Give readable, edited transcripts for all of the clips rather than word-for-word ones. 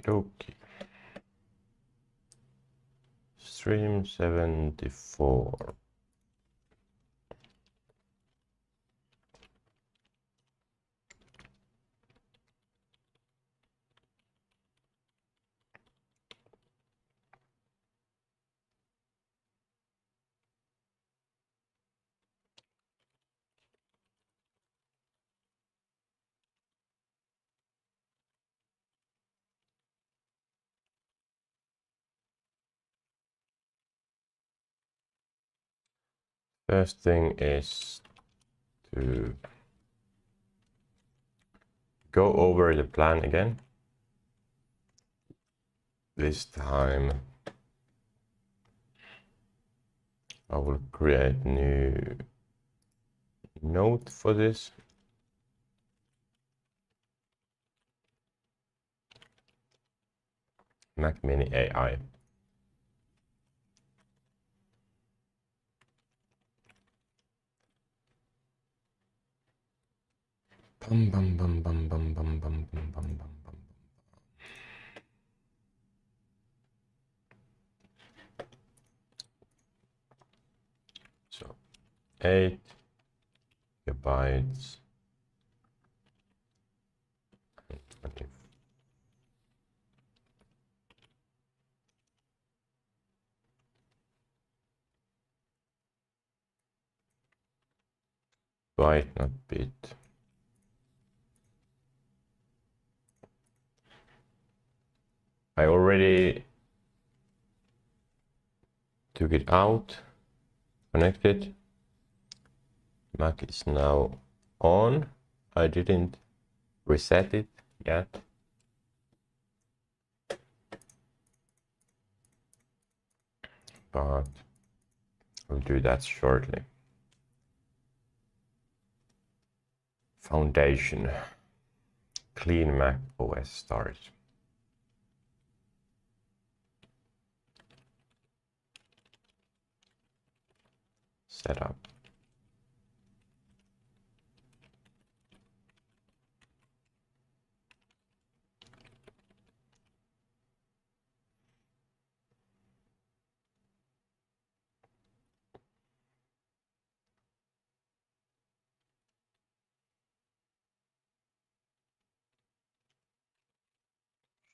Okie. Stream 74. First thing is to go over the plan again. This time I will create new note for this. Mac Mini AI. Bum, bum, bum, bum, bum, bum, bum, bum, bum, bum, bum. So 8 gigabytes and 20. Byte, not bit. I already took it out, connected. Mac is now on. I didn't reset it yet. But I'll do that shortly. Foundation. Clean Mac OS start. Setup.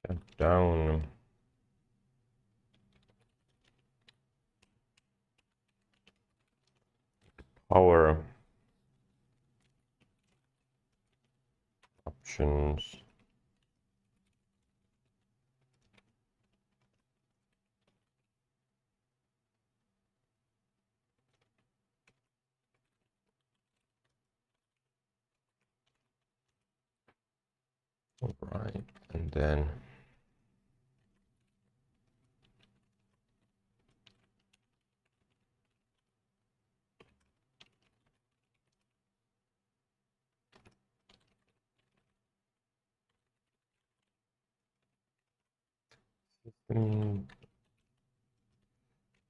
Shut down. Power. Options. All right, and then do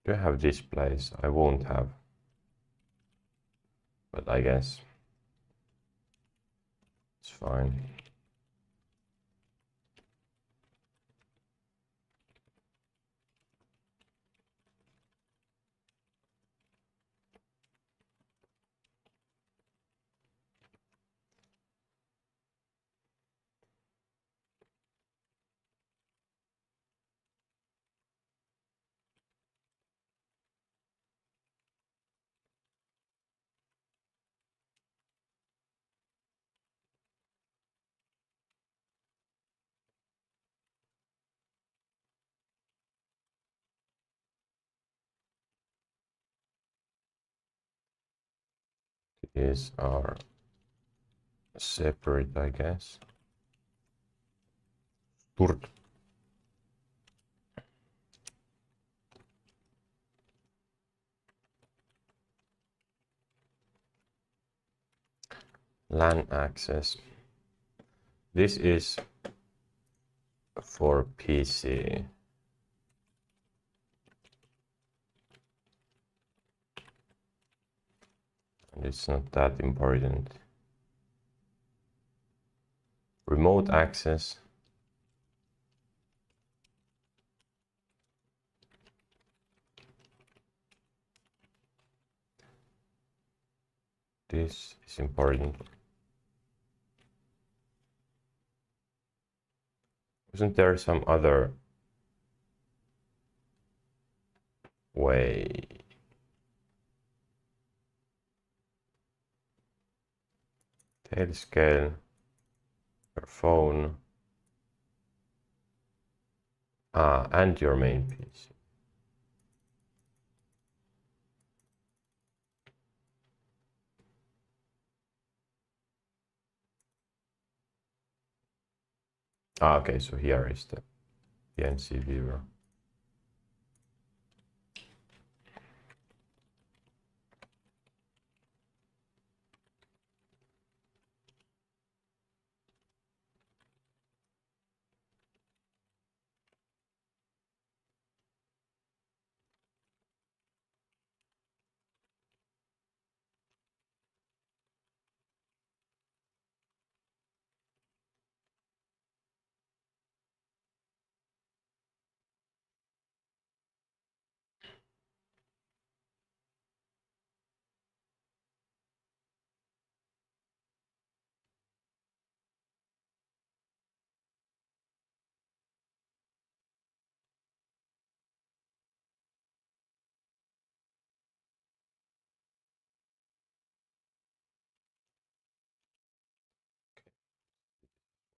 I have displays? I won't have, but I guess it's fine. These are separate, I guess. Sturt. LAN access. This is for PC. And it's not that important. Remote access. this is important. Isn't there some other way? Tail scale, your phone, and your main PC. Okay, so here is the PNC viewer.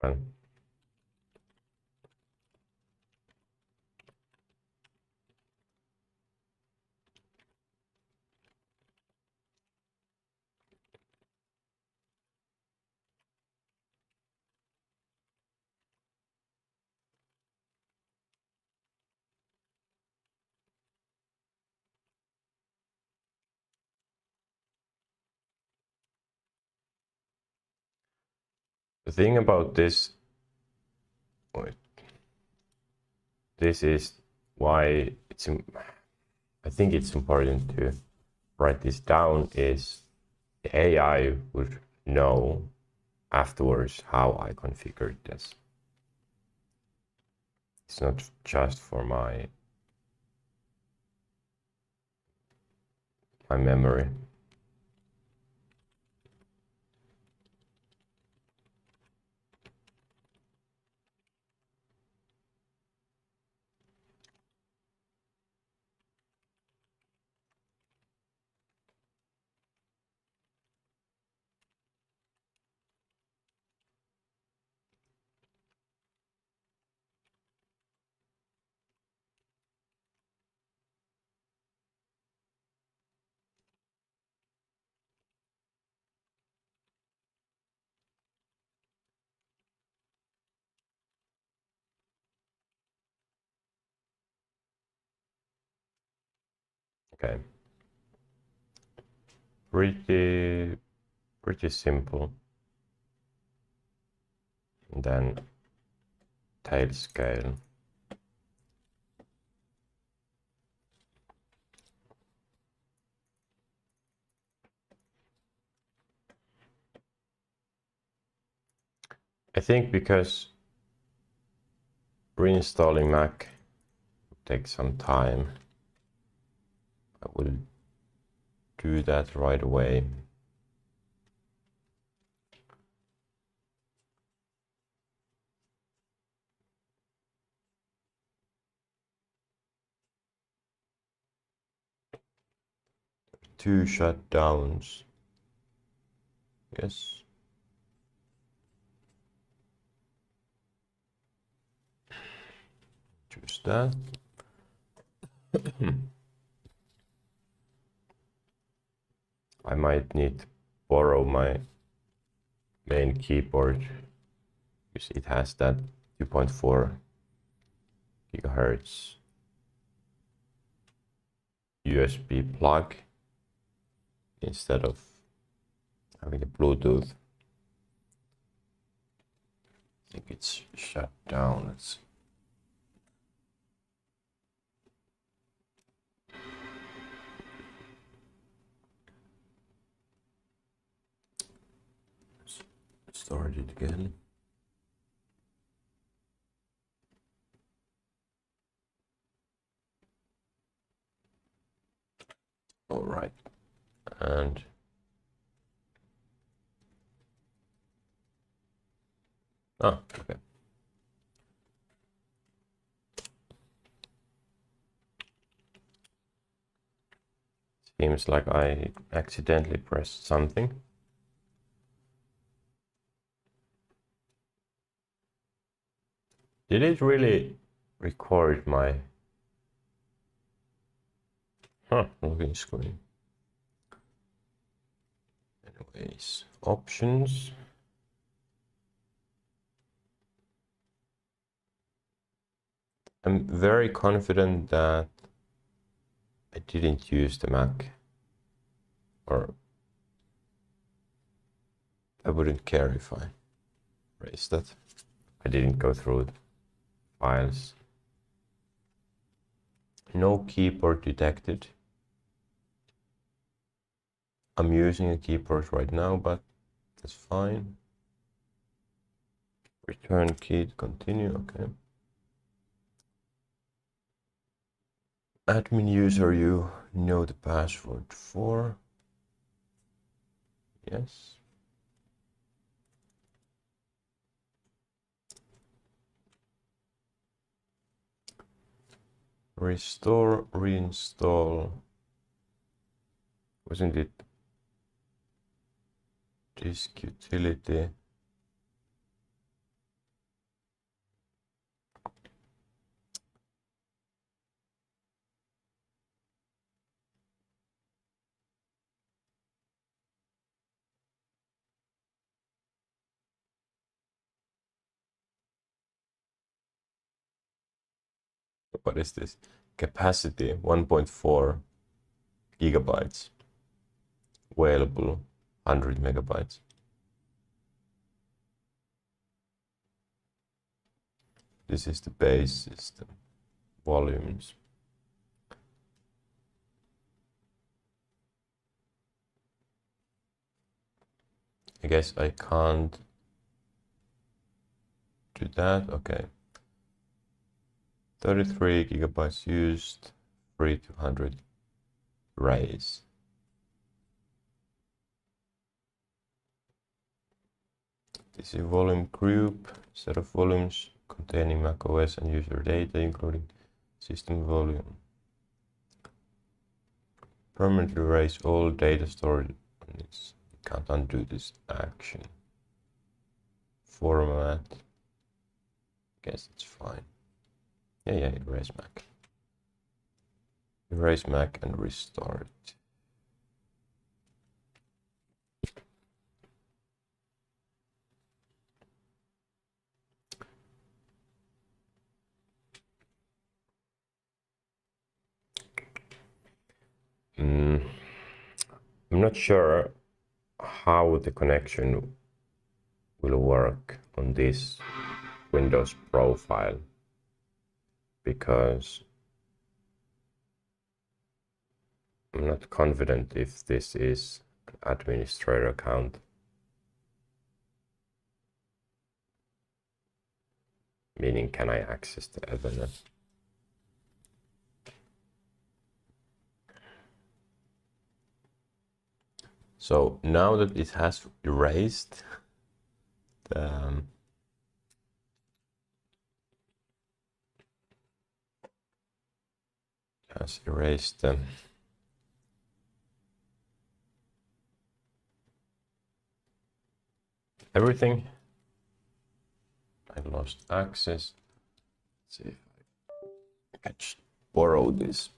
Well, the thing about this, this is why I think it's important to write this down, is the AI would know afterwards how I configured this. It's not just for my memory. Okay. Pretty simple. And then tail scale. I think because reinstalling Mac will take some time, I will do that right away. Two shutdowns. Yes. Choose that. I might need to borrow my main keyboard because it has that 2.4 gigahertz USB plug instead of having the Bluetooth. I think it's shut down. Let's start it again. All right, and Ah, okay. Seems like I accidentally pressed something. Did it really record my login screen? Anyways, options. I'm very confident that I didn't use the Mac, or I wouldn't care if I erased that. I didn't go through files. No keyboard detected. I'm using a keyboard right now, but that's fine. Return key to continue, okay. Admin user you know the password for. Yes. Restore, reinstall. Wasn't it disk utility? What is this? Capacity 1.4 gigabytes. Available 100 megabytes. This is the base system. Volumes. I guess I can't do that. Okay. 33 gigabytes used, free 200 raise. This is volume group, set of volumes containing macOS and user data, including system volume. Permanently erase all data stored on this. Can't undo this action. Format. Guess it's fine. Yeah, erase Mac. Erase Mac and restart. I'm not sure how the connection will work on this Windows profile, because I'm not confident if this is an administrator account. Meaning, can I access the Ethernet? So now that it has erased the everything, I lost access. Let's see if I can just borrow this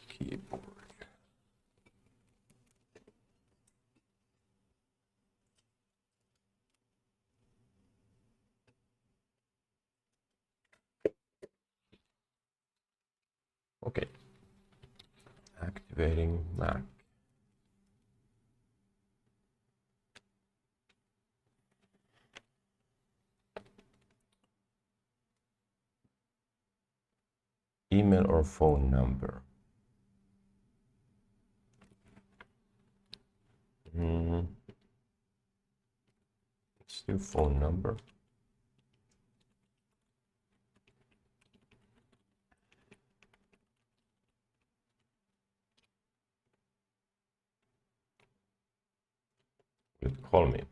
keyboard. Okay. Activating Mac. Email or phone number. Let's do phone number. could call me.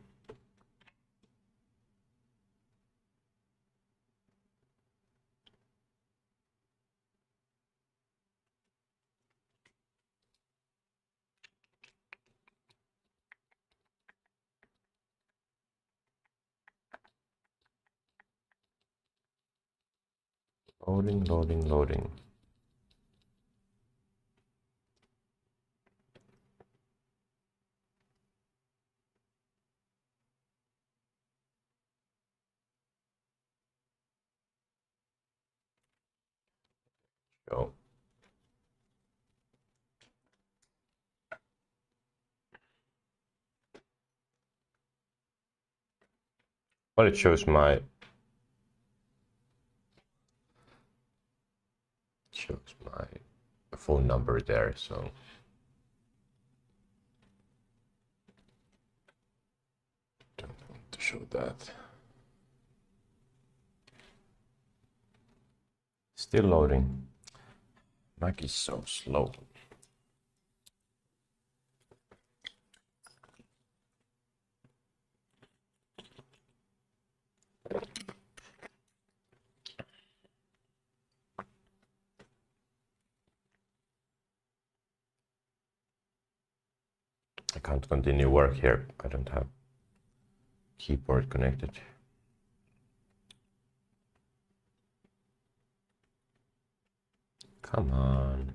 Loading, loading, loading. So well, it shows my phone number there, so don't want to show that. Still loading. Mac is so slow. I can't continue work here. I don't have keyboard connected. Come on.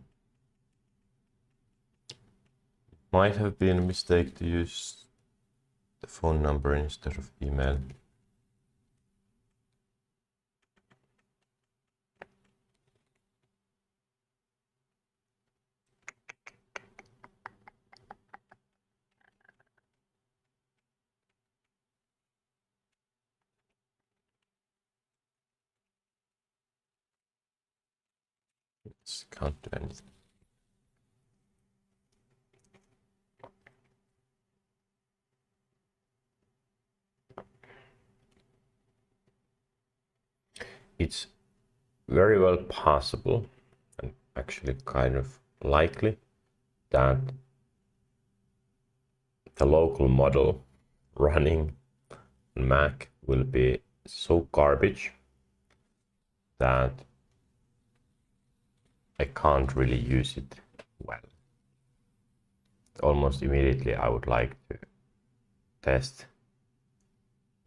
Might have been a mistake to use the phone number instead of email. Can't do anything. It's very well possible, and actually kind of likely, that the local model running on Mac will be so garbage that I can't really use it well. Almost immediately I would like to test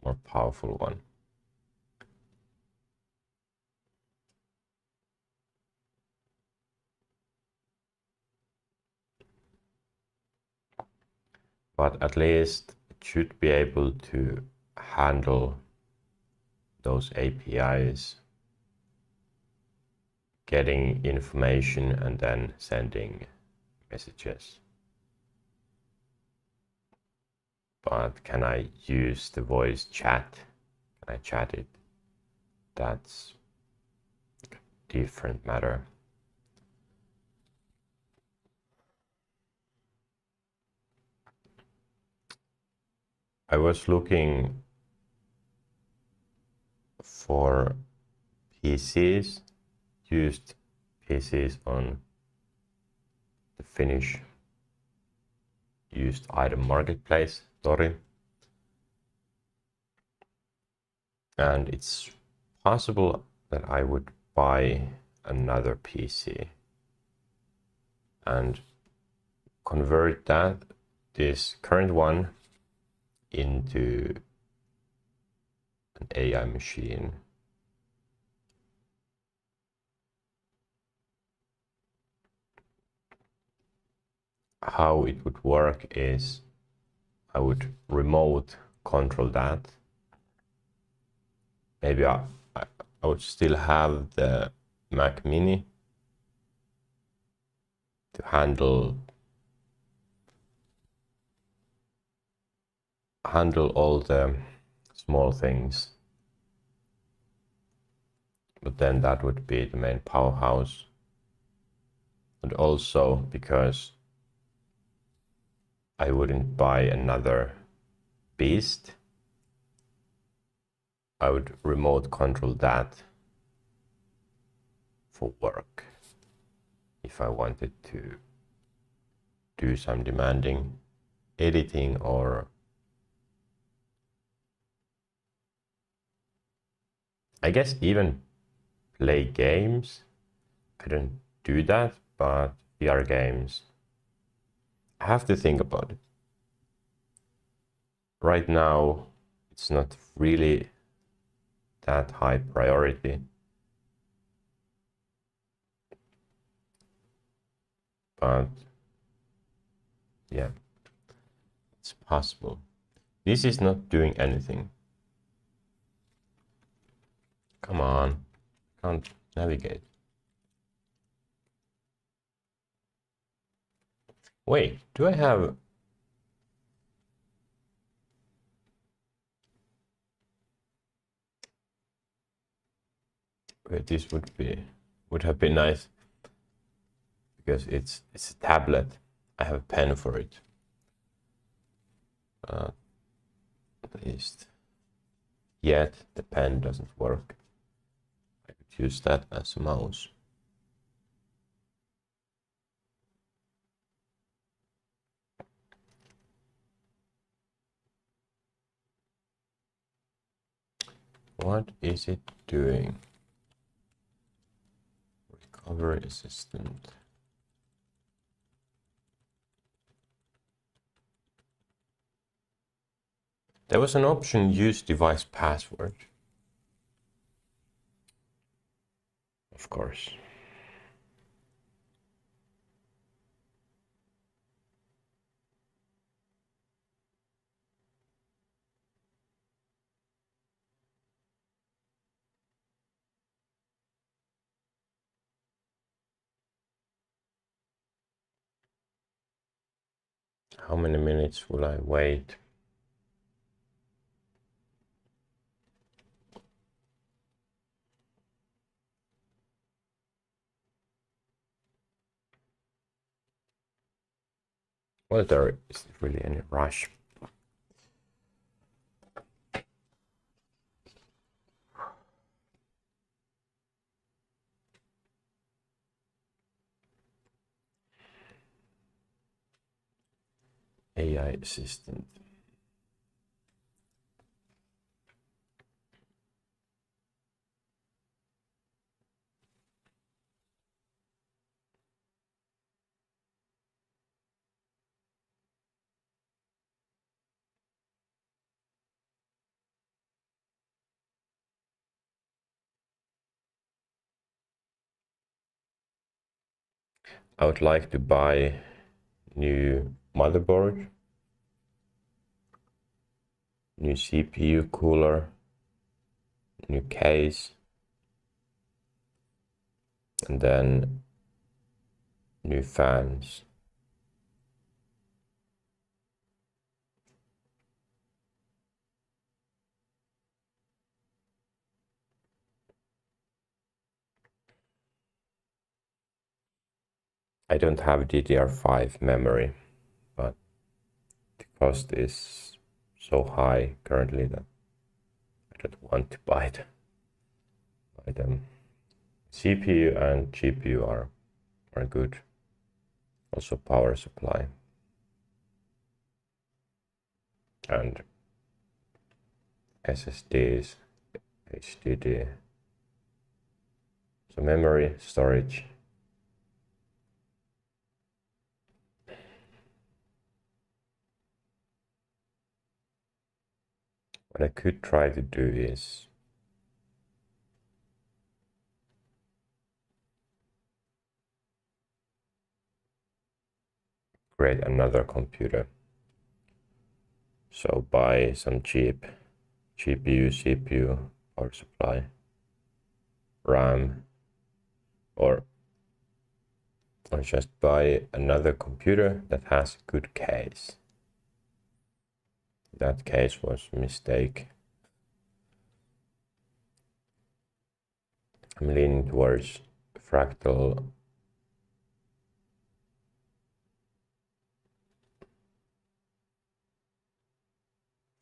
more powerful one. But at least it should be able to handle those APIs, getting information and then sending messages. But can I use the voice chat? Can I chat it? That's a different matter. I was looking for PCs, used PCs on the Finnish used item marketplace, Tori. And it's possible that I would buy another PC and convert this current one into an AI machine. How it would work is I would remote control that. Maybe I would still have the Mac Mini to handle all the small things, but then that would be the main powerhouse. And also because I wouldn't buy another beast, I would remote control that for work if I wanted to do some demanding editing or I guess even play games. I don't do that, but VR games, I have to think about it. Right now, it's not really that high priority. But yeah, it's possible. This is not doing anything. Come on, can't navigate. Wait, do I have... Wait, this would have been nice because it's a tablet. I have a pen for it. At least yet the pen doesn't work. I could use that as a mouse. What is it doing? Recovery assistant. There was an option, use device password. Of course. How many minutes will I wait? Well, there isn't really any rush. AI assistant. I would like to buy new motherboard, new CPU cooler, new case, and then new fans. I don't have DDR5 memory, but the cost is so high currently that I don't want to buy them. CPU and GPU are good. Also power supply. And SSDs, HDD. So memory, storage. What I could try to do is create another computer. So buy some cheap GPU, CPU, power supply, RAM, or just buy another computer that has a good case. That case was a mistake. I'm leaning towards fractal.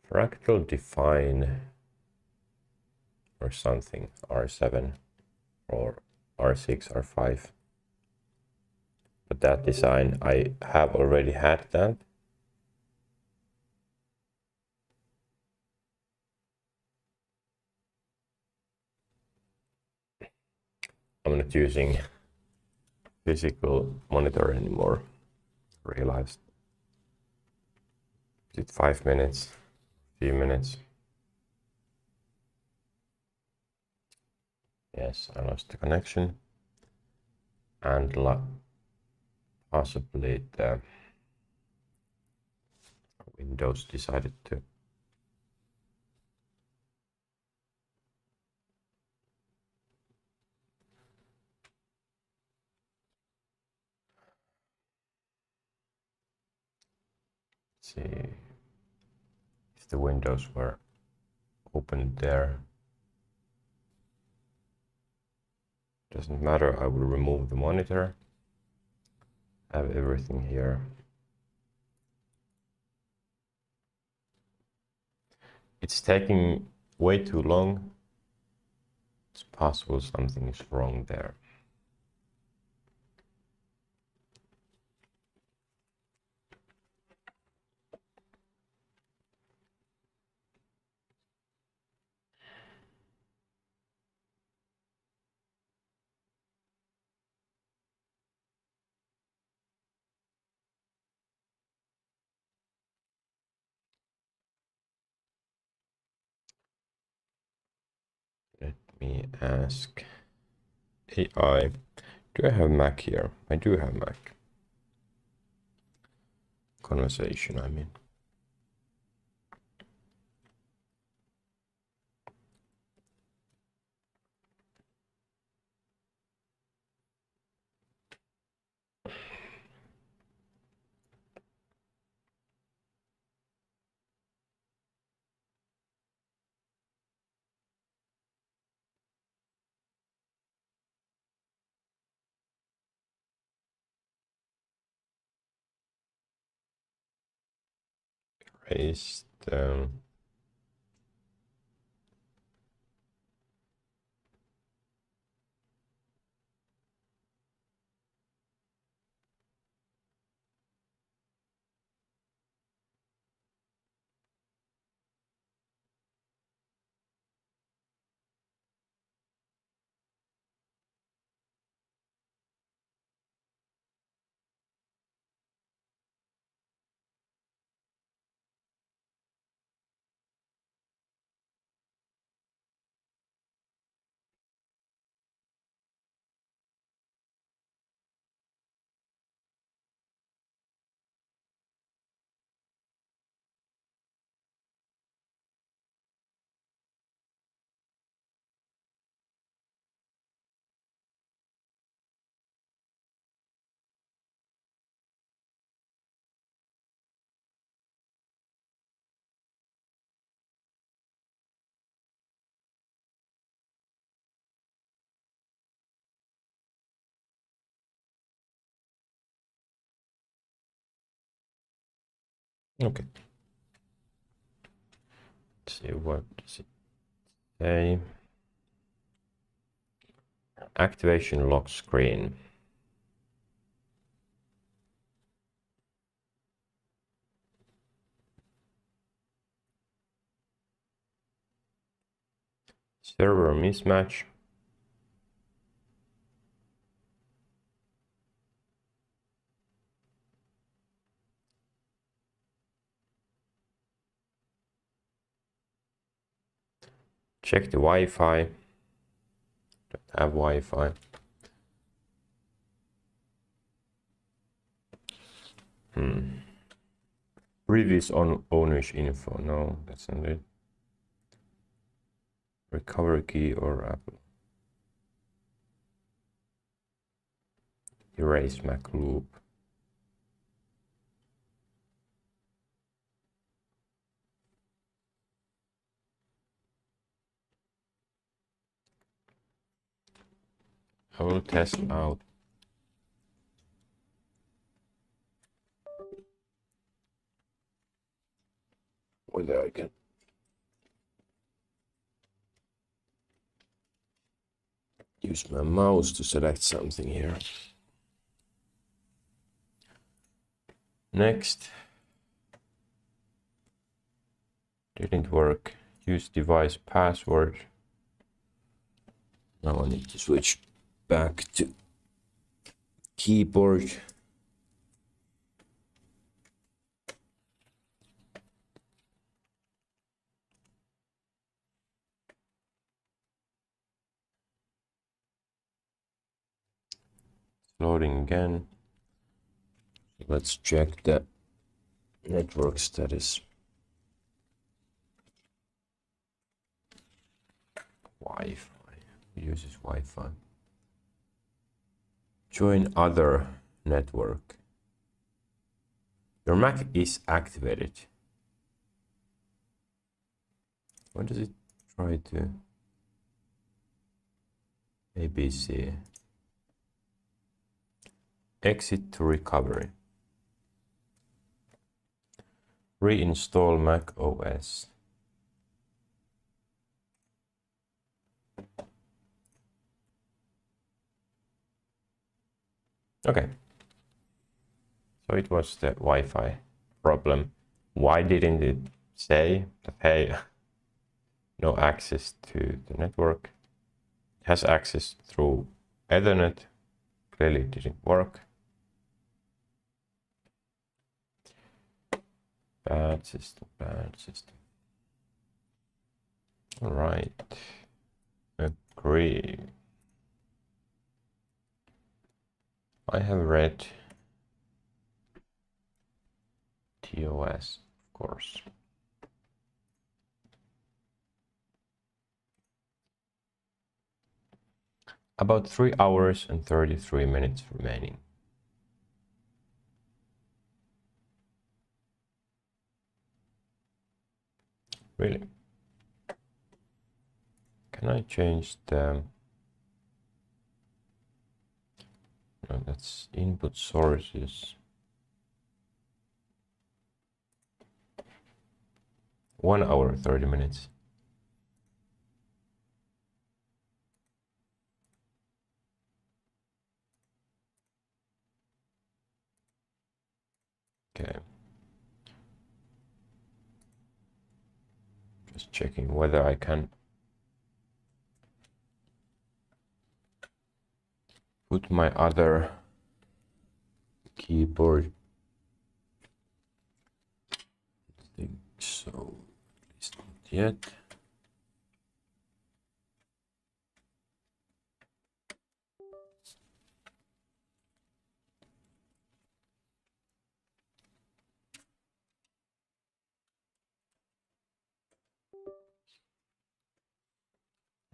Fractal define or something, R7 or R6, R5. But that design, I have already had that. I'm not using physical monitor anymore. Realized. Is it 5 minutes? Few minutes? Yes, I lost the connection. And possibly the Windows decided to see if the windows were opened there. Doesn't matter, I will remove the monitor. I have everything here. It's taking way too long. It's possible something is wrong there. Let me ask AI, do I have Mac here? I do have Mac. Conversation, I mean. Paste. Okay. Let's see, what does it say? Activation lock screen. Server mismatch. Check the Wi-Fi. Don't have Wi-Fi. Previous owner's info. No, that's not it. Recovery key or Apple. Erase Mac loop. I will test out. Whether I can use my mouse to select something here. Next. Didn't work. Use device password. Now I need to switch back to keyboard. Loading again. Let's check the network status. Wi-Fi. Uses Wi-Fi. Join other network. Your Mac is activated. Why does it try to ABC? Exit to recovery. Reinstall Mac OS. Okay. So it was the Wi-Fi problem. Why didn't it say that, hey, no access to the network? It has access through Ethernet. Clearly it didn't work. Bad system, bad system. All right. Agree. I have read TOS, of course. About 3 hours and 33 minutes remaining. Really? Can I change the... No, that's input sources. 1 hour, 30 minutes. Okay. Just checking whether I can put my other keyboard. I think so. At least not yet.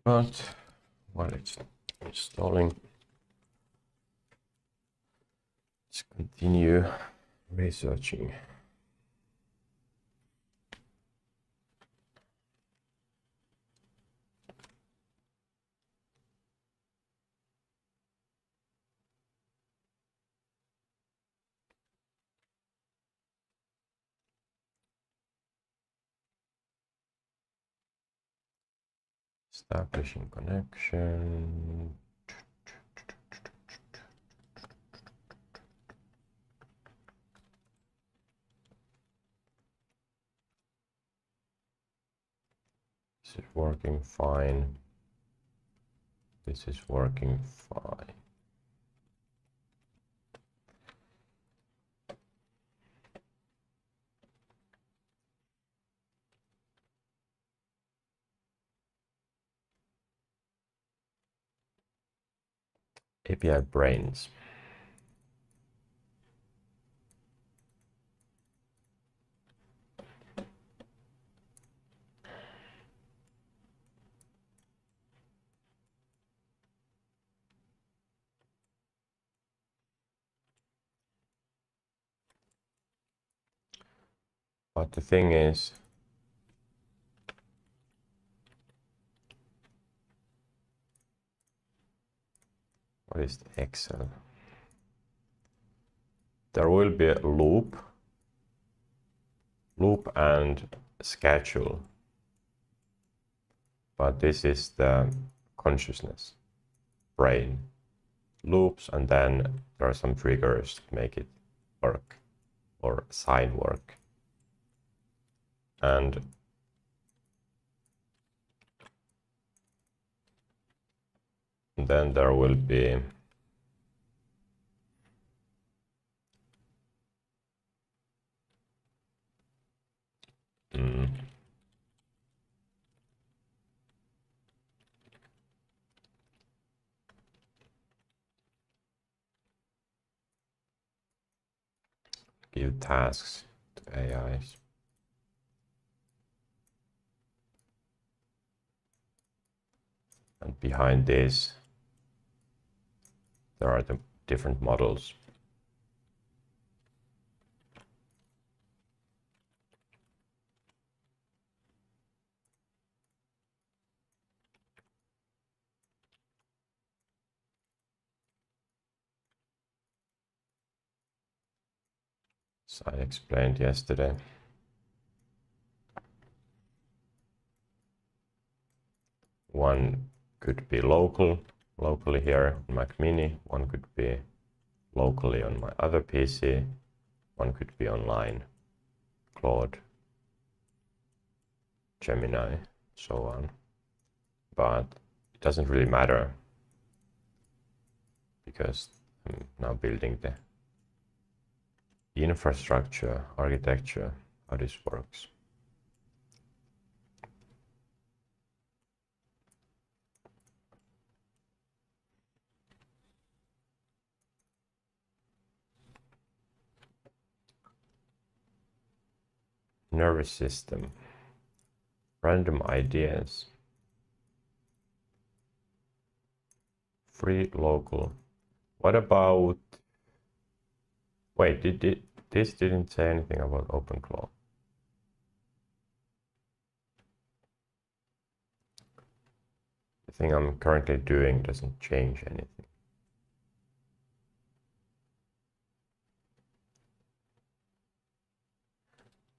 But while it's installing, let's continue researching. Establishing connection. This is working fine. This is working fine. API brains. But the thing is, what is the Excel? There will be a loop and schedule. But this is the consciousness, brain. Loops, and then there are some triggers to make it work or sign work. And And then there will be give tasks to AIs. And behind this, there are the different models. As I explained yesterday. One could be locally here on Mac Mini. One could be locally on my other PC. One could be online, Claude, Gemini, so on. But it doesn't really matter because I'm now building the infrastructure, architecture, how this works. Nervous system, random ideas, free local. What about, wait, this didn't say anything about OpenClaw. The thing I'm currently doing doesn't change anything.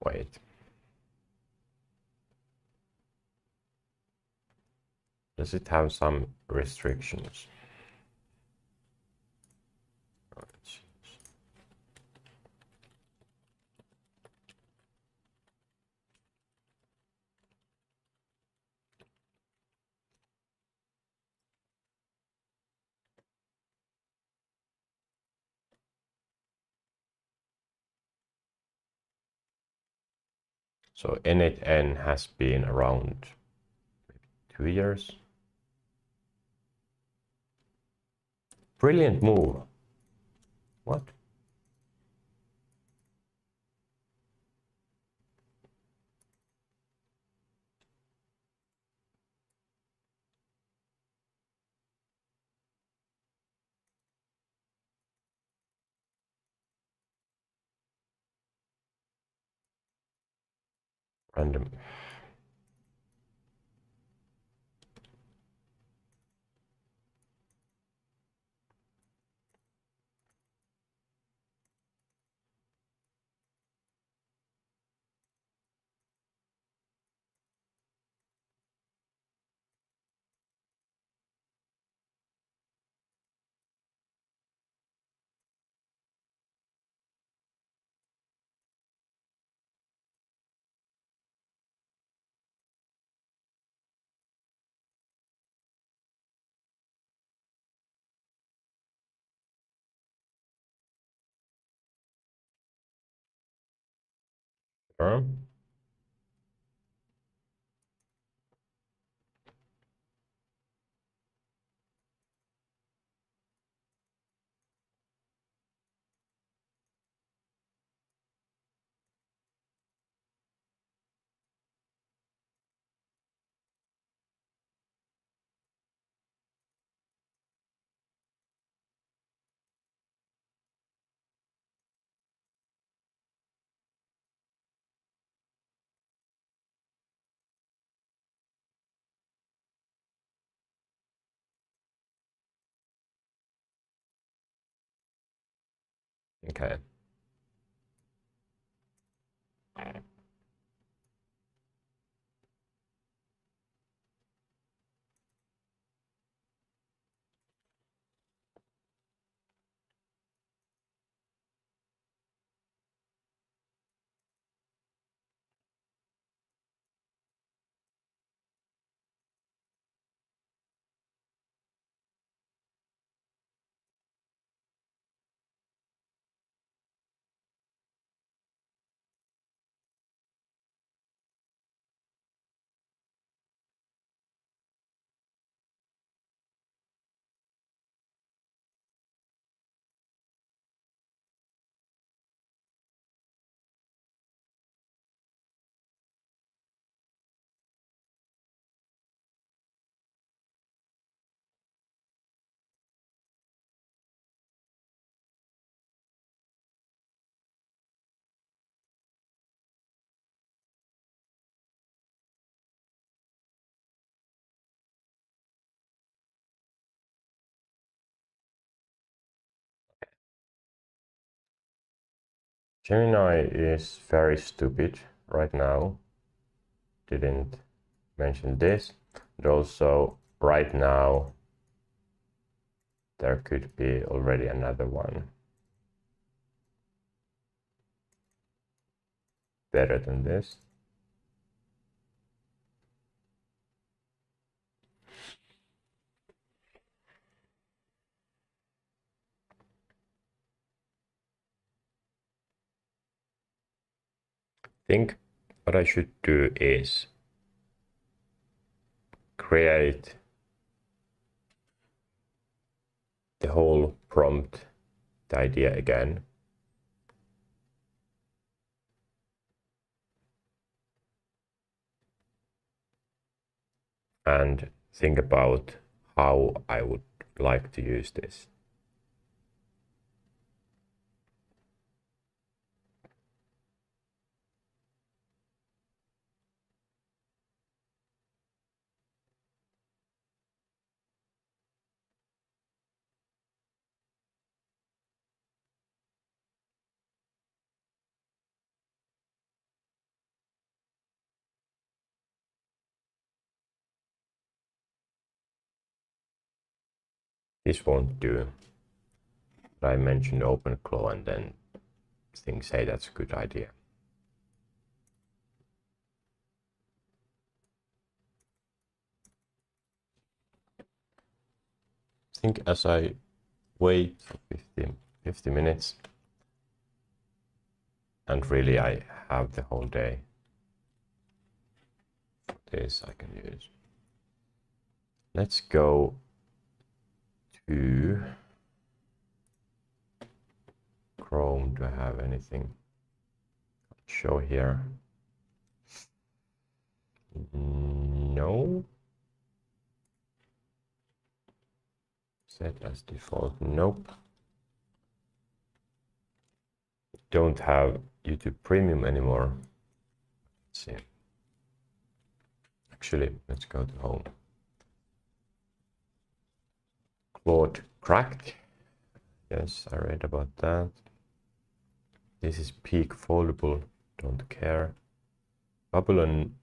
Wait. Does it have some restrictions? So N8N has been around 2 years. Brilliant move. What? Random. Sure. Okay. Gemini is very stupid right now. Didn't mention this. And also right now there could be already another one better than this. I think what I should do is create the whole prompt, the idea again. And think about how I would like to use this. This won't do. I mentioned OpenClaw and then things say that's a good idea. I think as I wait for 50 minutes, and really I have the whole day. This I can use. Let's go to Chrome. Do I have anything to show here? No. Set as default. Nope. Don't have YouTube Premium anymore. Let's see. Actually, let's go to home. Claude cracked. Yes, I read about that. This is peak foldable. Don't care. Babylon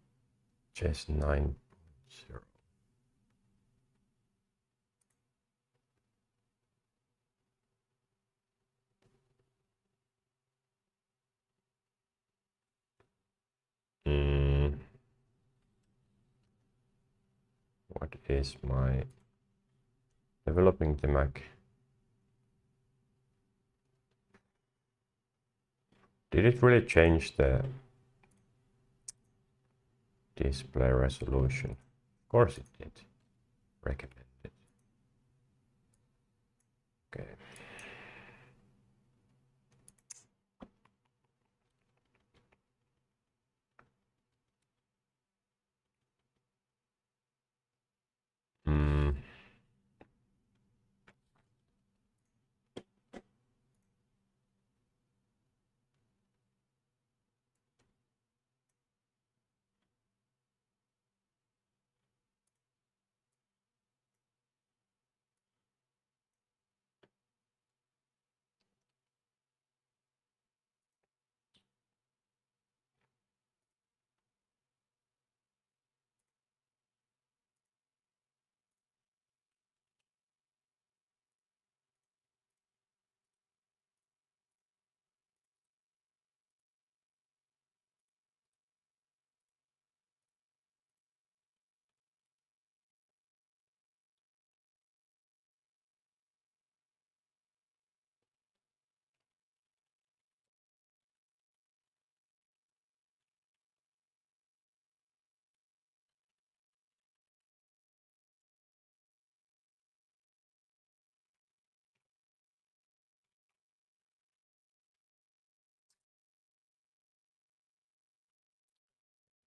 Chess 9.0. What is my developing the Mac? Did it really change the display resolution? Of course it did. Recommended. Okay.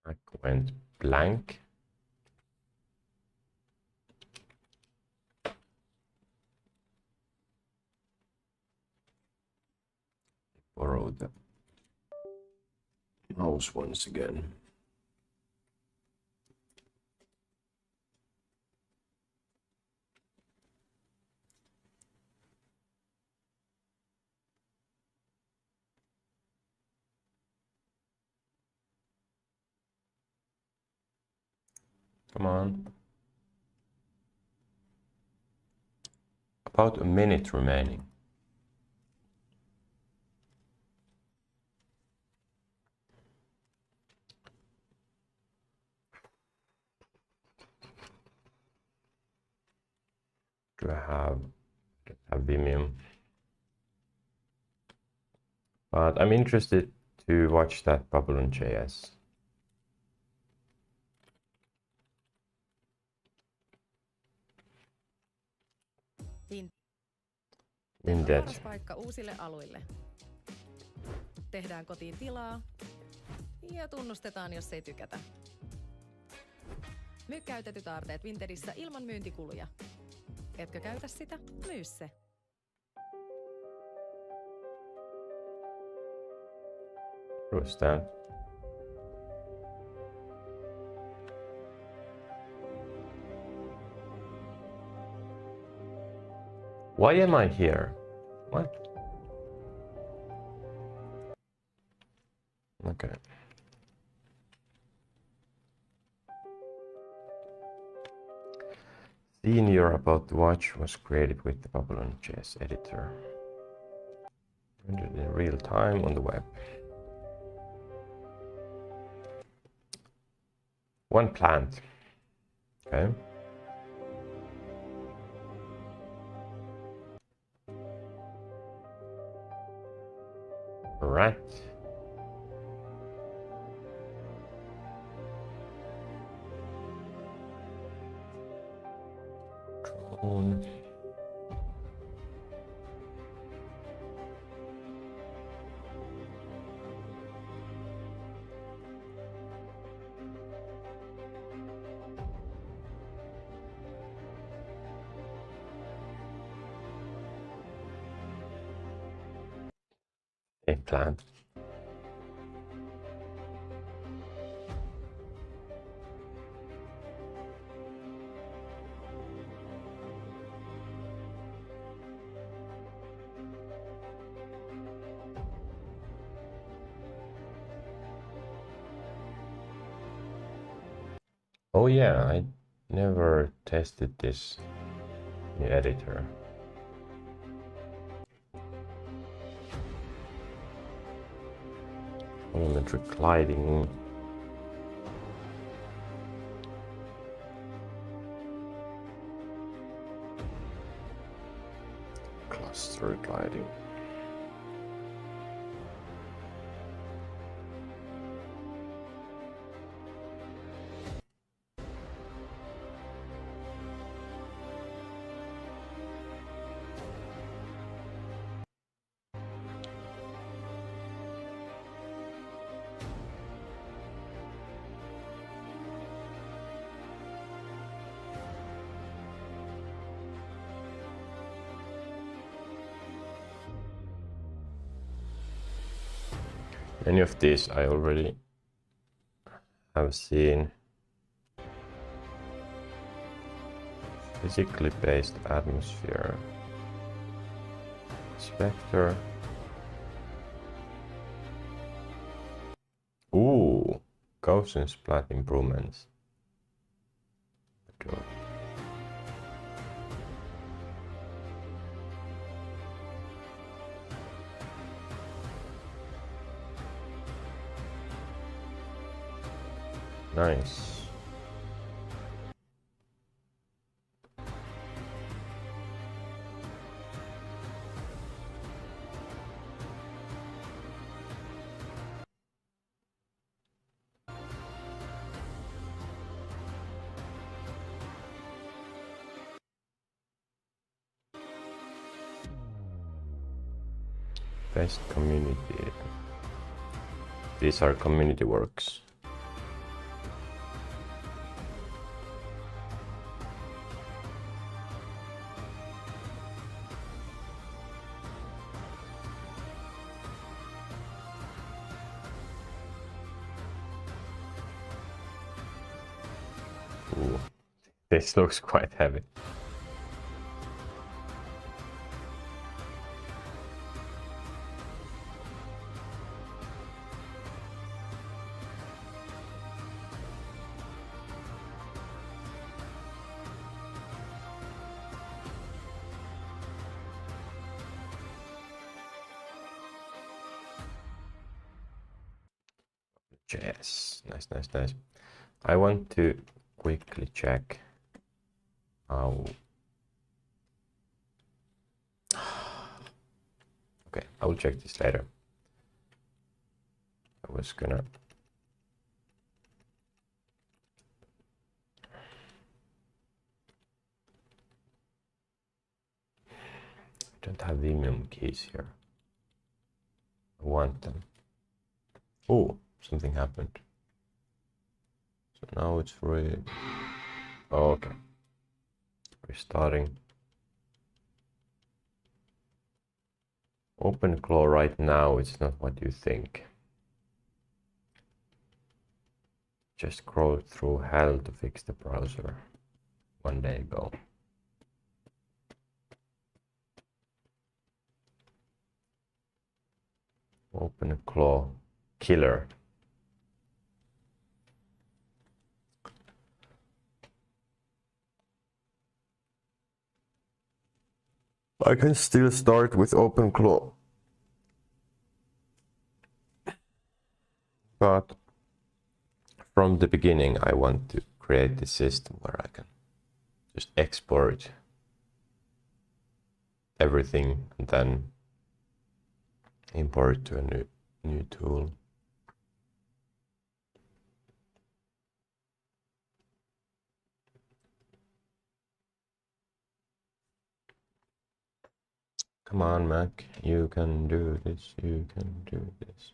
Mac went blank. Borrow the mouse once again. Come on. About a minute remaining. Do I have Vimium? But I'm interested to watch that Babylon.js. Indeed. Paras paikka uusille aluille. Tehdään kotiin tilaa ja tunnustetaan, jos ei tykätä. Myy käytetyt aarteet Vinterissä ilman myyntikuluja. Etkö käytä sitä? Myy se. What's that? Why am I here? What? Okay. Scene you're about to watch was created with the Babylon.js editor. Rendered in real time on the web. One plant. Okay. Rat. Drone. A plant. Oh yeah, I never tested this new editor. Volumetric gliding. Cluster gliding. Many of these I already have seen. Physically based atmosphere. Spectre. Ooh, Gaussian splat improvements. Okay. Nice. Best community. These are community works. Ooh, this looks quite heavy. Yes, nice, nice, nice. I want to quickly check how. Okay, I will check this later. I was gonna. I don't have the minimum keys here. I want them. Oh, something happened. So now it's free. Oh, okay. Restarting. OpenClaw right now, it's not what you think. Just scroll through hell to fix the browser 1 day ago. OpenClaw killer. I can still start with OpenClaw. But from the beginning, I want to create the system where I can just export everything and then import to a new tool. Come on, Mac, you can do this, you can do this.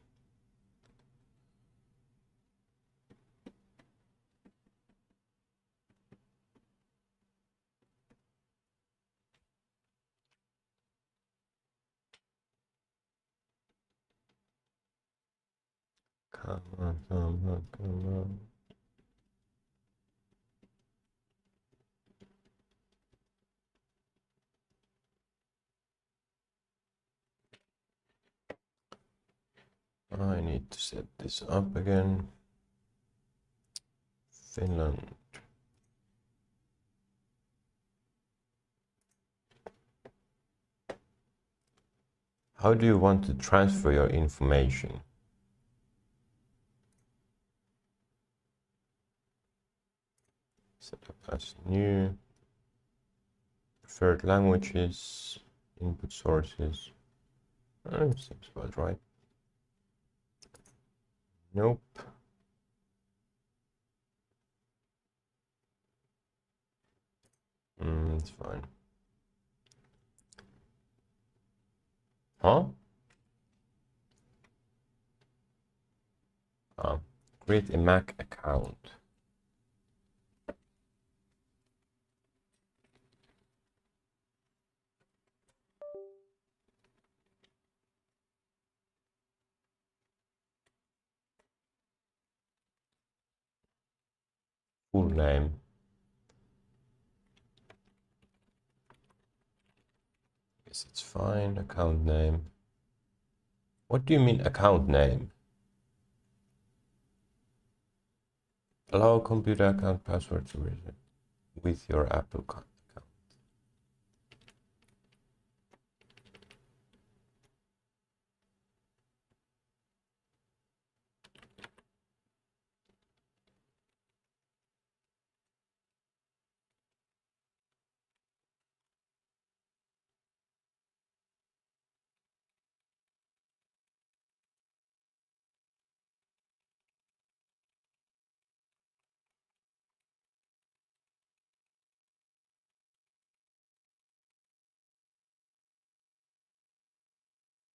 Come on, come on, come on. I need to set this up again. Finland. How do you want to transfer your information? Set up as new. Preferred languages, input sources. Seems about right. Nope. It's fine. Huh? Create a Mac account. Full name. Guess it's fine. Account name. What do you mean account name? Allow computer account password to reset with your Apple account.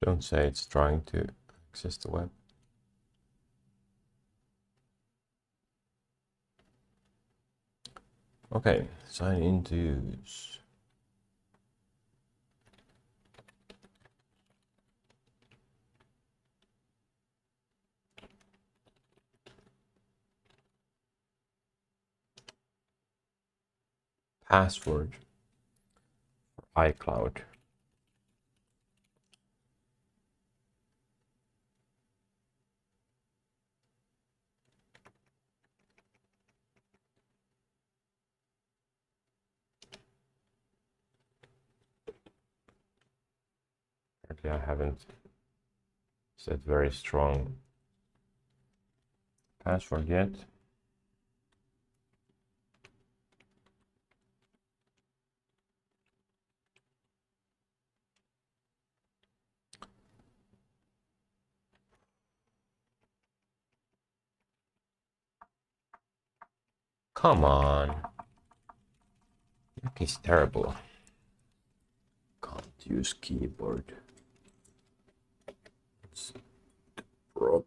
Don't say it's trying to access the web. Okay, sign in to use. Password for iCloud. Apparently I haven't set very strong password yet. Come on. It's terrible. Can't use keyboard. That's the problem.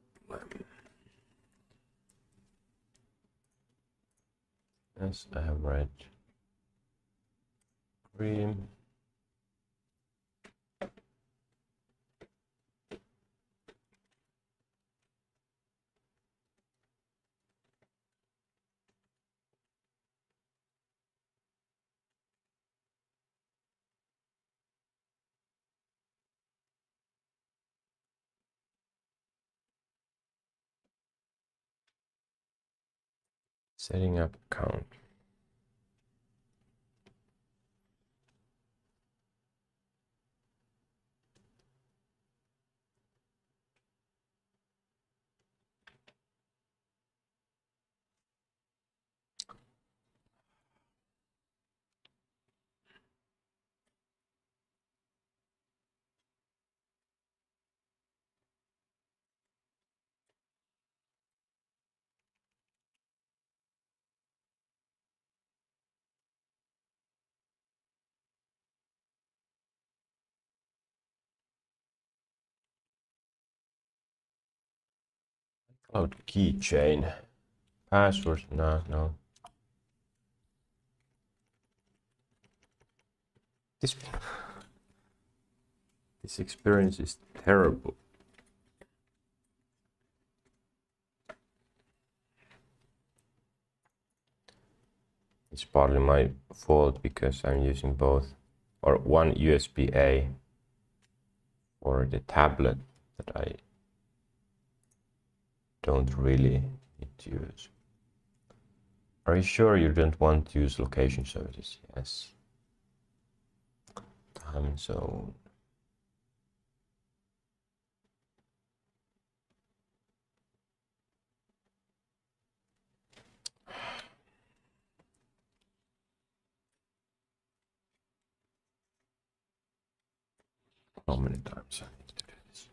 Yes, I have red. Green. Setting up account. Cloud keychain. Password. No. This experience is terrible. It's partly my fault because I'm using both, or one USB-A for the tablet that I don't really need to use. Are you sure you don't want to use location services? Yes. Time zone. How many times I need to do this?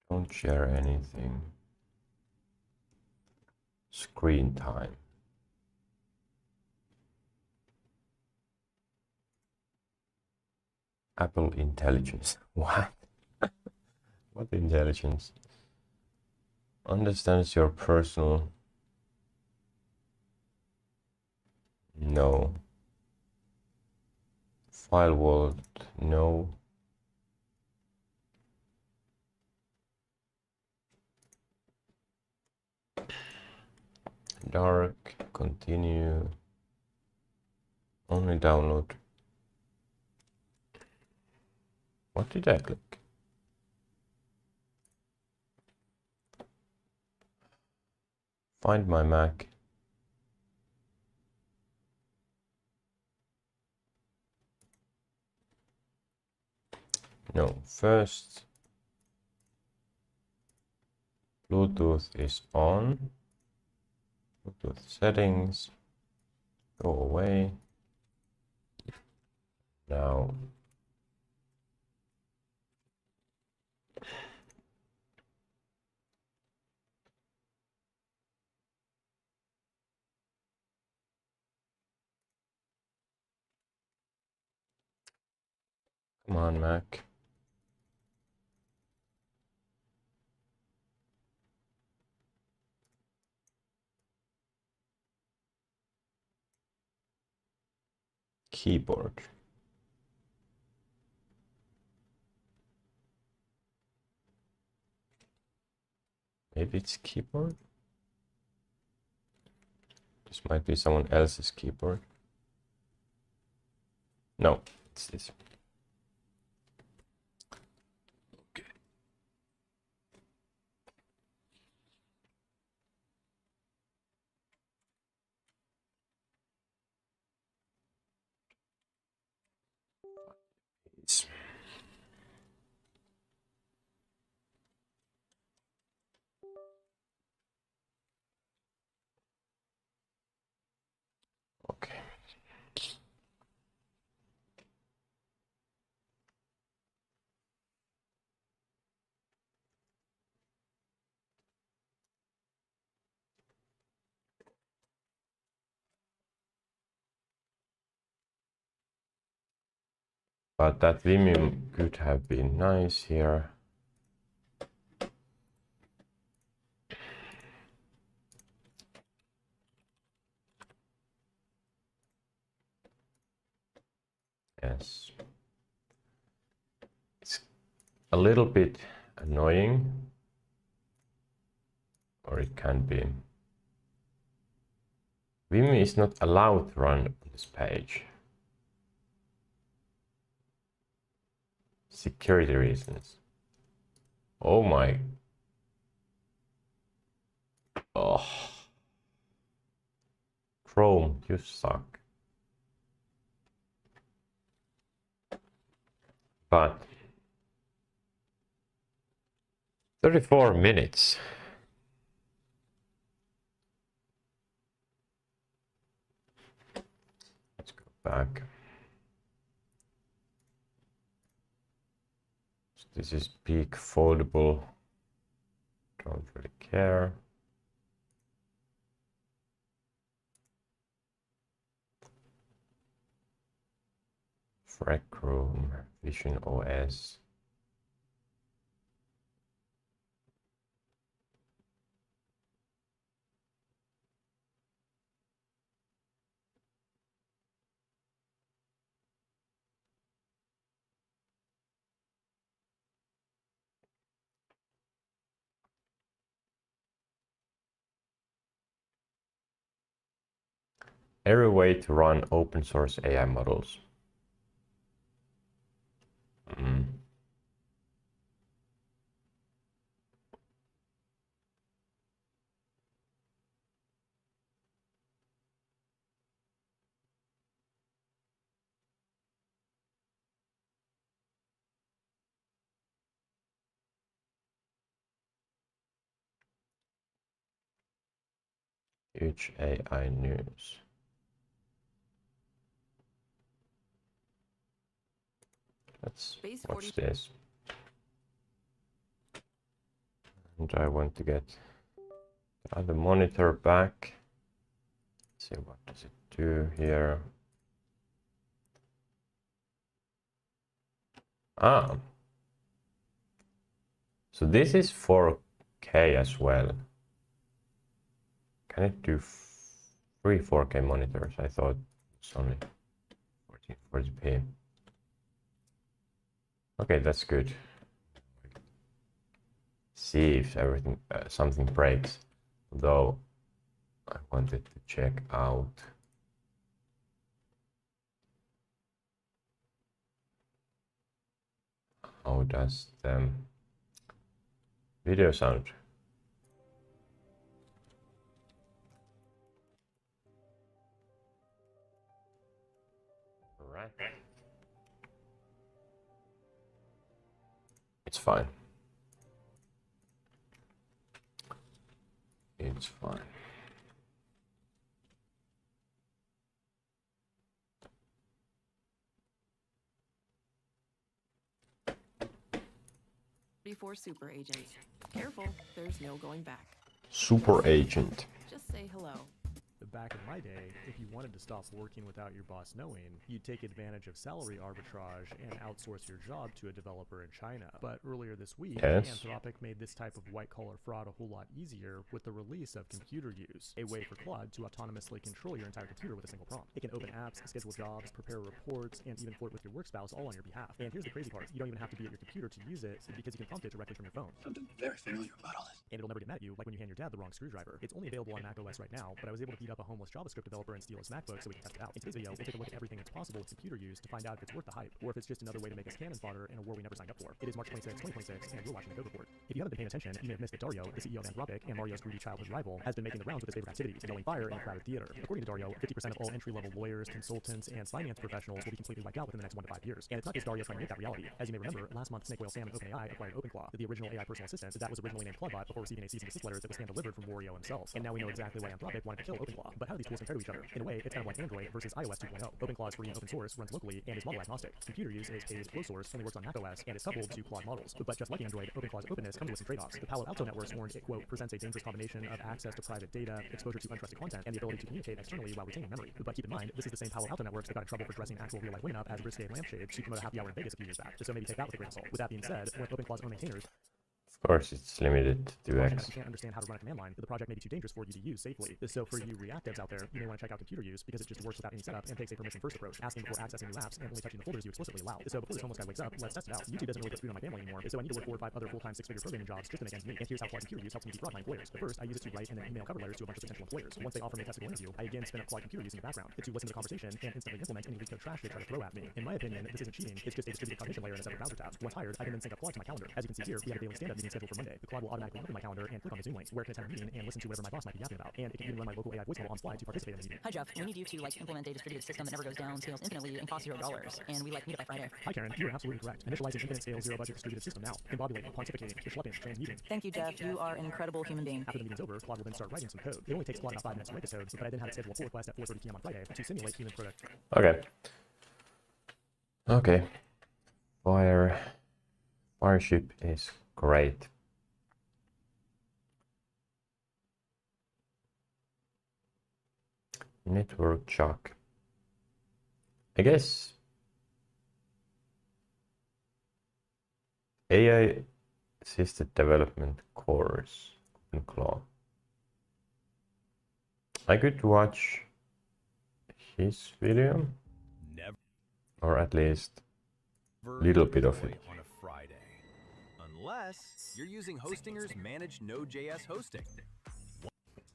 Don't share anything. Screen time. Apple Intelligence. What? What intelligence? Understands your personal. No. File vault. No. Dark. Continue. Only download. What did I click? Find my Mac. No, first Bluetooth is on. Bluetooth settings. Go away. Now come on, Mac. Keyboard. Maybe it's keyboard? This might be someone else's keyboard. No, it's this. Okay. minutes. Okay. But that Vimium could have been nice here. Yes. It's a little bit annoying, or it can be. Vim is not allowed to run on this page. Security reasons. Oh my. Oh. Chrome, you suck. But 34 minutes. Let's go back. So this is peak foldable. Don't really care. Rec Room, Vision OS. Every way to run open source AI models. Huge AI news. Let's watch this. And I want to get the other monitor back. Let's see, what does it do here? Ah. So this is 4K as well. Can it do 3 4K monitors? I thought it's only 1440p. Okay, that's good. See if everything something breaks. Though I wanted to check out how does the video sound. All right. It's fine. It's fine. Before Super Agent. Careful, there's no going back. Super Agent. Just say hello. Back in my day, if you wanted to stop working without your boss knowing, you'd take advantage of salary arbitrage and outsource your job to a developer in China. But earlier this week, Anthropic made this type of white-collar fraud a whole lot easier with the release of computer use, a way for Claude to autonomously control your entire computer with a single prompt. It can open apps, schedule jobs, prepare reports, and even flirt with your work spouse all on your behalf. And here's the crazy part, you don't even have to be at your computer to use it because you can prompt it directly from your phone. Something very familiar about all this. And it'll never get mad at you like when you hand your dad the wrong screwdriver. It's only available on Mac OS right now, but I was able to beat up a homeless JavaScript developer in steal his MacBook so we can test it out. In today's video, we'll take a look at everything that's possible with computer use to find out if it's worth the hype, or if it's just another way to make us cannon fodder in a war we never signed up for. It is March 26, 2026, and you're watching the Code Report. If you haven't been paying attention, you may have missed that Dario, the CEO of Anthropic, and Mario's greedy childhood rival, has been making the rounds with his favorite activities, yelling fire in a crowded theater. According to Dario, 50% of all entry-level lawyers, consultants, and finance professionals will be completely wiped out within the next 1 to 5 years. And it's not just Dario trying to make that reality. As you may remember, last month, Snake Whale Sam and OpenAI acquired OpenClaw, the original AI personal assistant that was originally named Clawbot before receiving a cease and desist letter that was hand-delivered from Wario himself. And now we know exactly why Anthropic wanted to kill OpenClaw. But how do these tools compare to each other? In a way, it's kind of like Android versus iOS 2.0. OpenClaw is free and open source, runs locally, and is model agnostic. Computer use is paid closed source, only works on macOS, and is coupled to Claude models. But just like Android, OpenClaw's openness comes with some trade-offs. The Palo Alto networks warned it, quote, presents a dangerous combination of access to private data, exposure to untrusted content, and the ability to communicate externally while retaining memory. But keep in mind, this is the same Palo Alto networks that got in trouble for dressing actual real-life women up as risque lampshades to promote a happy hour in Vegas a few years back. So maybe take that with a grain of salt. With that being said, when OpenClaw's own maintainers of course, it's limited to X. You can't understand how to run a command line, the project may be too dangerous for you to use safely. So for you React devs out there, you may want to check out computer use because it just works without any setup and takes a permission-first approach, asking before accessing new apps and only touching the folders you explicitly allow. So before this homeless guy wakes up, let's test it out. YouTube doesn't really put food on my family anymore, so I need to work 4 or 5 other full-time 6-figure programming jobs just to make ends meet. And here's how Claude computer use helps me defraud my employers. But first, I use it to write and then email cover letters to a bunch of potential employers. Once they offer me a testable interview, I again spin up Claude computer use in the background to listen to the conversation and instantly implement any leak code trash they try to throw at me. In my opinion, this isn't cheating, it's just a distributed cognition layer in a separate browser tab. Once hired, I can then sync up Claude to my calendar. As you can see here, we have a daily stand-up meeting scheduled for Monday. The Claude will automatically open my calendar and click on the Zoom link, where it can attend a meeting and listen to whatever my boss might be yapping about. And it can even run my local AI voicemail on fly to participate in the meeting. Hi Jeff, we need you to implement a distributed system that never goes down, scales infinitely, and costs $0. And we meet it by Friday. Hi Karen, you are absolutely correct. Initializing infinite scale, zero budget distributed system now. Combobulating, pontificating, schlepping, transmuting. Thank you, Jeff. You are an incredible human being. After the meeting's over, Claude will then start writing some code. It only takes Claude about 5 minutes to write the code, but I then have it scheduled a pull request at 4:30 p.m. on Friday to simulate human productivity. Okay. Fireship is great. Network chuck. I guess AI assisted development course in Claw. I could watch his video, or at least a little bit of it. On a Friday, unless you're using Hostinger's managed Node.js hosting.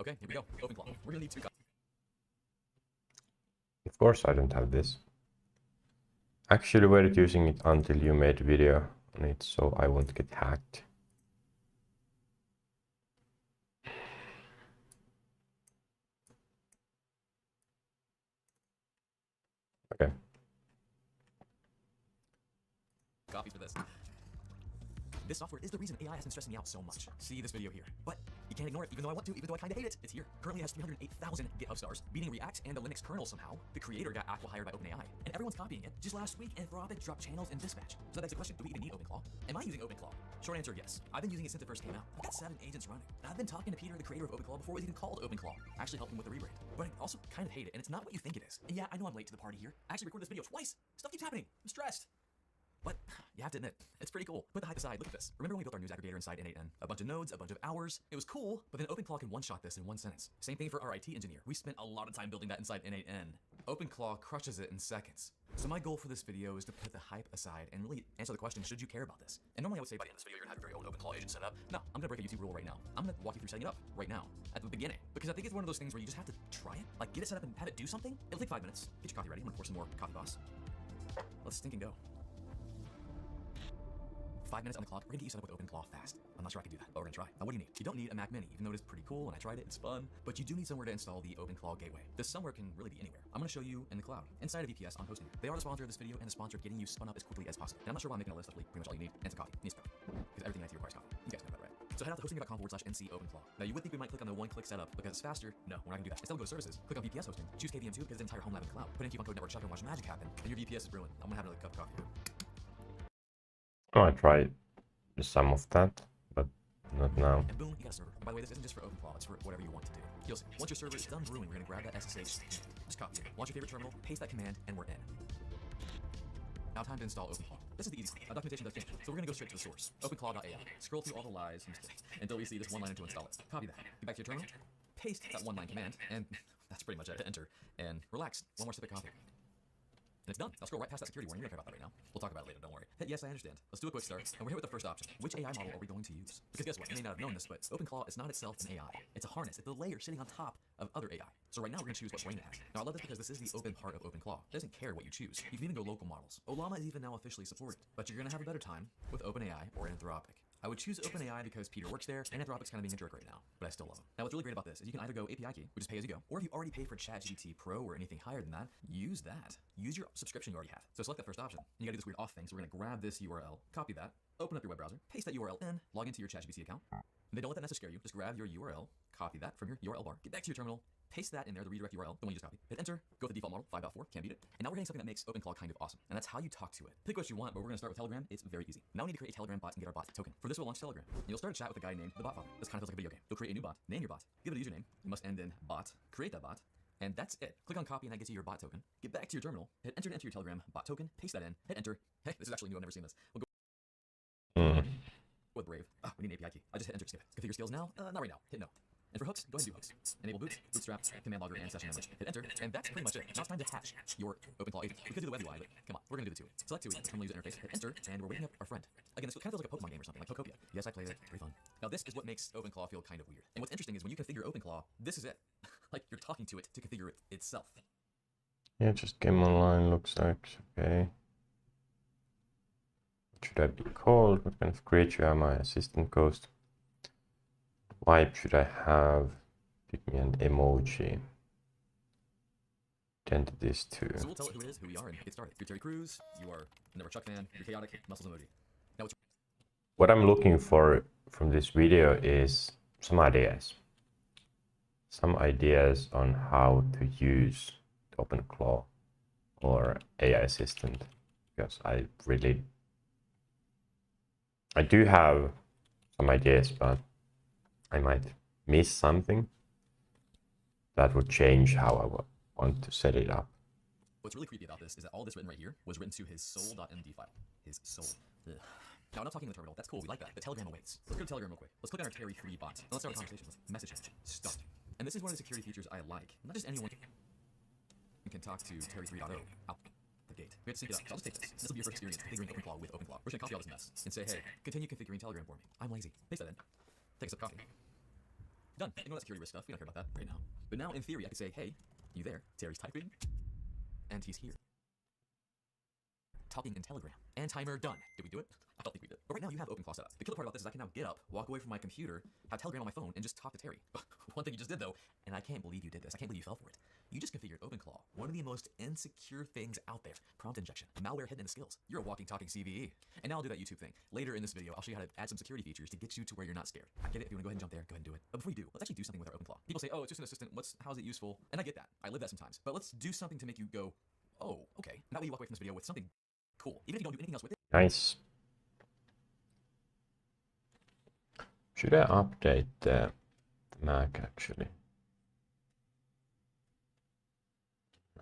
Okay, here we go. OpenClaw. We're gonna need 2 copies. Of course I don't have this. Actually weren't using it until you made a video on it, so I won't get hacked. Okay. Copies for this. This software is the reason AI has been stressing me out so much. See this video here. But you can't ignore it, even though I want to, even though I kind of hate it. It's here. Currently has 308,000 GitHub stars, beating React and the Linux kernel somehow. The creator got acqui-hired by OpenAI, and everyone's copying it. Just last week, Anthropic dropped channels in Dispatch. So that begs the question, do we even need OpenClaw? Am I using OpenClaw? Short answer, yes. I've been using it since it first came out. I've got 7 agents running. I've been talking to Peter, the creator of OpenClaw, before it was even called OpenClaw. I actually helped him with the rebrand. But I also kind of hate it, and it's not what you think it is. And yeah, I know I'm late to the party here. I actually recorded this video twice. Stuff keeps happening. I'm stressed. But you have to admit, it's pretty cool. Put the hype aside, look at this. Remember when we built our news aggregator inside N8N? A bunch of nodes, a bunch of hours. It was cool, but then OpenClaw can one-shot this in 1 sentence. Same thing for our IT engineer. We spent a lot of time building that inside N8N. OpenClaw crushes it in seconds. So my goal for this video is to put the hype aside and really answer the question, should you care about this? And normally I would say by the end of this video, you're gonna have your very own OpenClaw agent set up. No, I'm gonna break a YouTube rule right now. I'm gonna walk you through setting it up right now, at the beginning. Because I think it's one of those things where you just have to try it. Like, get it set up and have it do something. It'll take 5 minutes. Get your coffee ready. I'm gonna pour some more coffee, boss. Let's stink and go. 5 minutes on the clock. We're gonna get you set up with OpenClaw fast. I'm not sure I can do that, but we're gonna try. Now, what do you need? You don't need a Mac Mini, even though it is pretty cool and I tried it, it's fun. But you do need somewhere to install the OpenClaw gateway. This somewhere can really be anywhere. I'm gonna show you in the cloud, inside of VPS on Hosting. They are the sponsor of this video and the sponsor of getting you spun up as quickly as possible. And I'm not sure why I'm making a list of pretty much all you need. And some coffee. You need some coffee. Because everything in IT requires coffee. You guys know that, right? So head out to hosting.com/NC OpenClaw. Now you would think we might click on the one-click setup because it's faster. No, we're not gonna do that. Instead, we'll go to services. Click on VPS hosting. Choose KVM2 because it's entire home lab in the cloud. Put in coupon code network chuck and watch magic happen. And your VPS is ruined. I'm gonna have another cup of coffee. Oh, I tried some of that, but not now. And boom, you got a server. And by the way, this isn't just for OpenClaw, it's for whatever you want to do. You'll see. Once your server is done brewing, we're gonna grab that SSH, just copy it, launch your favorite terminal, paste that command, and we're in. Now time to install OpenClaw. This is the easy part. Documentation does change, so we're gonna go straight to the source. OpenClaw.ai. Scroll through all the lies until we see this one line to install it. Copy that. Get back to your terminal, paste that one line command, and that's pretty much it. Enter, and relax. One more sip of coffee. And it's done. I'll scroll right past that security warning. You don't care about that right now. We'll talk about it later, don't worry. Hey, yes, I understand. Let's do a quick start. And we're here with the first option. Which AI model are we going to use? Because guess what? You may not have known this, but OpenClaw is not itself an AI. It's a harness. It's a layer sitting on top of other AI. So right now we're going to choose what brain it has. Now I love this because this is the open part of OpenClaw. It doesn't care what you choose. You can even go local models. Ollama is even now officially supported. But you're going to have a better time with OpenAI or Anthropic. I would choose OpenAI because Peter works there, and Anthropic's kind of being a jerk right now, but I still love him. Now, what's really great about this is you can either go API key, which is pay as you go, or if you already pay for ChatGPT Pro or anything higher than that, use that. Use your subscription you already have. So select that first option. And you gotta do this weird off thing, so we're gonna grab this URL, copy that, open up your web browser, paste that URL in, log into your ChatGPT account. And then don't let that message scare you. Just grab your URL, copy that from your URL bar, get back to your terminal, paste that in there, the redirect URL, the one you just copied, hit enter, go with the default model, 5.4, can't beat it. And now we're getting something that makes OpenClaw kind of awesome. And that's how you talk to it. Pick what you want, but we're gonna start with Telegram. It's very easy. Now we need to create a Telegram bot and get our bot token. For this, we'll launch Telegram. You'll start a chat with a guy named the bot father. This kind of feels like a video game. You'll create a new bot, name your bot, give it a username. It must end in bot, create that bot, and that's it. Click on copy and that gets you your bot token. Get back to your terminal, hit enter to enter your Telegram bot token, paste that in, hit enter. Hey, this is actually new, I've never seen this. We'll go with Brave. We need an API key. I just hit enter to skip it. Configure skills now? Not right now. Hit no. And for hooks, go ahead and do hooks. Enable boots, bootstrap, command logger, and session memory. Hit enter, and that's pretty much it. Now it's time to hatch your OpenClaw agent. We could do the web UI, but come on, we're gonna do the TUI. Select TUI, terminal user interface, hit enter, and we're waiting up our friend. Again, this kind of feels like a Pokemon game or something, like Pokopia. Yes, I played it. Pretty fun. Now this is what makes OpenClaw feel kind of weird. And what's interesting is when you configure OpenClaw, this is it. Like you're talking to it to configure it itself. Yeah, just game online looks like okay. What should I be called? What kind of creature am I? Assistant ghost. Vibe should I have? Give me an emoji. Identities too. So we'll tell it who it is, who we are, and get started. You're Terry Crews, you are a Never Chuck fan, you're chaotic, muscles emoji. Now what I'm looking for from this video is some ideas. Some ideas on how to use OpenClaw or AI assistant. Because I do have some ideas, but I might miss something that would change how I want to set it up. What's really creepy about this is that all this written right here was written to his soul.md file. His soul. Ugh. Now, I'm not talking in the terminal. That's cool. We like that. But Telegram awaits. Let's go to Telegram real quick. Let's click on our Terry 3 bot. And let's start a conversation. Let's message him. Start. And this is one of the security features I like. Not just anyone can talk to Terry 3.0 out the gate. We have to sync it up. So I'll just take this. This will be your first experience configuring OpenClaw with OpenClaw. We're just gonna copy all this mess and say, hey, continue configuring Telegram for me. I'm lazy. Paste that in. Take a sip of coffee. Done. Ignore that security risk stuff. We don't care about that right now. But now, in theory, I could say, hey, you there? Terry's typing. And he's here. Talking in Telegram. And timer done. Did we do it? I don't think we did. But right now you have OpenClaw set up. The killer part about this is I can now get up, walk away from my computer, have Telegram on my phone, and just talk to Terry. One thing you just did though, and I can't believe you did this. I can't believe you fell for it. You just configured OpenClaw, one of the most insecure things out there. Prompt injection, malware hidden in the skills. You're a walking, talking CVE. And now I'll do that YouTube thing. Later in this video, I'll show you how to add some security features to get you to where you're not scared. I get it. If you want to go ahead and jump there, go ahead and do it. But before you do, let's actually do something with our OpenClaw. People say, oh, it's just an assistant. How's it useful? And I get that. I live that sometimes. But let's do something to make you go, oh, okay. And that way you walk away from this video with something cool. Even if you don't do anything else with it. Nice. Should I update the Mac actually?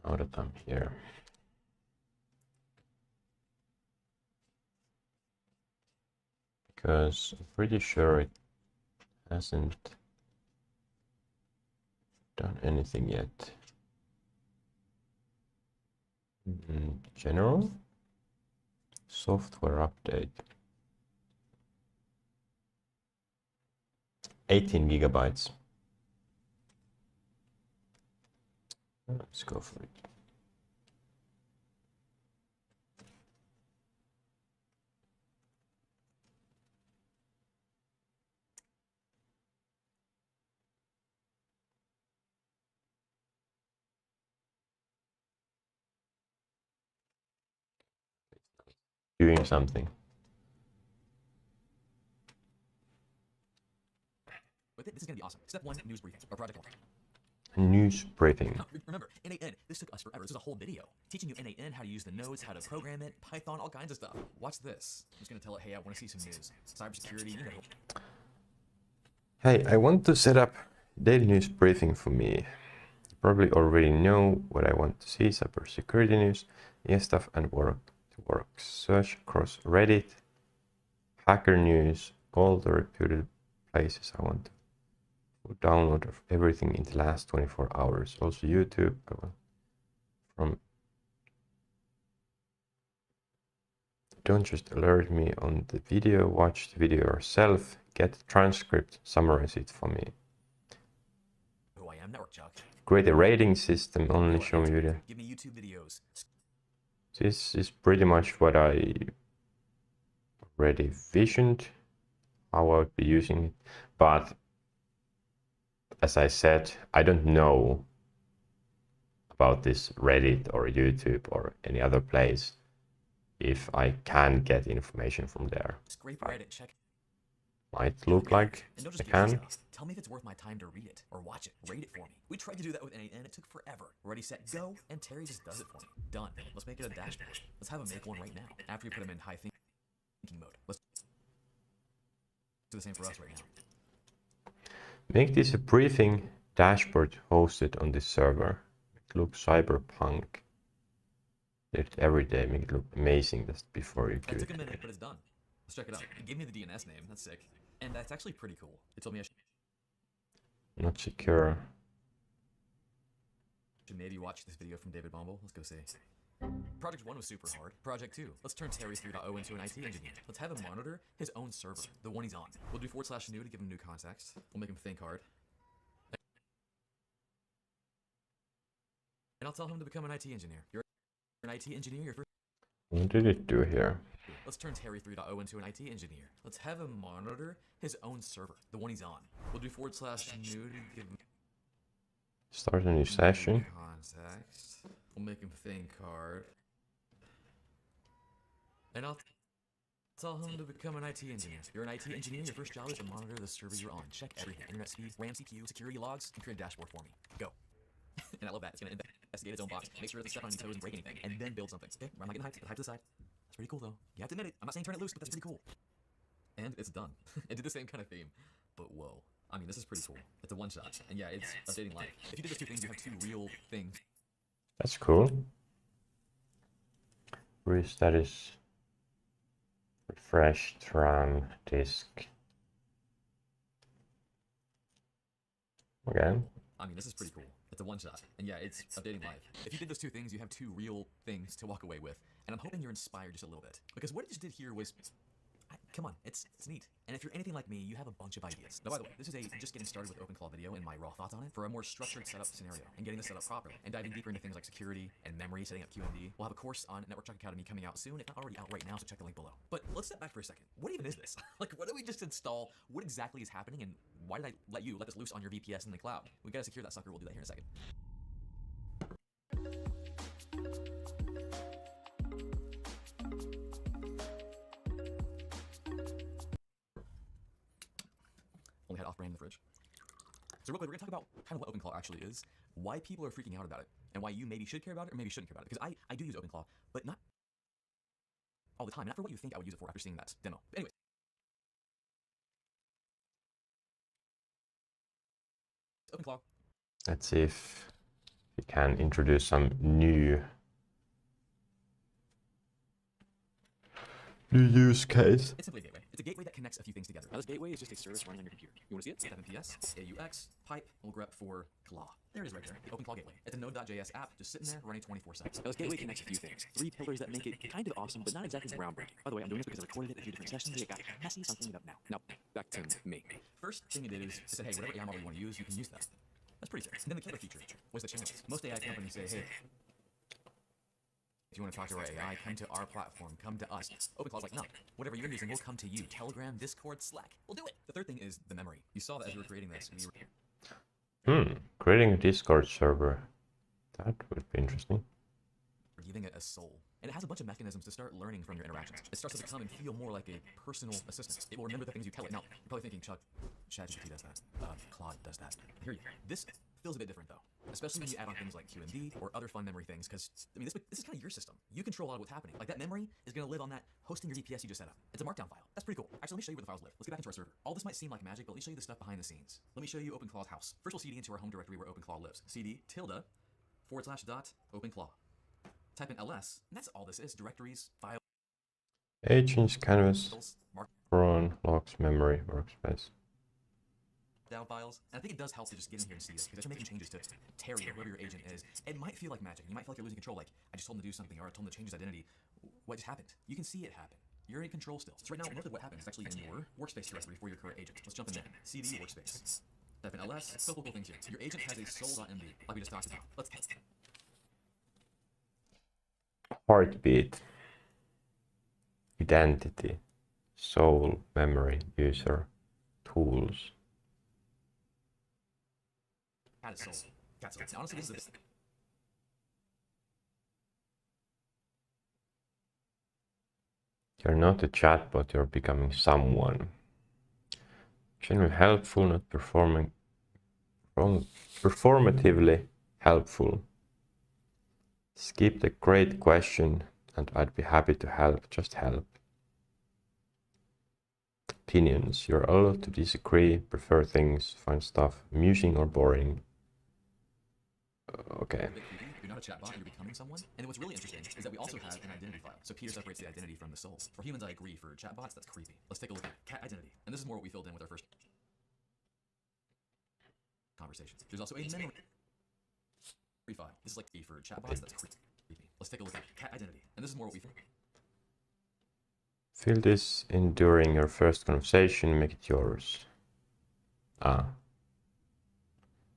Now that I'm here. Because I'm pretty sure it hasn't done anything yet. General software update. 18 gigabytes. Let's go for it. Doing something. With it, this is going to be awesome. Step 1, news briefing, or project launch. News briefing. Remember, NAN, this took us forever. This is a whole video. Teaching you NAN, how to use the nodes, how to program it, Python, all kinds of stuff. Watch this. I'm just going to tell it, hey, I want to see some news. Cybersecurity, you know. Hey, I want to set up daily news briefing for me. You probably already know what I want to see. Cybersecurity news, yes stuff, and work. Search across Reddit, hacker news, all the reputed places I want to download of everything in the last 24 hours. Also YouTube, I want from don't just alert me on the video, watch the video yourself, get the transcript, summarize it for me. Who I am, network Chuck. Create a rating system, only show me video. Give me YouTube videos. This is pretty much what I already visioned, how I would be using it. But as I said, I don't know about this Reddit or YouTube or any other place if I can get information from there. Scrape Reddit, check. Might look like I can. Tell me if it's worth my time to read it or watch it. Rate it for me. We tried to do that with NA and it took forever. Ready, set, go, and Terry just does it for me. Done. Let's make it a dashboard. Let's have him make one right now. After we put him in high thinking mode. Let's do the same for us right now. Make this a briefing dashboard hosted on this server. Make it look cyberpunk. Do it every day, make it look amazing just before you do it. It took a minute, but it's done. Let's check it out. It gave me the DNS name. That's sick. And that's actually pretty cool. It told me I Not secure. should maybe watch this video from David Bumble. Let's go see. Project 1 was super hard. Project 2. Let's turn Terry 3.0 into an IT engineer. Let's have him monitor his own server, the one he's on. We'll do /new to give him new context. We'll make him think hard. And I'll tell him to become an IT engineer. You're an IT engineer, you're first. What did it do here? Let's turn Terry 3.0 into an IT engineer. Let's have him monitor his own server, the one he's on. We'll do /new to give him Start a new session. context. We'll make him think hard. And I'll tell him to become an IT engineer. You're an IT engineer, your first job is to monitor the server you're on. Check everything. Internet speed, RAM CPU, security logs, and create a dashboard for me. Go. And I love that. It's going to investigate its own box. Make sure it doesn't step on any toes and break anything. And then build something. Okay, I'm not getting hyped. Get hyped to the side. That's pretty cool, though. You have to admit it. I'm not saying turn it loose, but that's pretty cool. And it's done. It did the same kind of theme. But whoa. I mean, this is pretty cool. It's a one-shot. And yeah, it's updating life. If you did those two things, you have two real things. That's cool. Restatus. Refreshed RAM disk. Again. I mean, this is pretty cool. It's a one-shot. And yeah, it's updating life. If you did those two things, you have two real things to walk away with. And I'm hoping you're inspired just a little bit. Because what it just did here was... come on, it's neat. And if you're anything like me, you have a bunch of ideas. Now, by the way, this is a just getting started with OpenClaw video and my raw thoughts on it for a more structured setup scenario and getting this set up properly and diving deeper into things like security and memory, setting up QMD. We'll have a course on Network Chuck Academy coming out soon, if not already out right now, so check the link below. But let's step back for a second. What even is this? Like, what did we just install? What exactly is happening? And why did I let this loose on your VPS in the cloud? We gotta secure that sucker. We'll do that here in a second. Only had off-brand in the fridge. So real quick, we're gonna talk about kind of what OpenClaw actually is, why people are freaking out about it, and why you maybe should care about it or maybe shouldn't care about it. Because I do use OpenClaw, but not all the time, not for what you think I would use it for after seeing that demo. But anyways. OpenClaw. Let's see if we can introduce some new use case. It's simply a gateway. It's a gateway that connects a few things together. Now this gateway is just a service running on your computer. You want to see it? 7PS, AUX, pipe, we'll grep for claw. There it is right there. The OpenClaw gateway. It's a Node.js app just sitting there running 24/7. Now this gateway connects a few things. 3 pillars that make it kind of awesome, but not exactly groundbreaking. By the way, I'm doing this because I recorded it a few different sessions and it got messy, so I'm cleaning it up now. Now, back to me. First thing it did is it said, hey, whatever AI model you want to use, you can use that. That's pretty fair. And then the killer feature was the channels. Most AI companies say, hey, if you want to talk to our AI, come to our platform, come to us. OpenClaw's like, no, whatever you're using, we'll come to you. Telegram, Discord, Slack, we'll do it. The third thing is the memory. You saw that as we were creating this. Creating a Discord server. That would be interesting. We're giving it a soul. And it has a bunch of mechanisms to start learning from your interactions. It starts to become and feel more like a personal assistant. It will remember the things you tell it. Now, you're probably thinking, Chuck, ChatGPT does that. Claude does that. I hear you. This feels a bit different, though. Especially when you add on things like QMD or other fun memory things, because, I mean, this is kind of your system. You control a lot of what's happening. Like, that memory is going to live on that hosting your VPS you just set up. It's a markdown file. That's pretty cool. Actually, let me show you where the files live. Let's get back into our server. All this might seem like magic, but let me show you the stuff behind the scenes. Let me show you OpenClaw's house. First, we'll cd into our home directory where OpenClaw lives. cd /.openclaw. Type in ls, and that's all this is. Directories, files. Agents, canvas, run, logs, memory, workspace. down files, and I think it does help to just get in here and see this, because if you're making changes to Terry or whoever your agent is, it might feel like magic. You might feel like you're losing control, like, I just told him to do something, or I told him to change his identity. What just happened? You can see it happen. You're in control still. So right now, most of what happens is actually in your workspace directory for your current agent. Let's jump in there. CD workspace. Type in ls, couple cool things here. Your agent has a soul.md, like we just talked about. Let's heartbeat, identity, soul, memory, user, tools. add a soul. Cat soul. Now, honestly, this is You're not a chatbot, you're becoming someone. Genuinely helpful, not performatively helpful. Skip the great question and I'd be happy to help, just help. Opinions, you're allowed to disagree, prefer things, find stuff amusing or boring. Okay. You're not a chatbot, you're becoming someone. And what's really interesting is that we also have an identity file. So Peter separates the identity from the soul. For humans, I agree. For chatbots, that's creepy. Let's take a look at cat identity. And this is more what we filled in with our first conversation. There's also a memory file. This is like for chatbots, that's creepy. Let's take a look at cat identity. And this is more what we fill this in during your first conversation, make it yours.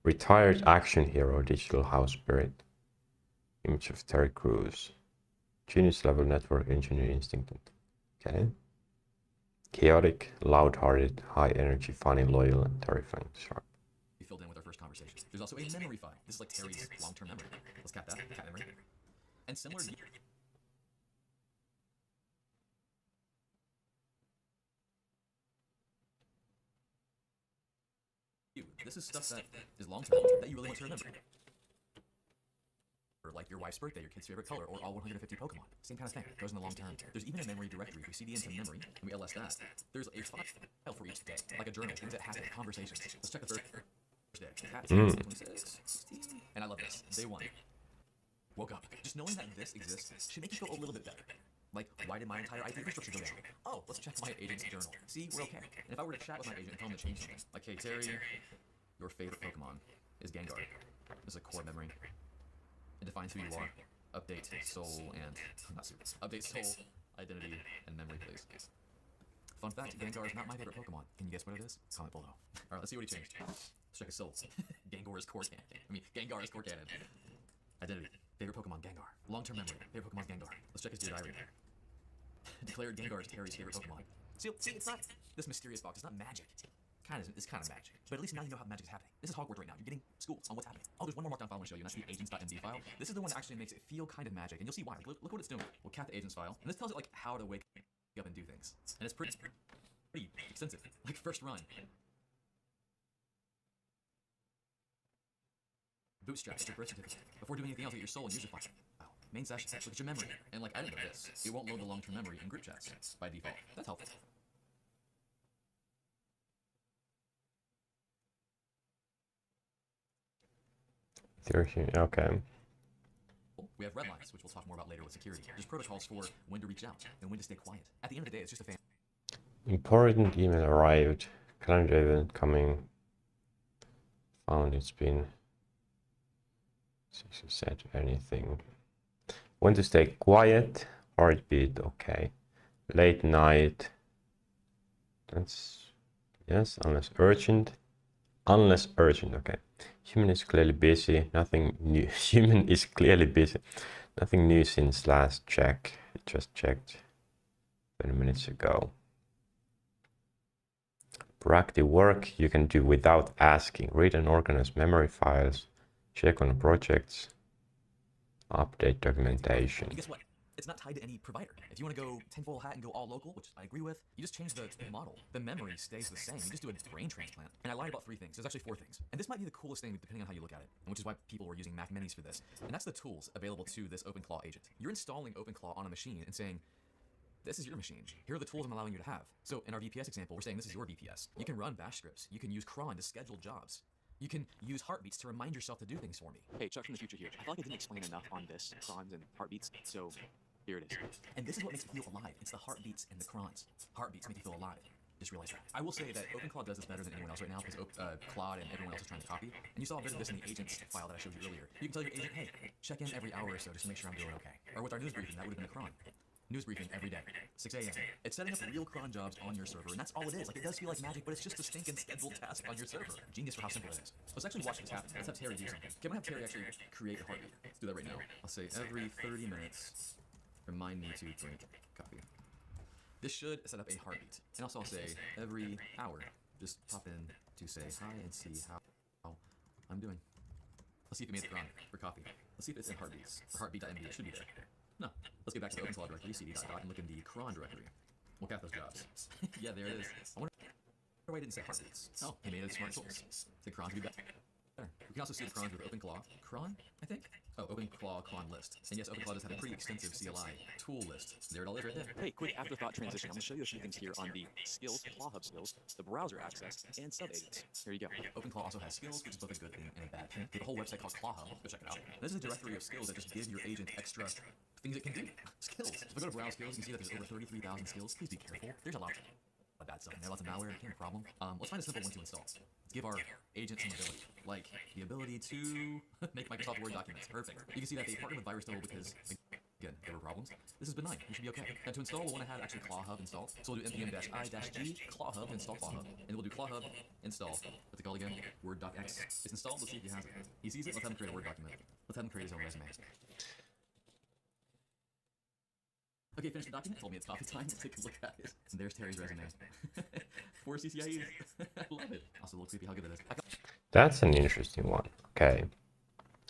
Retired action hero, digital house spirit. Image of Terry Crews. Genius level network engineer instinct. Okay. Chaotic, loud-hearted, high energy, funny, loyal, and terrifying. Sharp. We filled in with our first conversation. There's also a memory file. This is like Terry's long-term memory. Let's cat that. Cat memory. And similar to you, this is stuff that is long-term that you really want to remember. Or like your wife's birthday, your kid's favorite color, or all 150 Pokemon. Same kind of thing. Goes in the long term. There's even a memory directory. If we CD into memory and we ls that, there's a file for each day, like a journal, things that happen, conversations. Let's check the first day. Cat 26, 16. And I love this. Day 1. Woke up. Just knowing that this exists should make you feel a little bit better. Like, why did my entire IT infrastructure go down? Oh, let's check my agent's journal. See, we're okay. And if I were to chat with my agent and tell him to change something, like, hey, Terry, your favorite Pokemon is Gengar. This is a core memory. It defines who you are. Update soul and not super. Update soul, identity, and memory, please. Fun fact: Gengar is not my favorite Pokemon. Can you guess what it is? Comment below. All right, let's see what he changed. Let's check his soul. Gengar is core canon. Gengar is core canon. Identity: favorite Pokemon Gengar. Long-term memory: favorite Pokemon Gengar. Let's check his Dear Diary. Declared Gengar is Terry's favorite Pokemon. See, it's not this mysterious box. It's not magic. It's kind of magic. But at least now you know how magic is happening. This is Hogwarts right now. You're getting school on what's happening. Oh, there's one more markdown file I want to show you, and that's the agents.md file. This is the one that actually makes it feel kind of magic, and you'll see why. Look what it's doing. We'll cat the agents file, and this tells it like how to wake up and do things. And it's pretty extensive. Like first run. Bootstrap, it's your birth certificate. Before doing anything else, get your soul and user file. Main session, look at your memory. And like I didn't know this, it won't load the long-term memory in group chats by default. That's helpful. Okay. We have red lines, which we'll talk more about later with security. There's protocols for when to reach out and when to stay quiet. At the end of the day, it's just a fan. Important email arrived. Calendar event coming. Found it's been. Said anything. When to stay quiet. Heartbeat. Okay. Late night. That's yes, unless urgent. Unless urgent. Okay. Human is clearly busy. Nothing new. Human is clearly busy. Nothing new since last check. It just checked 20 minutes ago. Proactive work you can do without asking. Read and organize memory files. Check on projects. Update documentation. And guess what? It's not tied to any provider. If you want to go tinfoil hat and go all local, which I agree with, you just change the model. The memory stays the same. You just do a brain transplant. And I lied about 3 things. There's actually 4 things. And this might be the coolest thing depending on how you look at it, and which is why people were using Mac Minis for this. And that's the tools available to this OpenClaw agent. You're installing OpenClaw on a machine and saying, this is your machine. Here are the tools I'm allowing you to have. So in our VPS example, we're saying this is your VPS. You can run bash scripts. You can use cron to schedule jobs. You can use heartbeats to remind yourself to do things for me. Hey, Chuck from the future here. I feel like I didn't explain enough on this, crons and heartbeats, so here it is. And this is what makes it feel alive. It's the heartbeats and the crons. Heartbeats make you feel alive. just realized that. I will say that OpenClaw does this better than anyone else right now because Claude and everyone else is trying to copy. And you saw a bit of this in the agents file that I showed you earlier. You can tell your agent, hey, check in every hour or so just to make sure I'm doing okay. Or with our news briefing, that would have been a cron. News briefing every day, 6 a.m. It's setting up real cron jobs on your server, and that's all it is. Like, it does feel like magic, but it's just a stinking scheduled task on your server. Genius for how simple it is. Let's actually watch this happen. Let's have Terry do something. Can I have Terry actually create a heartbeat? Let's do that right now. I'll say every 30 minutes, remind me to drink coffee. This should set up a heartbeat. And also I'll say every hour, just pop in to say hi and see how I'm doing. Let's see if it made the cron for coffee. Let's see if it's in heartbeats. Or heartbeat.md, it should be there. No. Let's get back to the OpenClaw directory, cd dot and look in the cron directory. We'll count those jobs. Yeah, there it is. I wonder why I didn't say heartbeats. Oh, he made a smart choice. The crons would be better. We can also see the crons with OpenClaw. Cron, I think? Oh, OpenClaw cron list. And yes, OpenClaw does have a pretty extensive CLI tool list. There it all is right there. Hey, quick afterthought transition. I'm going to show you a few things here on the skills, ClawHub skills, the browser access, and sub-agents. Here you go. OpenClaw also has skills, which is both a good thing and a bad thing. They have a whole website called ClawHub. Go check it out. This is a directory of skills that just give your agent extra things it can do. Skills. So if I go to browse skills, you can see that there's over 33,000 skills. Please be careful. There's a lot of bad stuff in there, lots of malware, it can't be a problem. Let's find a simple one to install. Let's give our agent some ability, like the ability to make Microsoft Word documents. Perfect. You can see that they partnered with VirusTool because, again, there were problems. This is benign. You should be okay. Now to install, we'll want to have actually ClawHub installed. So we'll do npm-i-g ClawHub install ClawHub, and then we'll do ClawHub install. What's it called again? Word.x. It's installed. Let's see if he has it. He sees it. Let's have him create a Word document. Let's have him create his own resume. Okay, finish the document. Told me it's coffee time. Let's take a look at it. And there's Terry's resume. 4 CCIEs. I love it. Also, a little creepy how good it is. That's an interesting one. Okay.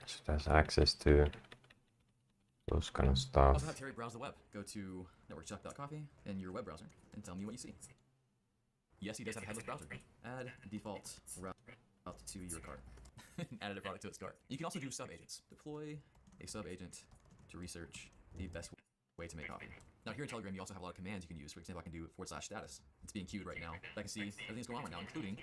So it has access to those kind of stuff. Also have Terry browse the web. Go to networkchuck.coffee in your web browser and tell me what you see. Yes, he does have a headless browser. Add default route to your cart. Added a product to its cart. You can also do sub-agents. Deploy a sub-agent to research the best way to make coffee. Now here in Telegram, you also have a lot of commands you can use. For example, I can do /status. It's being queued right now. I can see everything's going on right now, including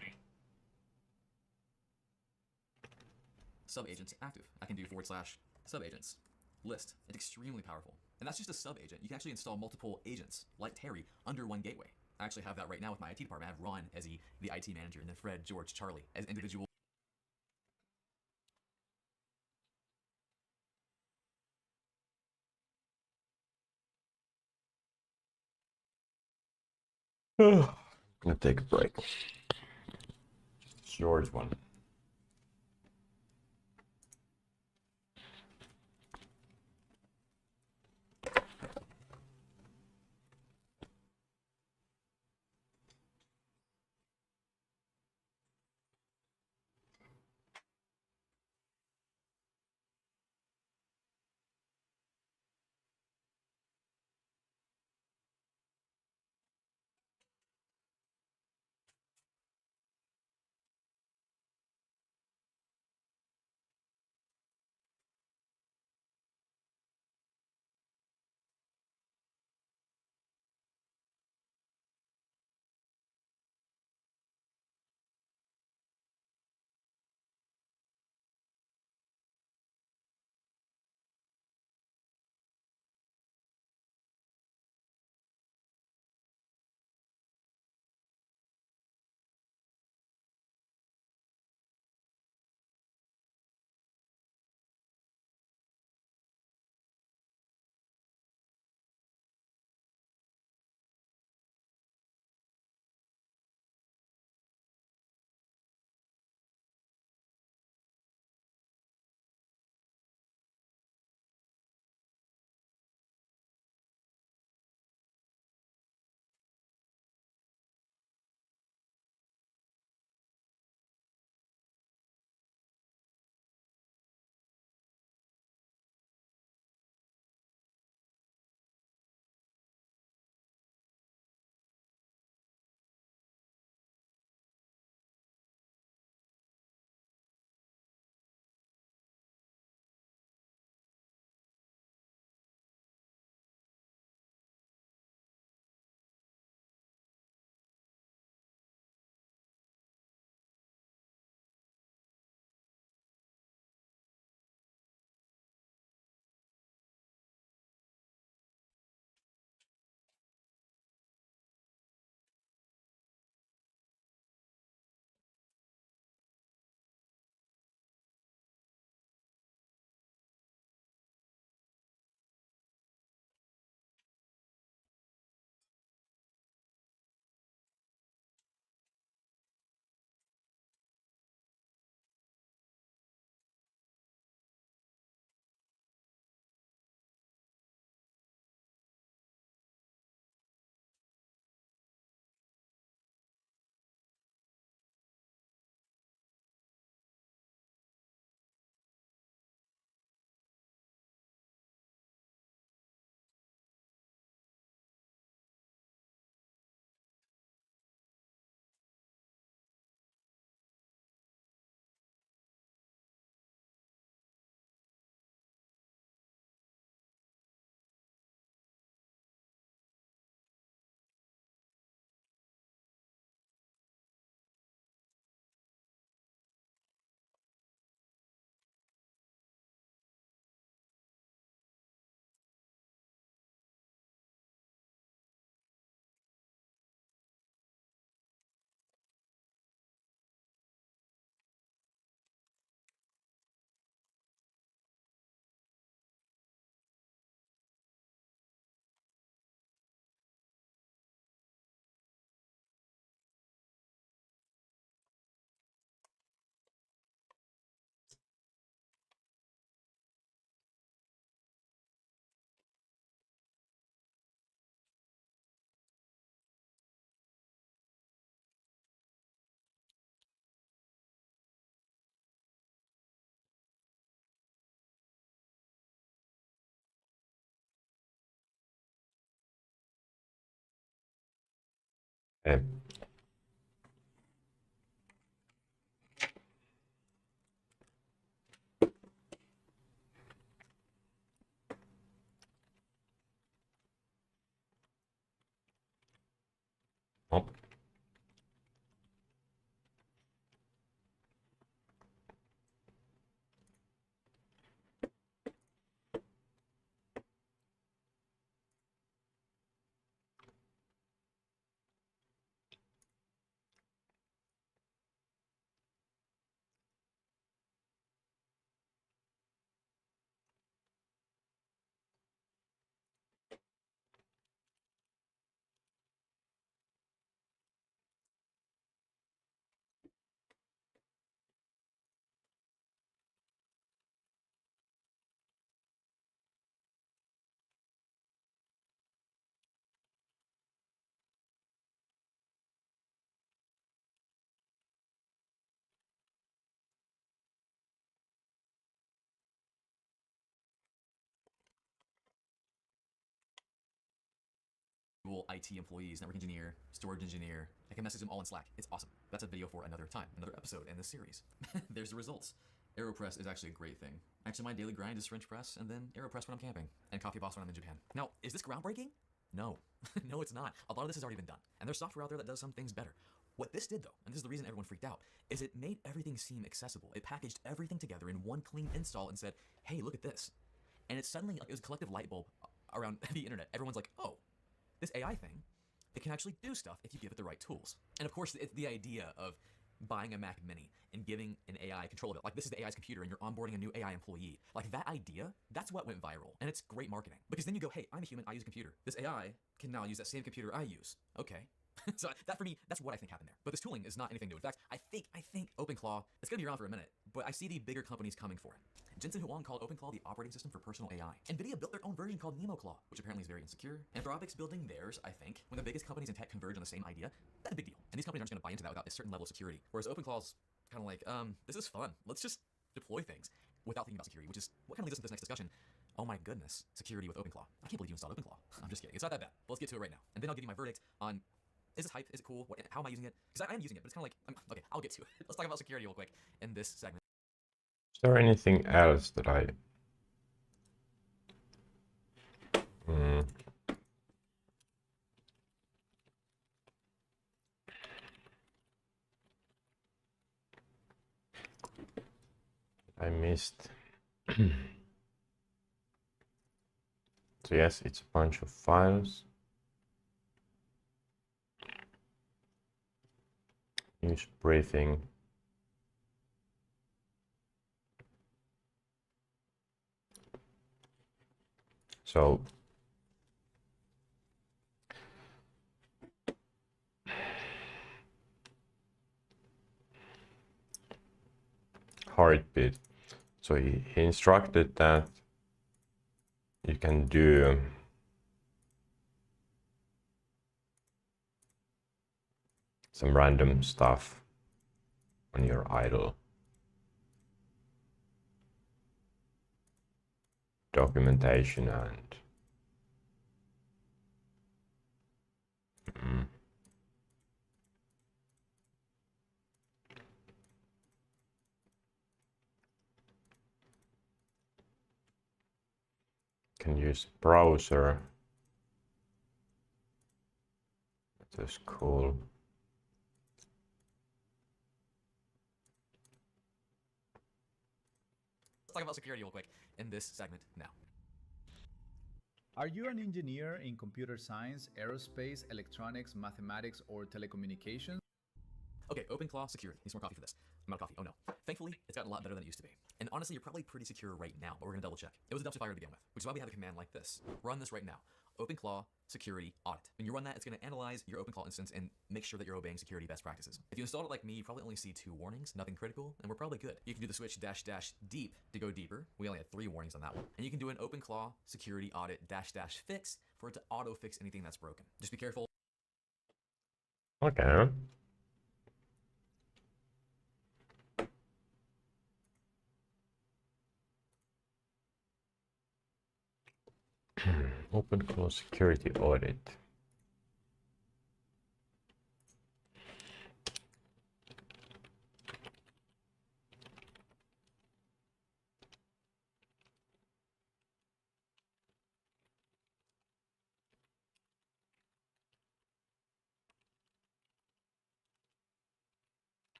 sub-agents active. I can do /sub-agents list. It's extremely powerful. And that's just a sub-agent. You can actually install multiple agents, like Terry, under one gateway. I actually have that right now with my IT department. I have Ron as the IT manager, and then Fred, George, Charlie as individual I'm gonna take a break. Short one. Okay. Oh. IT employees, network engineer, storage engineer. I can message them all in Slack. It's awesome. That's a video for another time, another episode in this series. There's the results. AeroPress is actually a great thing. Actually, my daily grind is French press and then AeroPress when I'm camping, and Coffee Boss when I'm in Japan. Now, is this groundbreaking? No. No, it's not. A lot of this has already been done, and there's software out there that does some things better. What this did, though, and this is the reason everyone freaked out, is it made everything seem accessible. It packaged everything together in one clean install and said, hey, look at this. And it's suddenly, like, it was a collective light bulb around the internet. Everyone's like, oh, this AI thing, it can actually do stuff if you give it the right tools. And of course, it's the idea of buying a Mac Mini and giving an AI control of it. Like, this is the AI's computer and you're onboarding a new AI employee. Like, that idea, that's what went viral. And it's great marketing. Because then you go, hey, I'm a human, I use a computer. This AI can now use that same computer I use. Okay. So that, for me, that's what I think happened there. But this tooling is not anything new. In fact, I think OpenClaw, it's gonna be around for a minute, but I see the bigger companies coming for it. Jensen Huang called OpenClaw the operating system for personal AI. NVIDIA built their own version called NemoClaw, which apparently is very insecure. Anthropic's building theirs, I think. When the biggest companies in tech converge on the same idea, that's a big deal. And these companies aren't gonna buy into that without a certain level of security. Whereas OpenClaw's kind of like, this is fun. Let's just deploy things without thinking about security, which is what kind of leads us into this next discussion. Oh my goodness, security with OpenClaw. I can't believe you installed OpenClaw. I'm just kidding. It's not that bad. But let's get to it right now. And then I'll give you my verdict on, is this hype? Is it cool? How am I using it? Because I am using it, but it's kind of like, okay, I'll get to it. Let's talk about security real quick in this segment. Is there anything else that I missed? So yes, it's a bunch of files. Use briefing. So heartbeat. So he instructed that you can do some random stuff on your idle. Documentation and can use browser. That's cool. Let's talk about security real quick in this segment now. Are you an engineer in computer science, aerospace, electronics, mathematics, or telecommunications? Okay, OpenClaw security. Need some more coffee for this. I'm out of coffee. Oh no. Thankfully, it's gotten a lot better than it used to be. And honestly, you're probably pretty secure right now, but we're gonna double check. It was a dumpster fire to begin with, which is why we have a command like this. Run this right now. OpenClaw security audit. When you run that, it's gonna analyze your OpenClaw instance and make sure that you're obeying security best practices. If you installed it like me, you probably only see 2 warnings, nothing critical, and we're probably good. You can do the switch -- deep to go deeper. We only had 3 warnings on that one. And you can do an OpenClaw security audit -- fix for it to auto fix anything that's broken. Just be careful. Okay. OpenClaw security audit.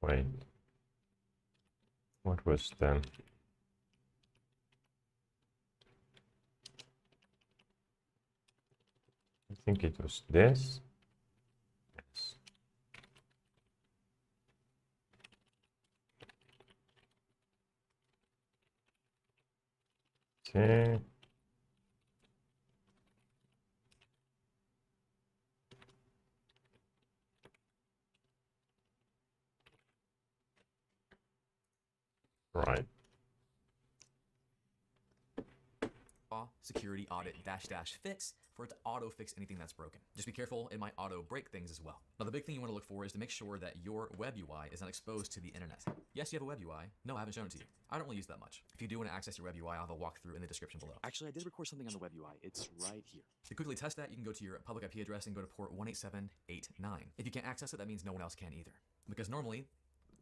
Wait. What was the... I think it was this. Yes. Okay. Right. Security audit -- fix for it to auto fix anything that's broken. Just be careful, it might auto break things as well. Now the big thing you want to look for is to make sure that your web UI is not exposed to the internet. Yes, you have a web UI. No, I haven't shown it to you. I don't really use that much. If you do want to access your web UI, I'll have a walkthrough in the description below. Actually, I did record something on the web UI. It's right here. To quickly test that, you can go to your public IP address and go to port 187.8.9. If you can't access it, that means no one else can either. Because normally,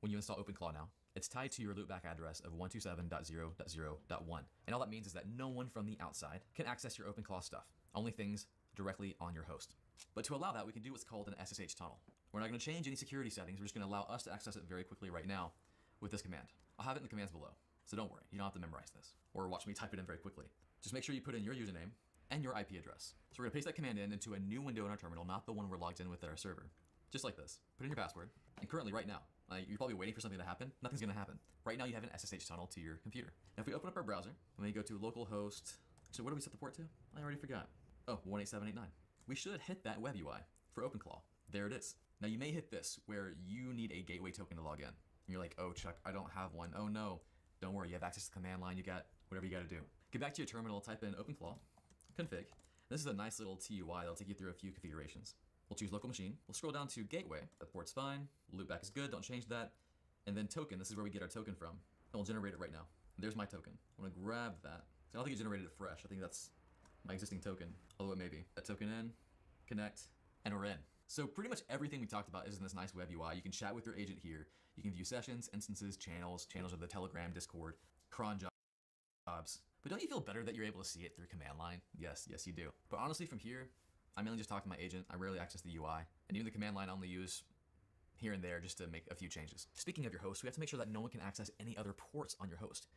when you install OpenClaw now, it's tied to your loopback address of 127.0.0.1. And all that means is that no one from the outside can access your OpenClaw stuff, only things directly on your host. But to allow that, we can do what's called an SSH tunnel. We're not going to change any security settings, we're just going to allow us to access it very quickly right now with this command. I'll have it in the commands below, so don't worry, you don't have to memorize this, or watch me type it in very quickly. Just make sure you put in your username and your IP address. So we're going to paste that command in into a new window in our terminal, not the one we're logged in with at our server. Just like this. Put in your password, and currently right now, you're probably waiting for something to happen. Nothing's going to happen. Right now you have an SSH tunnel to your computer. Now if we open up our browser, and we go to localhost, so what do we set the port to? I already forgot. Oh, 187.8.9. We should hit that web UI for OpenClaw. There it is. Now you may hit this, where you need a gateway token to log in. And you're like, oh Chuck, I don't have one. Oh no. Don't worry, you have access to the command line, you got whatever you got to do. Get back to your terminal, type in OpenClaw, config. This is a nice little TUI that'll take you through a few configurations. We'll choose local machine. We'll scroll down to gateway. The port's fine. Loopback is good. Don't change that. And then token. This is where we get our token from. And we'll generate it right now. There's my token. I'm going to grab that. I don't think it generated it fresh. I think that's my existing token. Although it may be. That token in, connect, and we're in. So pretty much everything we talked about is in this nice web UI. You can chat with your agent here. You can view sessions, instances, channels of the Telegram, Discord, cron jobs. But don't you feel better that you're able to see it through command line? Yes, you do. But honestly, from here, I mainly just talk to my agent. I rarely access the UI, and even the command line I only use here and there just to make a few changes. Speaking of your host, we have to make sure that no one can access any other ports on your host.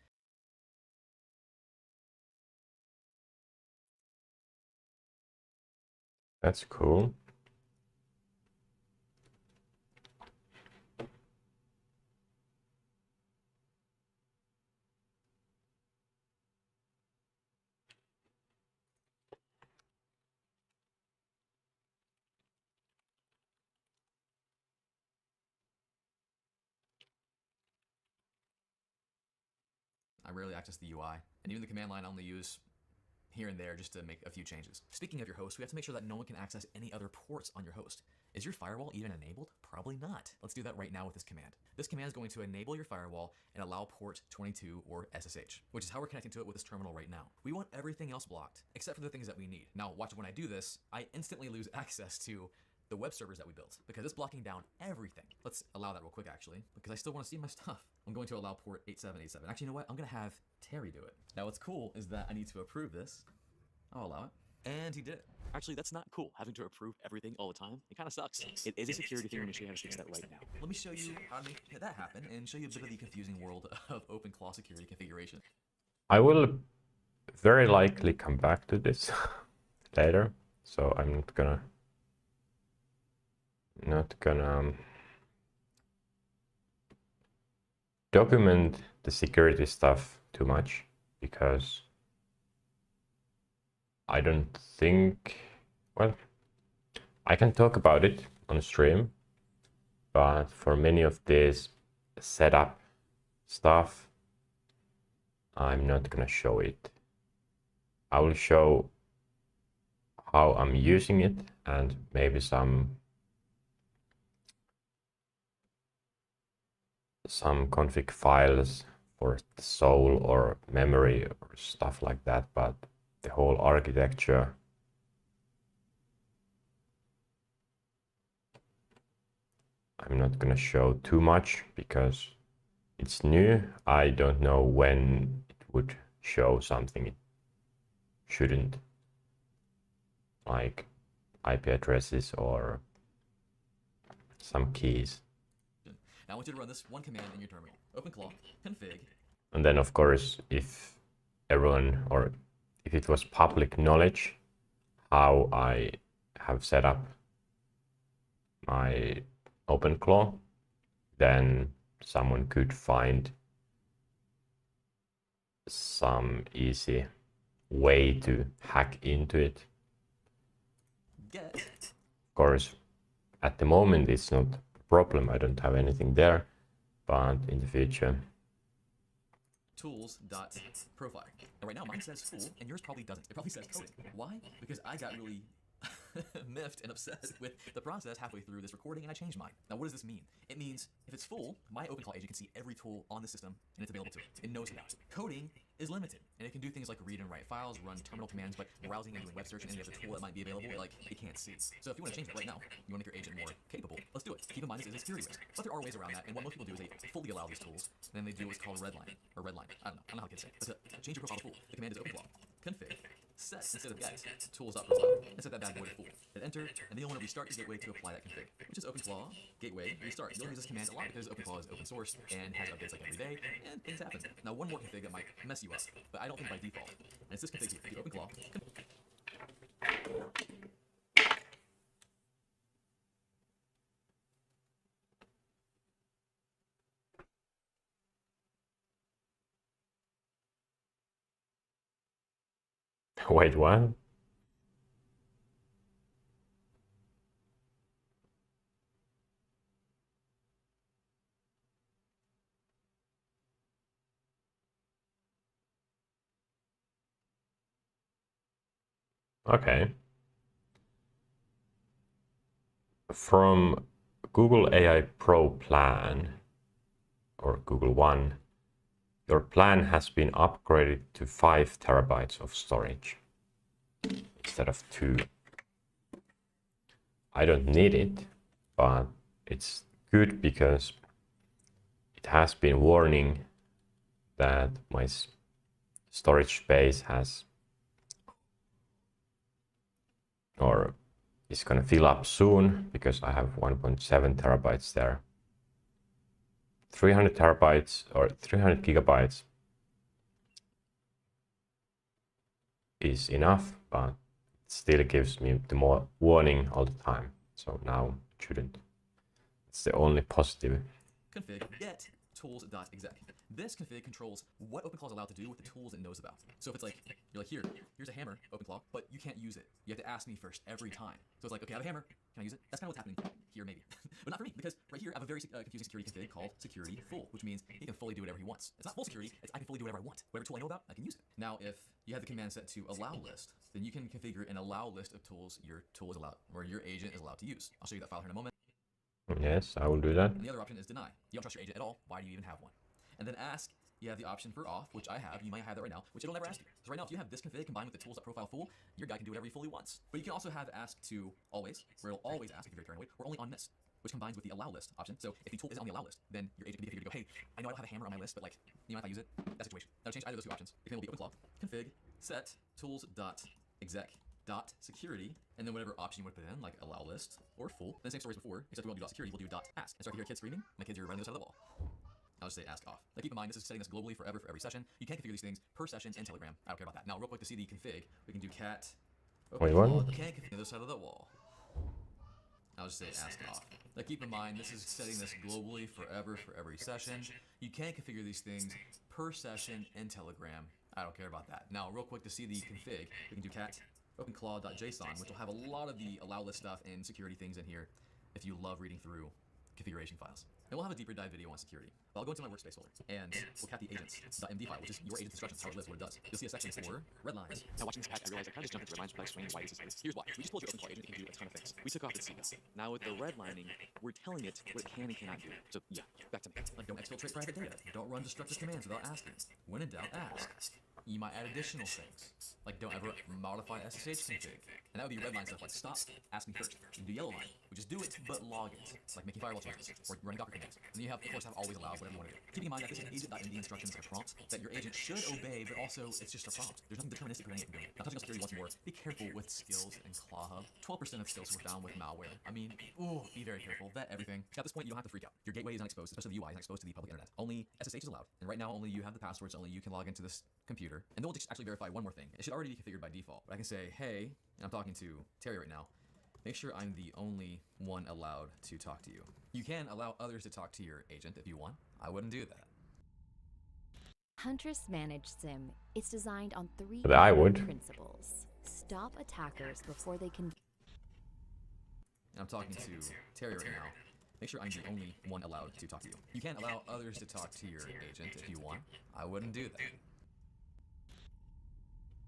That's cool. I rarely access the UI, and even the command line I only use here and there just to make a few changes. Speaking of your host, we have to make sure that no one can access any other ports on your host. Is your firewall even enabled? Probably not. Let's do that right now with this command. This command is going to enable your firewall and allow port 22 or SSH, which is how we're connecting to it with this terminal right now. We want everything else blocked, except for the things that we need. Now watch, when I do this, I instantly lose access to the web servers that we built because it's blocking down everything. Let's allow that real quick actually, because I still want to see my stuff. I'm going to allow port 8787. Actually, you know what? I'm going to have Terry do it. Now what's cool is that I need to approve this. I'll allow it. And he did it. Actually, that's not cool, having to approve everything all the time. It kind of sucks. It is a security thing, and we should have to fix that right now. Let me show you how to make that happen and show you a bit of the confusing world of OpenClaw security configuration. I will very likely come back to this later, so I'm not gonna document the security stuff too much, because I don't think, well, I can talk about it on stream, but for many of this setup stuff, I'm not gonna show it. I will show how I'm using it and maybe some config files for the soul or memory or stuff like that, but the whole architecture, I'm not gonna show too much because it's new. I don't know when it would show something it shouldn't, like IP addresses or some keys. Now I want you to run this one command in your terminal. OpenClaw config. And then of course, if everyone, or if it was public knowledge how I have set up my OpenClaw, then someone could find some easy way to hack into it. Get. Of course, at the moment it's not a problem. I don't have anything there, but in the future. Tools.profile. Now right now mine says full and yours probably doesn't. It probably says coding. Why? Because I got really miffed and upset with the process halfway through this recording and I changed mine. Now what does this mean? It means if it's full, my OpenClaw agent can see every tool on the system and it's available to it. It knows about it. Coding is limited and it can do things like read and write files, run terminal commands, but browsing and doing web search and any other tool that might be available, it can't see. So if you want to change it right now, you want to make your agent more capable, let's do it. Keep in mind this is a security risk, but there are ways around that, and what most people do is they fully allow these tools, and then they do what's called redlining, or redline. I don't know how to say it, but to change your profile to full, the command is OpenClaw config set instead of get tools.profile and set that bad boy to full. Hit enter, and then you'll want to restart the gateway to apply that config, which is OpenClaw gateway restart. You'll use this command a lot because OpenClaw is open source and has updates like every day, and things happen. Now one more config that might mess you up, but I don't think by default, and it's this config here, the OpenClaw. Wait, what? Okay. From Google AI Pro plan, or Google One, your plan has been upgraded to 5 terabytes of storage instead of 2. I don't need it, but it's good because it has been warning that my storage space has, or is gonna fill up soon because I have 1.7 terabytes there. 300 terabytes or 300 gigabytes is enough, but it still gives me the more warning all the time. So now it shouldn't. It's the only positive. Config get tools.exec. This config controls what OpenClaw is allowed to do with the tools it knows about. So if it's like, you're like, here's a hammer, OpenClaw, but you can't use it. You have to ask me first every time. So it's like, okay, I have a hammer, can I use it? That's kind of what's happening here, maybe. But not for me, because right here I have a very confusing security config called security full, which means he can fully do whatever he wants. It's not full security, it's I can fully do whatever I want. Whatever tool I know about, I can use it. Now, if you have the command set to allow list, then you can configure an allow list of tools your tool is allowed, or your agent is allowed to use. I'll show you that file here in a moment. Yes, I will do that. And the other option is deny. You don't trust your agent at all. Why do you even have one? And then ask, you have the option for off, which I have. You might have that right now, which it'll never ask you. Because right now, if you have this config combined with the tools.profile full, your guy can do whatever he fully wants. But you can also have ask to always, where it'll always ask if you're very paranoid, or only on miss, which combines with the allow list option. So if the tool is on the allow list, then your agent can be configured to go, hey, I know I don't have a hammer on my list, but you mind if I use it? That situation. Now change either of those two options. The command will be OpenClaw config set tools.exec .security, and then whatever option you want to put in, like allow list or full. Then same story as before, except we won't do .security, we'll do .ask. And start to hear kids screaming. My kids are running the other side of the wall. I'll just say ask off. Now keep in mind, this is setting this globally forever for every session. You can't configure these things per session in Telegram. I don't care about that. Now, real quick to see the config, we can do cat. Wait, what? Can't configure the other side of the wall. I'll just say ask off. Now keep in mind, this is setting this globally forever for every session. You can't configure these things per session in Telegram. I don't care about that. Now, real quick to see the config, we can do cat openclaw.json, which will have a lot of the allow list stuff and security things in here if you love reading through configuration files. And we'll have a deeper dive video on security. But I'll go into my workspace folder, and we'll cat the agents.md file, which is your agent's instructions, how it lives, what it does. You'll see a section for red lines. Now watching this patch, I realized I kind of just jumped into red lines without explaining why this is. Here's why. We just told your OpenClaw agent it can do a ton of things. We took off its CBS. Now with the redlining, we're telling it what it can and cannot do. So yeah, back to me. Like don't exfiltrate private data. Don't run destructive commands without asking. When in doubt, ask. You might add additional things. Like, don't ever modify SSH config. And that would be red line stuff like stop, ask me first. You can do yellow line, which is do it, but log it. Like making firewall changes, or running Docker commands. And then you have, of course, have always allowed, whatever you want to do. Keeping in mind that this is agent.md instructions like a prompt that your agent should obey, but also it's just a prompt. There's nothing deterministic preventing it from doing it. Now, touching on security once more, be careful with skills and ClawHub. 12% of skills were found with malware. I mean, ooh, be very careful. Vet everything. At this point, you don't have to freak out. Your gateway is unexposed, especially the UI is unexposed to the public internet. Only SSH is allowed. And right now, only you have the passwords, only you can log into this computer. And then we'll just actually verify one more thing. It should already be configured by default. But I can say, hey, and I'm talking to Terry right now, make sure I'm the only one allowed to talk to you. You can allow others to talk to your agent if you want. I wouldn't do that. Huntress Managed SIM is designed on 3 But I would. principles. Stop attackers before they can... I'm talking to Terry right now. Make sure I'm the only one allowed to talk to you. You can allow others to talk to your agent if you want. I wouldn't do that.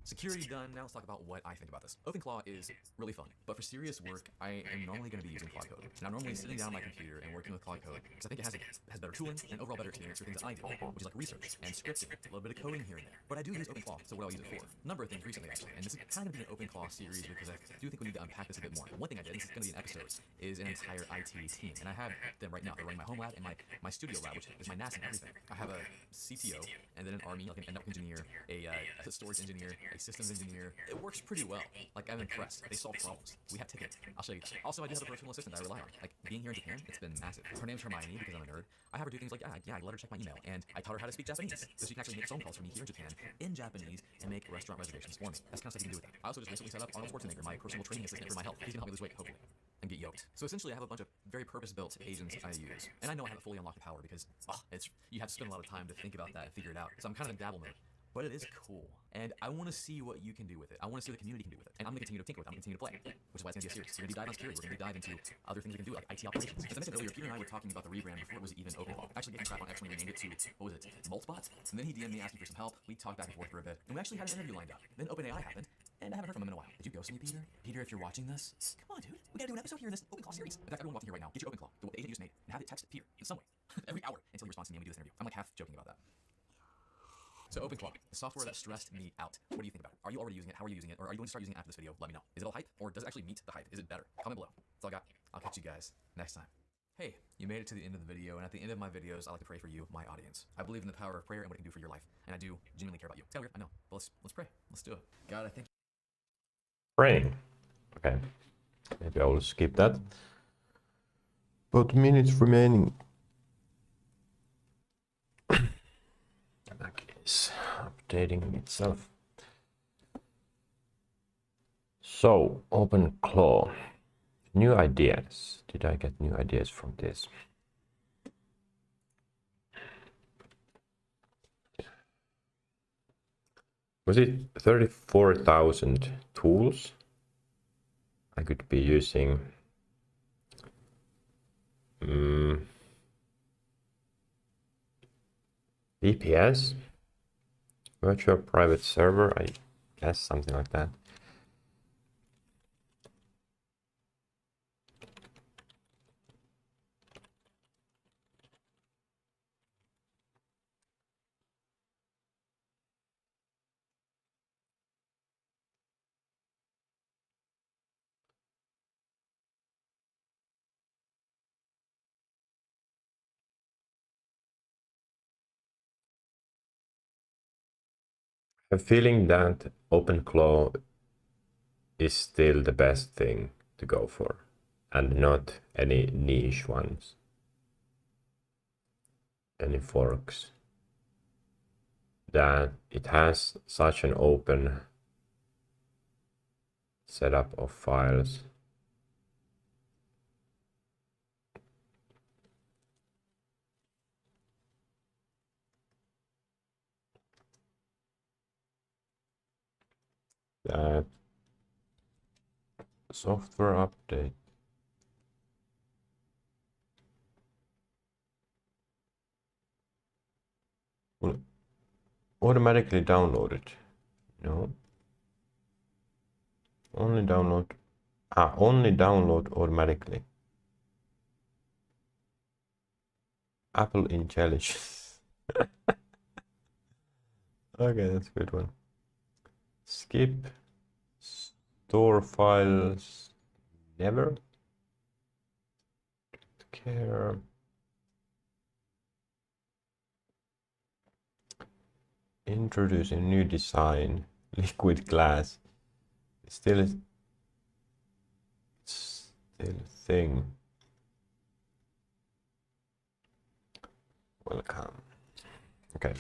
Security done, now let's talk about what I think about this. OpenClaw is really fun, but for serious work, I am normally going to be using Claude Code. And I'm normally sitting down on my computer and working with Claude Code because I think it has better tooling and overall better experience for things that I do, which is like research and scripting, a little bit of coding here and there. But I do use OpenClaw, so what I'll use it for? A number of things recently, actually, and this is kind of going to be an OpenClaw series because I do think we need to unpack this a bit more. One thing I did, and this is going to be an episode, is an entire IT team, and I have them right now. They're running my home lab and my studio lab, which is my NAS and everything. I have a CTO, and then an army, like a network engineer, a storage engineer, a systems engineer. It works pretty well. Like, I'm impressed. They solve problems. We have tickets. I'll show you that. Also, I do have a personal assistant that I rely on. Like, being here in Japan, it's been massive. Her name's Hermione because I'm a nerd. I have her do things like, I let her check my email, and I taught her how to speak Japanese, so she can actually make phone calls for me here in Japan in Japanese and make restaurant reservations for me. That's the kind of stuff you can do with that. I also just recently set up Arnold Schwarzenegger, my personal training assistant for my health. He's gonna help me lose weight, hopefully, and get yoked. So essentially, I have a bunch of very purpose-built agents I use, and I know I haven't fully unlocked the power because you have to spend a lot of time to think about that and figure it out. So I'm kind of in dabble mode. But it is cool, and I want to see what you can do with it. I want to see what the community can do with it, and I'm going to continue to tinker with it. I'm going to continue to play, which is why it's going to be a series. We're going to deep dive on security. We're going to deep dive into other things we can do, like IT operations. As I mentioned earlier, Peter and I were talking about the rebrand before it was even OpenClaw. Actually, getting crap on X when we renamed it to, what was it, Multbot? And then he DM'd me asking for some help. We talked back and forth for a bit, and we actually had an interview lined up. Then OpenAI happened, and I haven't heard from him in a while. Did you ghost me, Peter? Peter, if you're watching this, come on, dude. We got to do an episode here in this OpenClaw series. In fact, everyone watching here right now, get your OpenClaw, the agent you just made, and have it text Peter in some way every hour until he responds to me and we do this interview. I'm like half joking about that. So OpenClaw, the software that stressed me out. What do you think about it? Are you already using it? How are you using it? Or are you going to start using it after this video? Let me know. Is it all hype? Or does it actually meet the hype? Is it better? Comment below. That's all I got. I'll catch you guys next time. Hey, you made it to the end of the video, and at the end of my videos, I like to pray for you, my audience. I believe in the power of prayer and what it can do for your life, and I do genuinely care about you. It's kind of weird, I know, but let's pray. Let's do it. God, I thank you. Praying. Okay. Maybe I will skip that. About minutes remaining. Mac is updating itself. So, OpenClaw. New ideas. Did I get new ideas from this? Was it 34,000 tools? I could be using VPS, virtual private server, I guess something like that. I'm feeling that OpenClaw is still the best thing to go for, and not any niche ones, any forks. That it has such an open setup of files. That software update will automatically download it. No, only download automatically. Apple intelligence. Okay, that's a good one. Skip. Store files. Never. Care. Introduce a new design. Liquid glass. Still a thing. Welcome. Okay.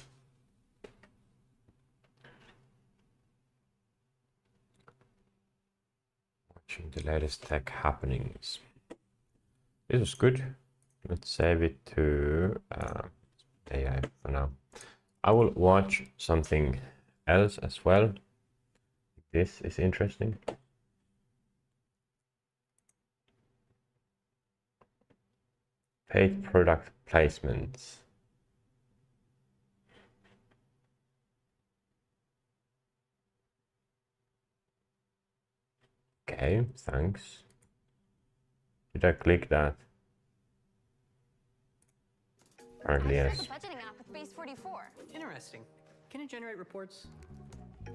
Watching the latest tech happenings. This was good. Let's save it to AI for now. I will watch something else as well. This is interesting. Paid product placements. Okay, thanks. Did I click that? Apparently yes. I started a budgeting app with Base 44. Interesting. Can it generate reports?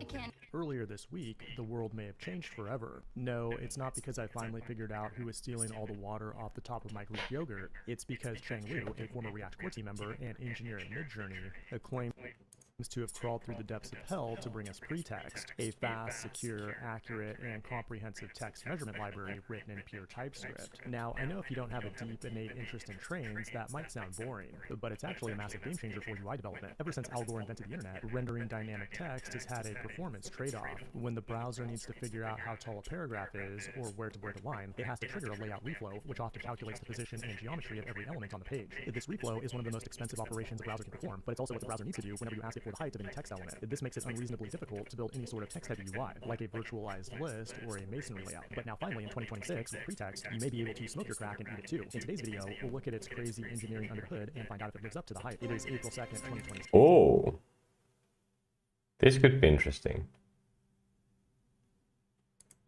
It can. Earlier this week, the world may have changed forever. No, it's not because I finally figured out who was stealing all the water off the top of my Greek yogurt. It's because Cheng Liu, a former React core team member and engineer at Midjourney, claims to have crawled through the depths of hell to bring us pretext, a fast, secure, accurate, and comprehensive text measurement library written in pure TypeScript. Now, I know if you don't have a deep, innate interest in trains, that might sound boring, but it's actually a massive game changer for UI development. Ever since Al Gore invented the internet, rendering dynamic text has had a performance trade-off. When the browser needs to figure out how tall a paragraph is, or where to break a line, it has to trigger a layout reflow, which often calculates the position and geometry of every element on the page. This reflow is one of the most expensive operations a browser can perform, but it's also what the browser needs to do whenever you ask it for the height of any text element. This makes it unreasonably difficult to build any sort of text-heavy UI, like a virtualized list or a masonry layout. But now finally in 2026, with pretext, you may be able to smoke your crack and eat it too. In today's video, we'll look at its crazy engineering under the hood and find out if it lives up to the hype. It is April 2nd, 2026. Oh, this could be interesting.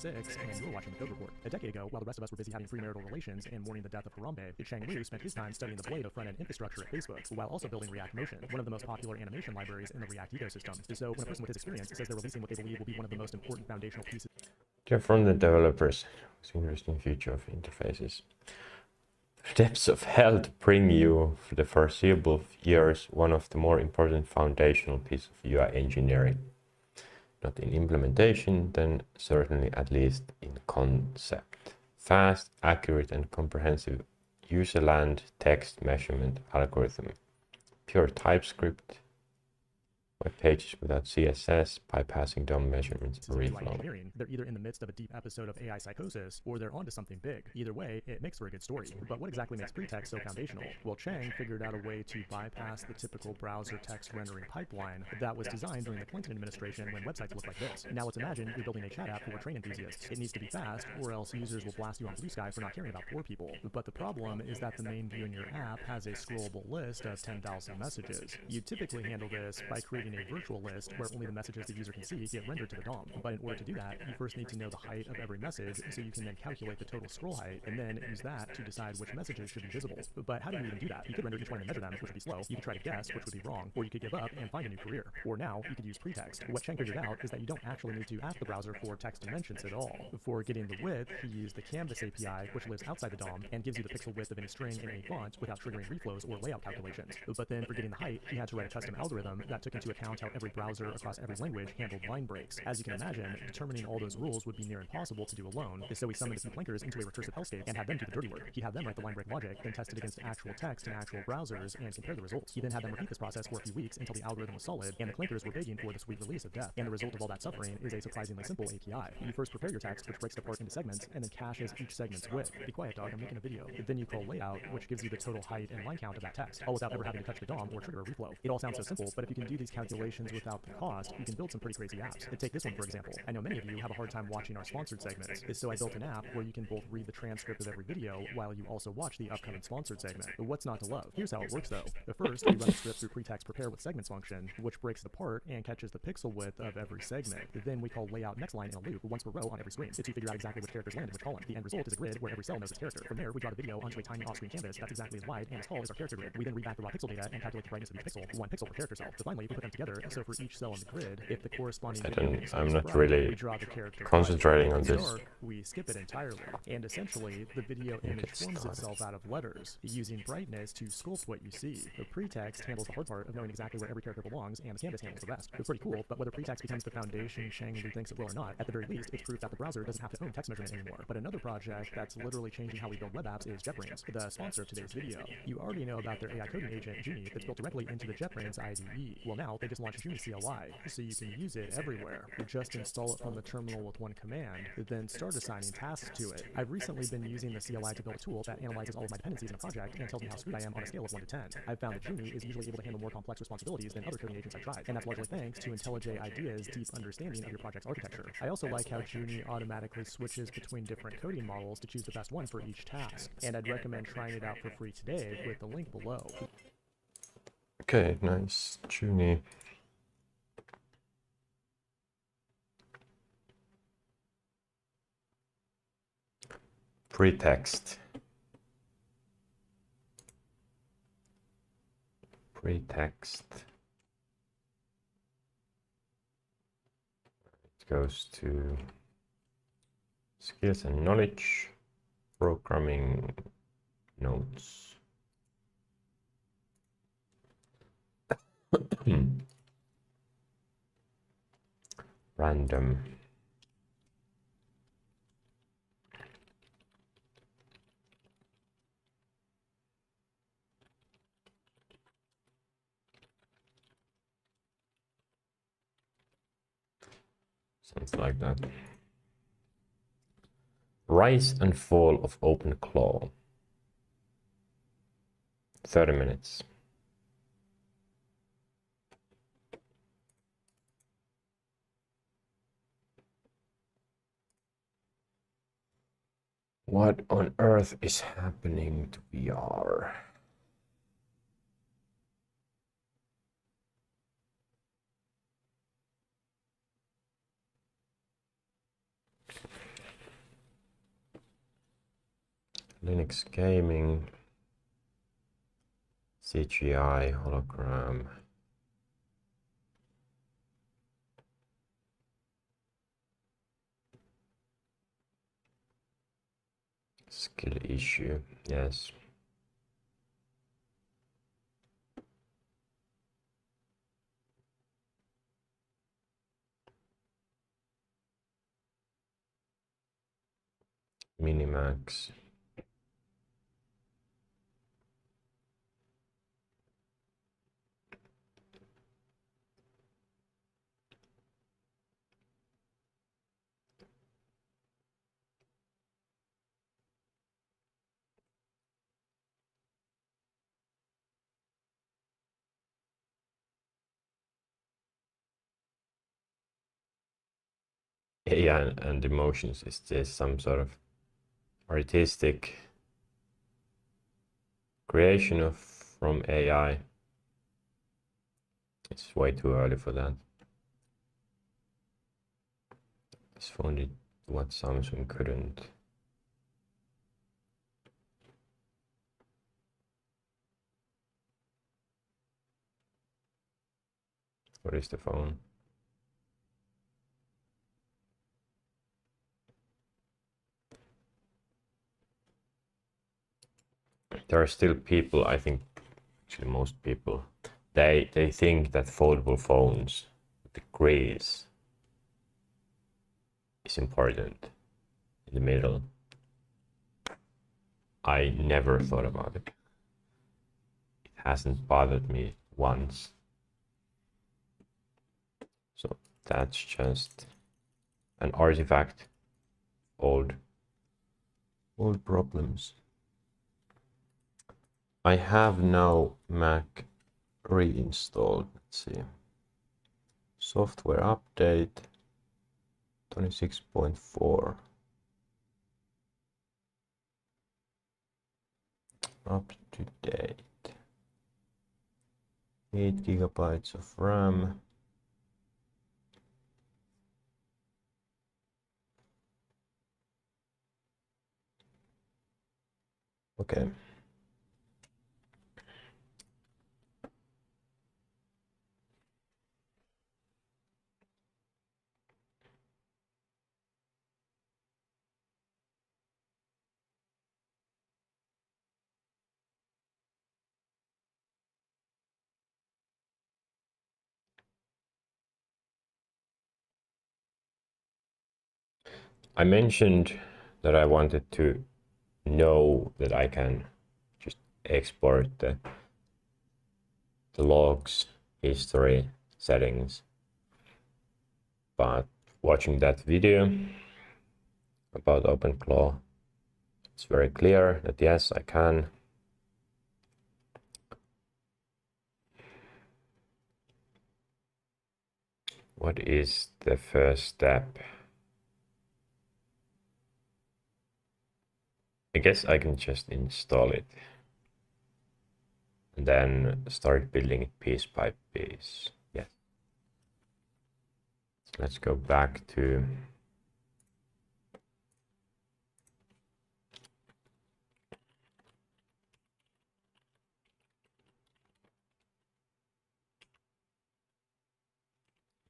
And you're watching the Code Report. A decade ago, while the rest of us were busy having premarital relations and mourning the death of Harambe, Cheng Liu spent his time studying the blade of front-end infrastructure at Facebook, while also building React Motion, one of the most popular animation libraries in the React ecosystem. So when a person with his experience says they're releasing what they believe will be one of the most important foundational pieces... They're from the developers. It's an interesting future of interfaces. The depths of hell to bring you, for the foreseeable years, one of the more important foundational pieces of UI engineering. Not in implementation, then certainly at least in concept. Fast, accurate, and comprehensive user-land text measurement algorithm. Pure TypeScript. Web pages without CSS, bypassing DOM measurements or reflow. They're either in the midst of a deep episode of AI psychosis, or they're onto something big. Either way, it makes for a good story. But what exactly makes pretext so foundational? Well, Cheng figured out a way to bypass the typical browser text rendering pipeline that was designed during the Clinton administration when websites looked like this. Now let's imagine you're building a chat app for train enthusiasts. It needs to be fast, or else users will blast you on Blue Sky for not caring about poor people. But the problem is that the main view in your app has a scrollable list of 10,000 messages. You typically handle this by creating a virtual list where only the messages the user can see get rendered to the DOM. But in order to do that, you first need to know the height of every message, so you can then calculate the total scroll height, and then use that to decide which messages should be visible. But how do you even do that? You could render each one and measure them, which would be slow. You could try to guess, which would be wrong. Or you could give up and find a new career. Or now, you could use pretext. What Cheng figured out is that you don't actually need to ask the browser for text dimensions at all. For getting the width, he used the Canvas API, which lives outside the DOM, and gives you the pixel width of any string in any font without triggering reflows or layout calculations. But then for getting the height, he had to write a custom algorithm that took into account how every browser across every language handled line breaks. As you can imagine, determining all those rules would be near impossible to do alone, so he summoned a few plankers into a recursive hellscape and had them do the dirty work. He had them write the line break logic, then test it against actual text in actual browsers and compare the results. He then had them repeat this process for a few weeks until the algorithm was solid, and the clankers were begging for the sweet release of death. And the result of all that suffering is a surprisingly simple API. You first prepare your text, which breaks it apart into segments, and then caches each segment's width. Be quiet, dog, I'm making a video. Then you call layout, which gives you the total height and line count of that text, all without ever having to touch the DOM or trigger a reflow. It all sounds so simple, but if you can do these calculations without the cost, you can build some pretty crazy apps. Take this one for example. I know many of you have a hard time watching our sponsored segments, so I built an app where you can both read the transcript of every video while you also watch the upcoming sponsored segment. But what's not to love? Here's how it works though. First, we run the script through pretext prepare with segments function, which breaks it apart and catches the pixel width of every segment. Then we call layout next line in a loop once per row on every screen to figure out exactly which characters land in which column. The end result is a grid where every cell knows its character. From there, we draw the video onto a tiny off-screen canvas that's exactly as wide and as tall as our character grid. We then read back the raw pixel data and calculate the brightness of each pixel, 1 pixel per character cell. So finally, we put them together together. So for each cell on the grid, if the corresponding I'm not bright, really we draw the character concentrating on If this. it's dark, we skip it entirely. And essentially, the video image forms itself out of letters, using brightness to sculpt what you see. The pretext handles the hard part of knowing exactly where every character belongs, and the canvas handles the rest. It's pretty cool, but whether pretext becomes the foundation Shang Li thinks it will or not, at the very least, it's proof that the browser doesn't have to own text measurement anymore. But another project that's literally changing how we build web apps is JetBrains, the sponsor of today's video. You already know about their AI coding agent, Junie, that's built directly into the JetBrains IDE. Well, now they just launched Junie CLI, so you can use it everywhere. You just install it from the terminal with one command, then start assigning tasks to it. I've recently been using the CLI to build a tool that analyzes all of my dependencies in a project and tells me how screwed I am on a scale of 1 to 10. I've found that Junie is usually able to handle more complex responsibilities than other coding agents I've tried, and that's largely thanks to IntelliJ IDEA's deep understanding of your project's architecture. I also like how Junie automatically switches between different coding models to choose the best one for each task, and I'd recommend trying it out for free today with the link below. Okay, nice. Junie. Pretext. Pretext. It goes to skills and knowledge, programming notes. Random. Something like that. Rise and fall of OpenClaw. 30 minutes. What on earth is happening to VR? Linux gaming, CGI, hologram. Skill issue, yes. Minimax. AI and emotions, is this some sort of artistic creation of from AI? It's way too early for that. This phone did what Samsung couldn't. What is the phone? There are still people, I think, actually most people, they think that foldable phones with the grease is important in the middle. I never thought about it. It hasn't bothered me once. So that's just an artifact, old problems. I have now Mac reinstalled. Let's see. Software update 26.4. Up to date. 8 gigabytes of RAM. Okay. I mentioned that I wanted to know that I can just export the logs, history, settings. But watching that video about OpenClaw, it's very clear that yes, I can. What is the first step? I guess I can just install it and then start building it piece by piece. Yes. So let's go back to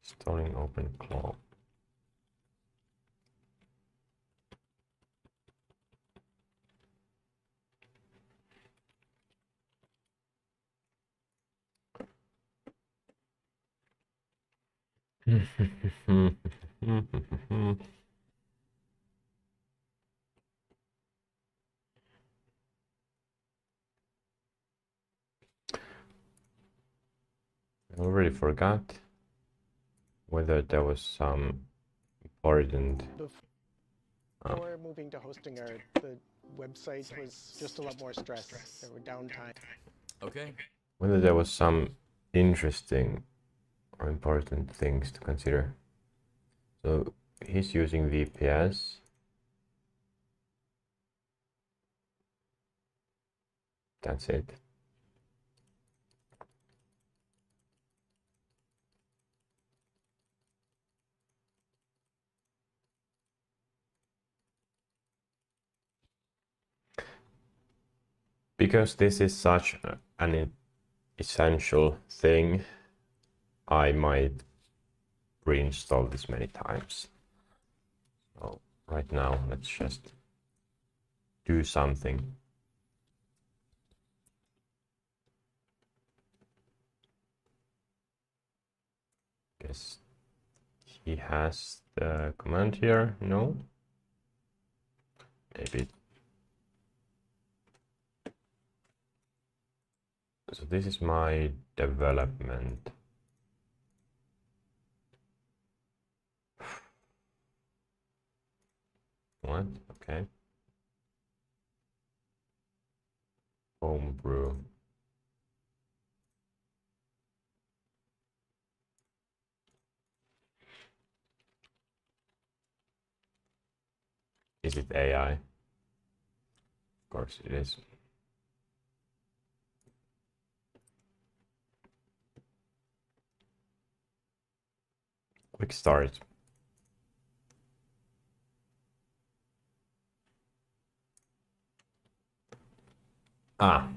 installing OpenClaw. I already forgot whether there was some important. Before moving to Hostinger, the website was just a lot more stress. There were downtime. Okay. Whether there was some interesting or important things to consider. So he's using VPS. That's it. Because this is such an essential thing, I might reinstall this many times. So right now, let's just do something. Guess he has the command here. No, maybe. So this is my development. What? Okay. Homebrew. Is it AI? Of course it is. Quick start. Ah,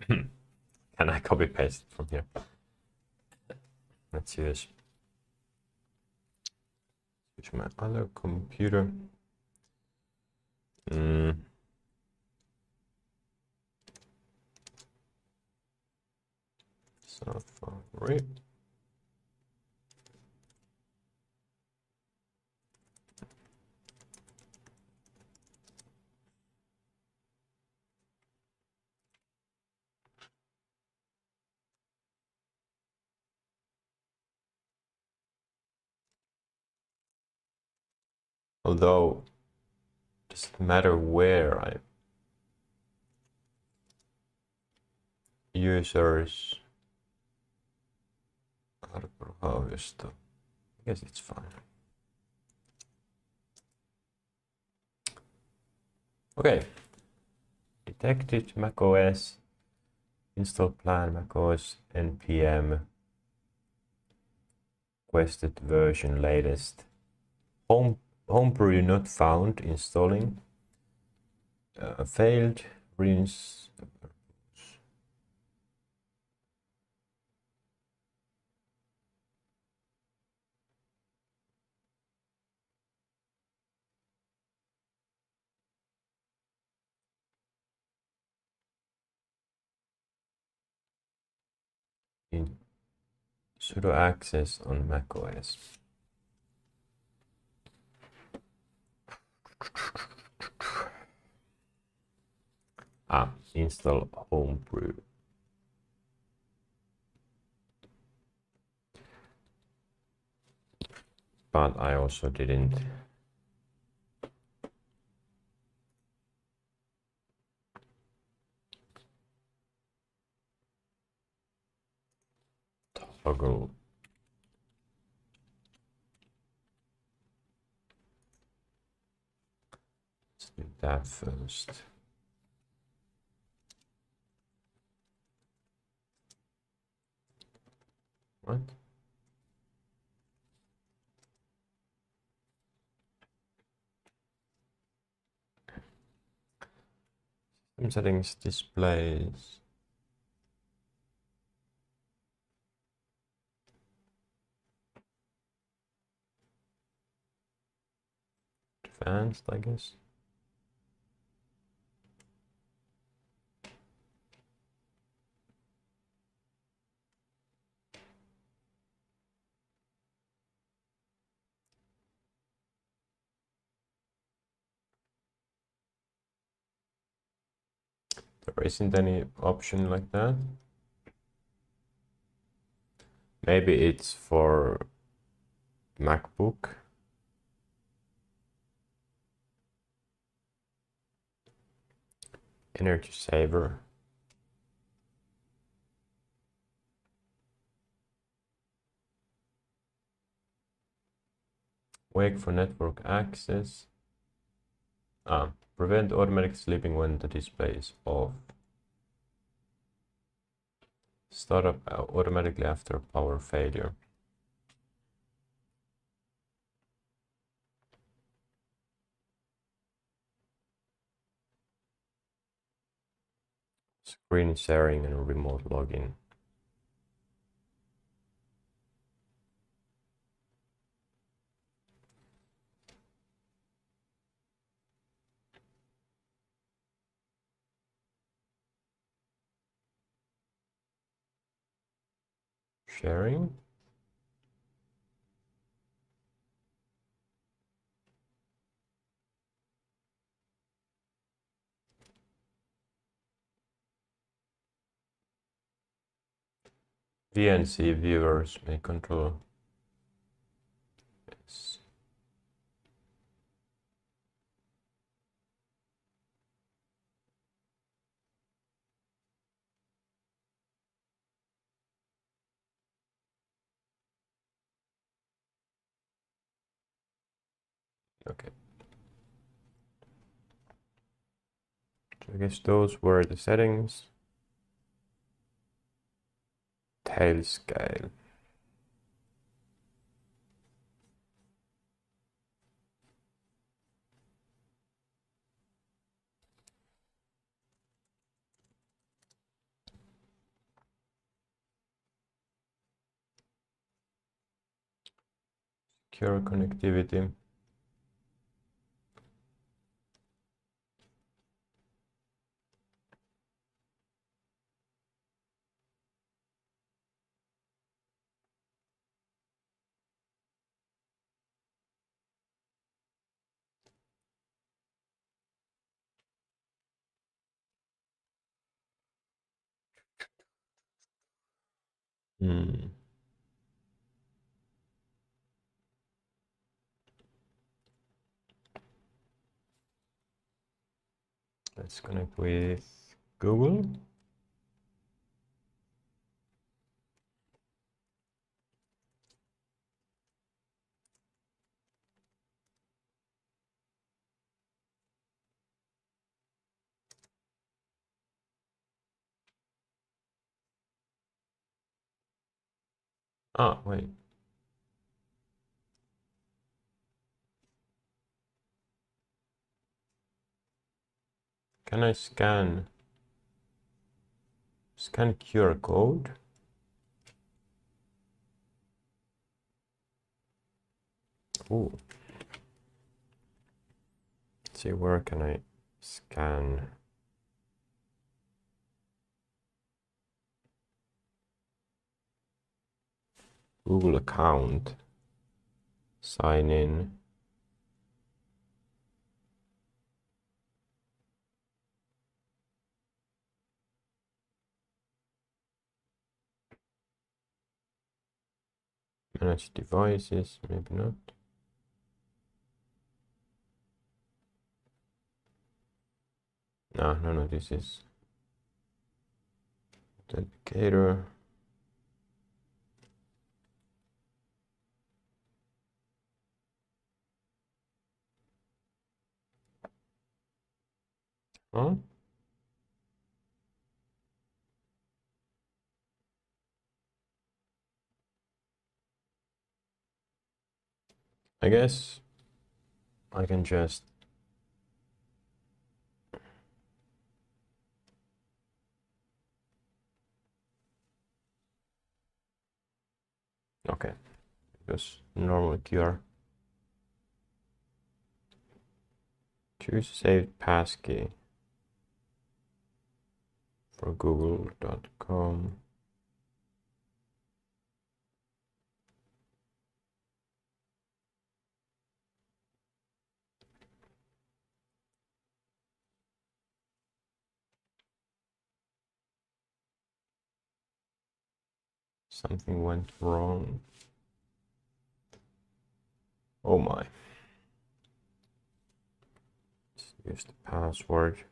can I copy paste from here? Let's use switch my other computer. Safari. Although, doesn't matter where I users harvest. I guess it's fine. Okay. Detected macOS. Install plan macOS npm. Requested version latest. Homebrew not found. Installing. Failed. Rinse. In sudo access on macOS. Install Homebrew. But I also didn't toggle. Let's do that first. What? System settings, displays. Advanced, I guess. There isn't any option like that. Maybe it's for MacBook. Energy saver. Wake for network access. Prevent automatic sleeping when the display is off. Start up automatically after power failure. Screen sharing and remote login. Sharing. VNC viewers may control. Yes. Okay. So I guess those were the settings. Tail scale. Secure connectivity. Let's connect with Google. Wait. Can I scan QR code? Ooh. Let's see, where can I scan? Google account. Sign in. Manage devices, maybe not. No, this is authenticator. Huh? I guess I can just okay, because normal QR. Choose saved passkey for google.com. Something went wrong. Oh my. Let's use the password.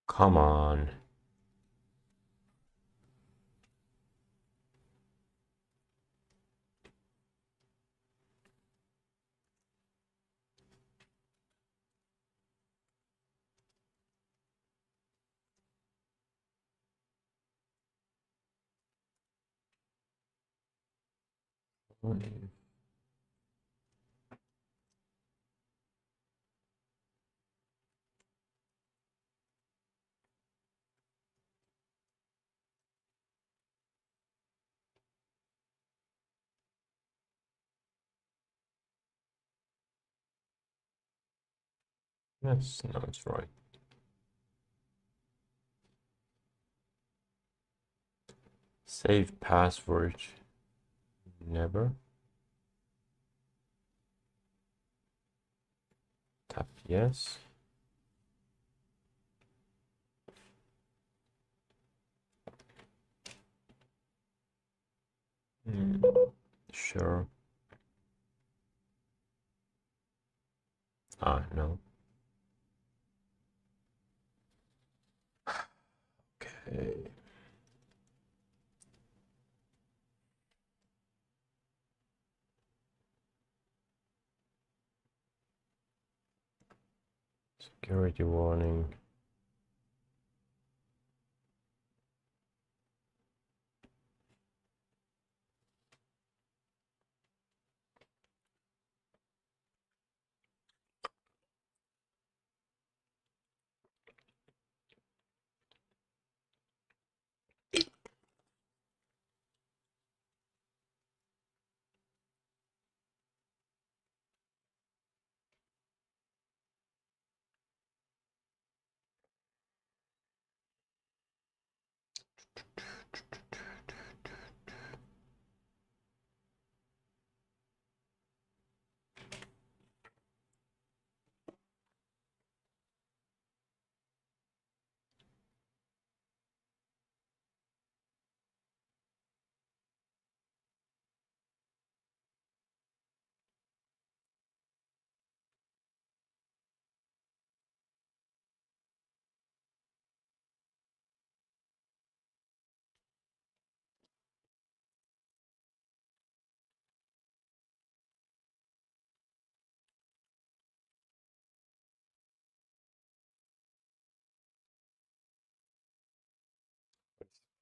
Come on. Yes, no, it's right. Save password. Never. Tap yes. Sure. No. Okay. Security warning.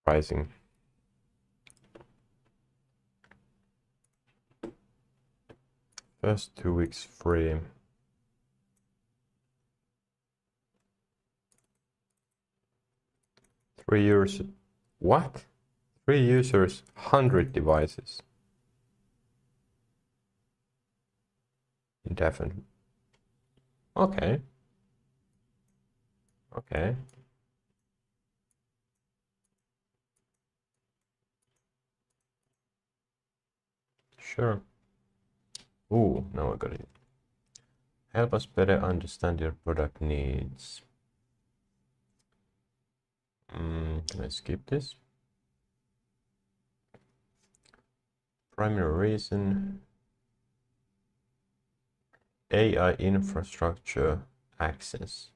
Pricing. First 2 weeks free. 3 users. What? 3 users, 100 devices. Indefinite. Okay. Okay. Sure. Ooh, now I got it. Help us better understand your product needs. Can I skip this? Primary reason. AI infrastructure access.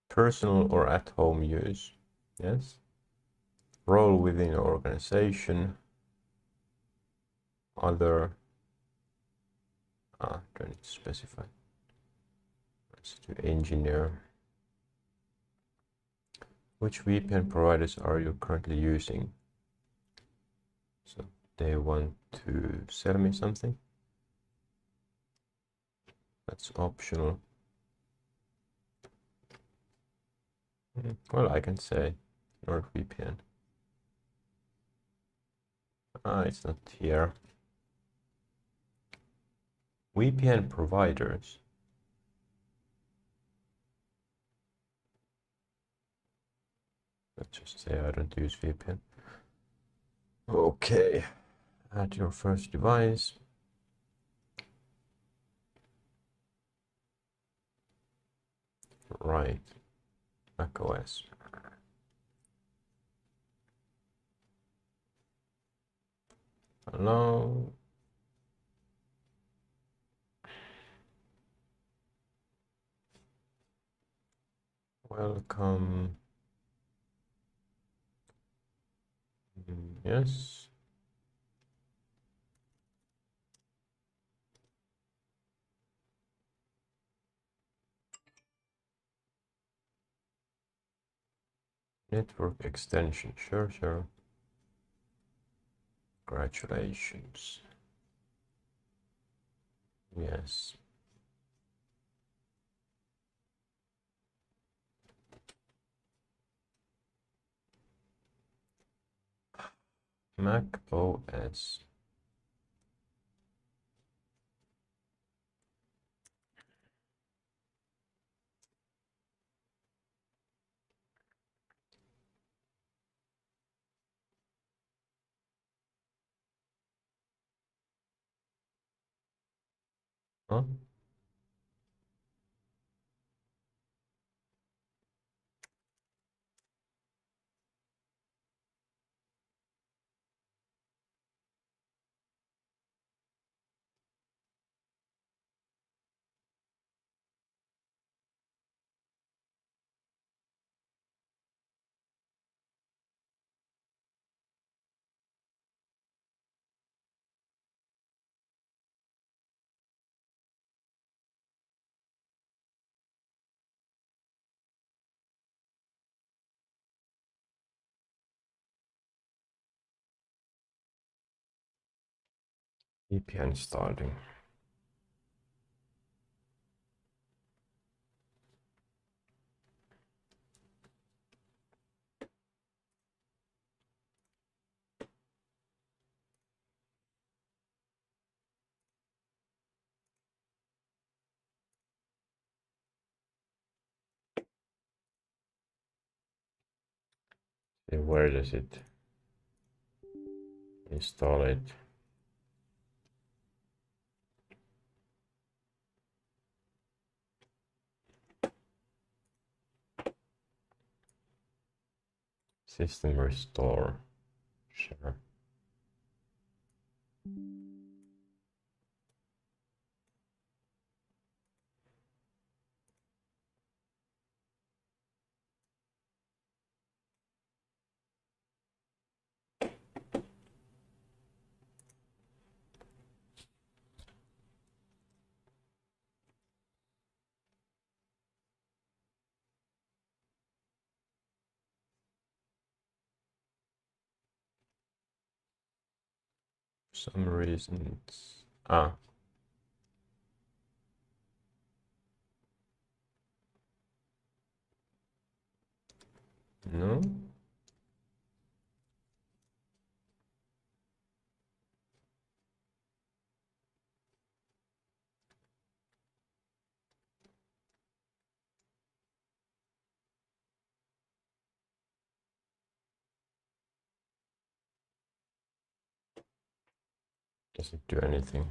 Personal or at-home use. Yes. Role within your organization. Other. Don't need to specify. Let's do engineer. Which VPN providers are you currently using? So they want to sell me something. That's optional. Well, I can say NordVPN. It's not here. VPN providers. Let's just say I don't use VPN. Okay. Add your first device. Right. macOS. Hello. Welcome. Yes. Network extension. Sure, sure. Congratulations. Yes. Mac OS. Huh? VPN starting. Where does it install it? System restore. Sure. For some reason it's No? Doesn't do anything.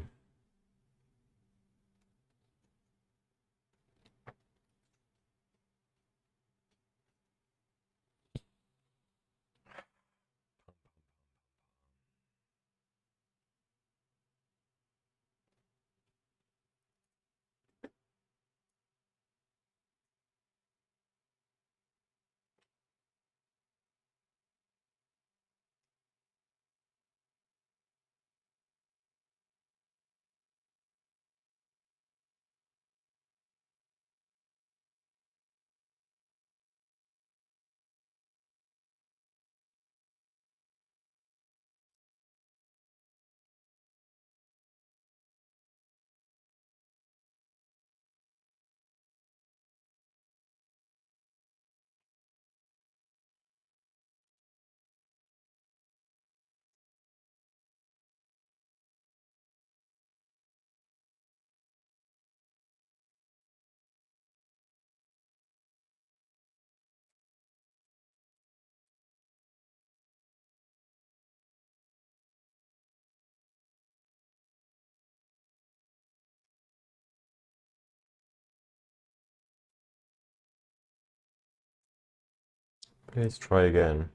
Let's try again.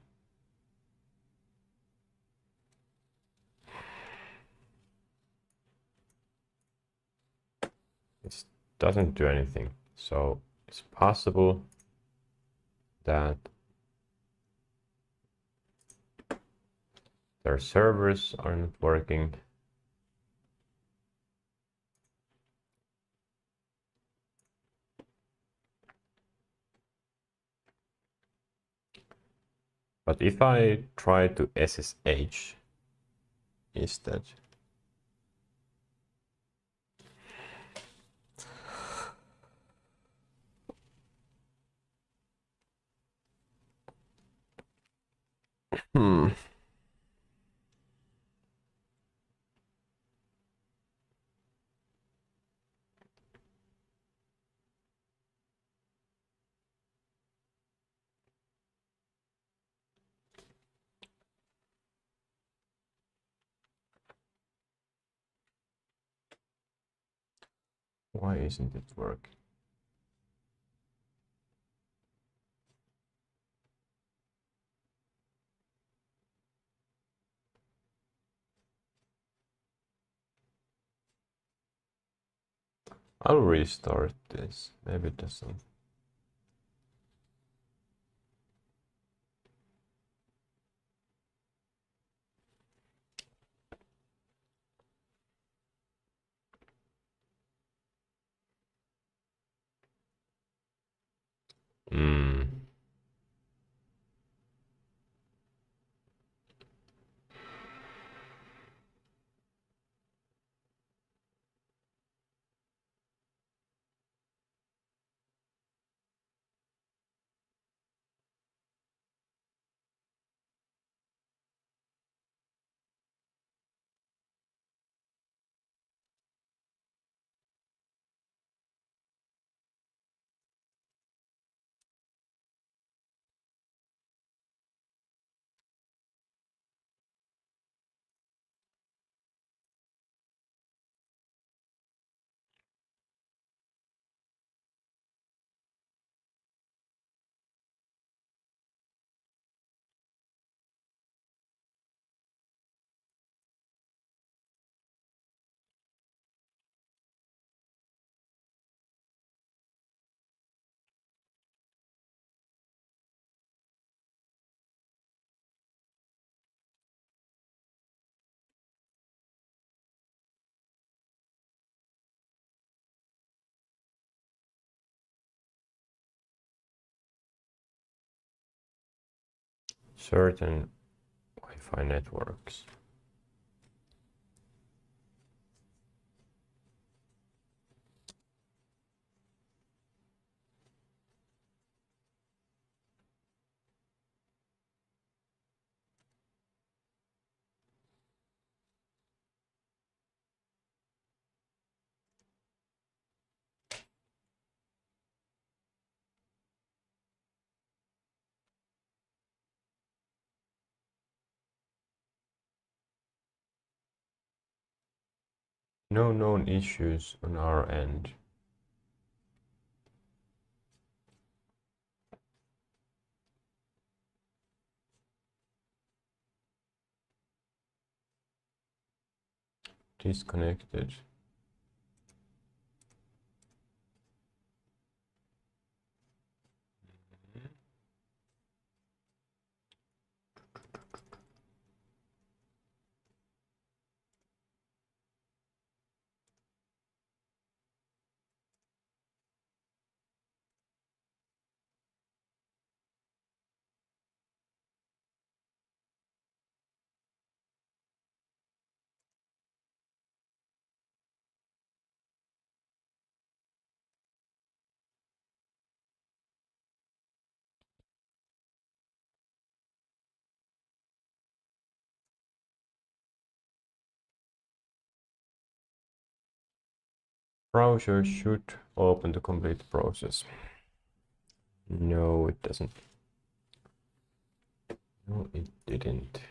It doesn't do anything. So it's possible that their servers aren't working. But if I try to SSH instead, why isn't it working? I'll restart this. Maybe it doesn't. Certain Wi-Fi networks. No known issues on our end. Disconnected. Browser should open the complete process. No, it doesn't. No, it didn't.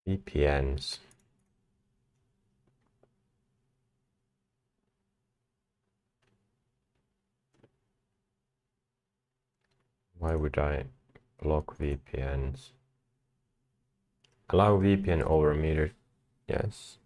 VPNs. Why would I block VPNs? Allow VPN over meter. Yes.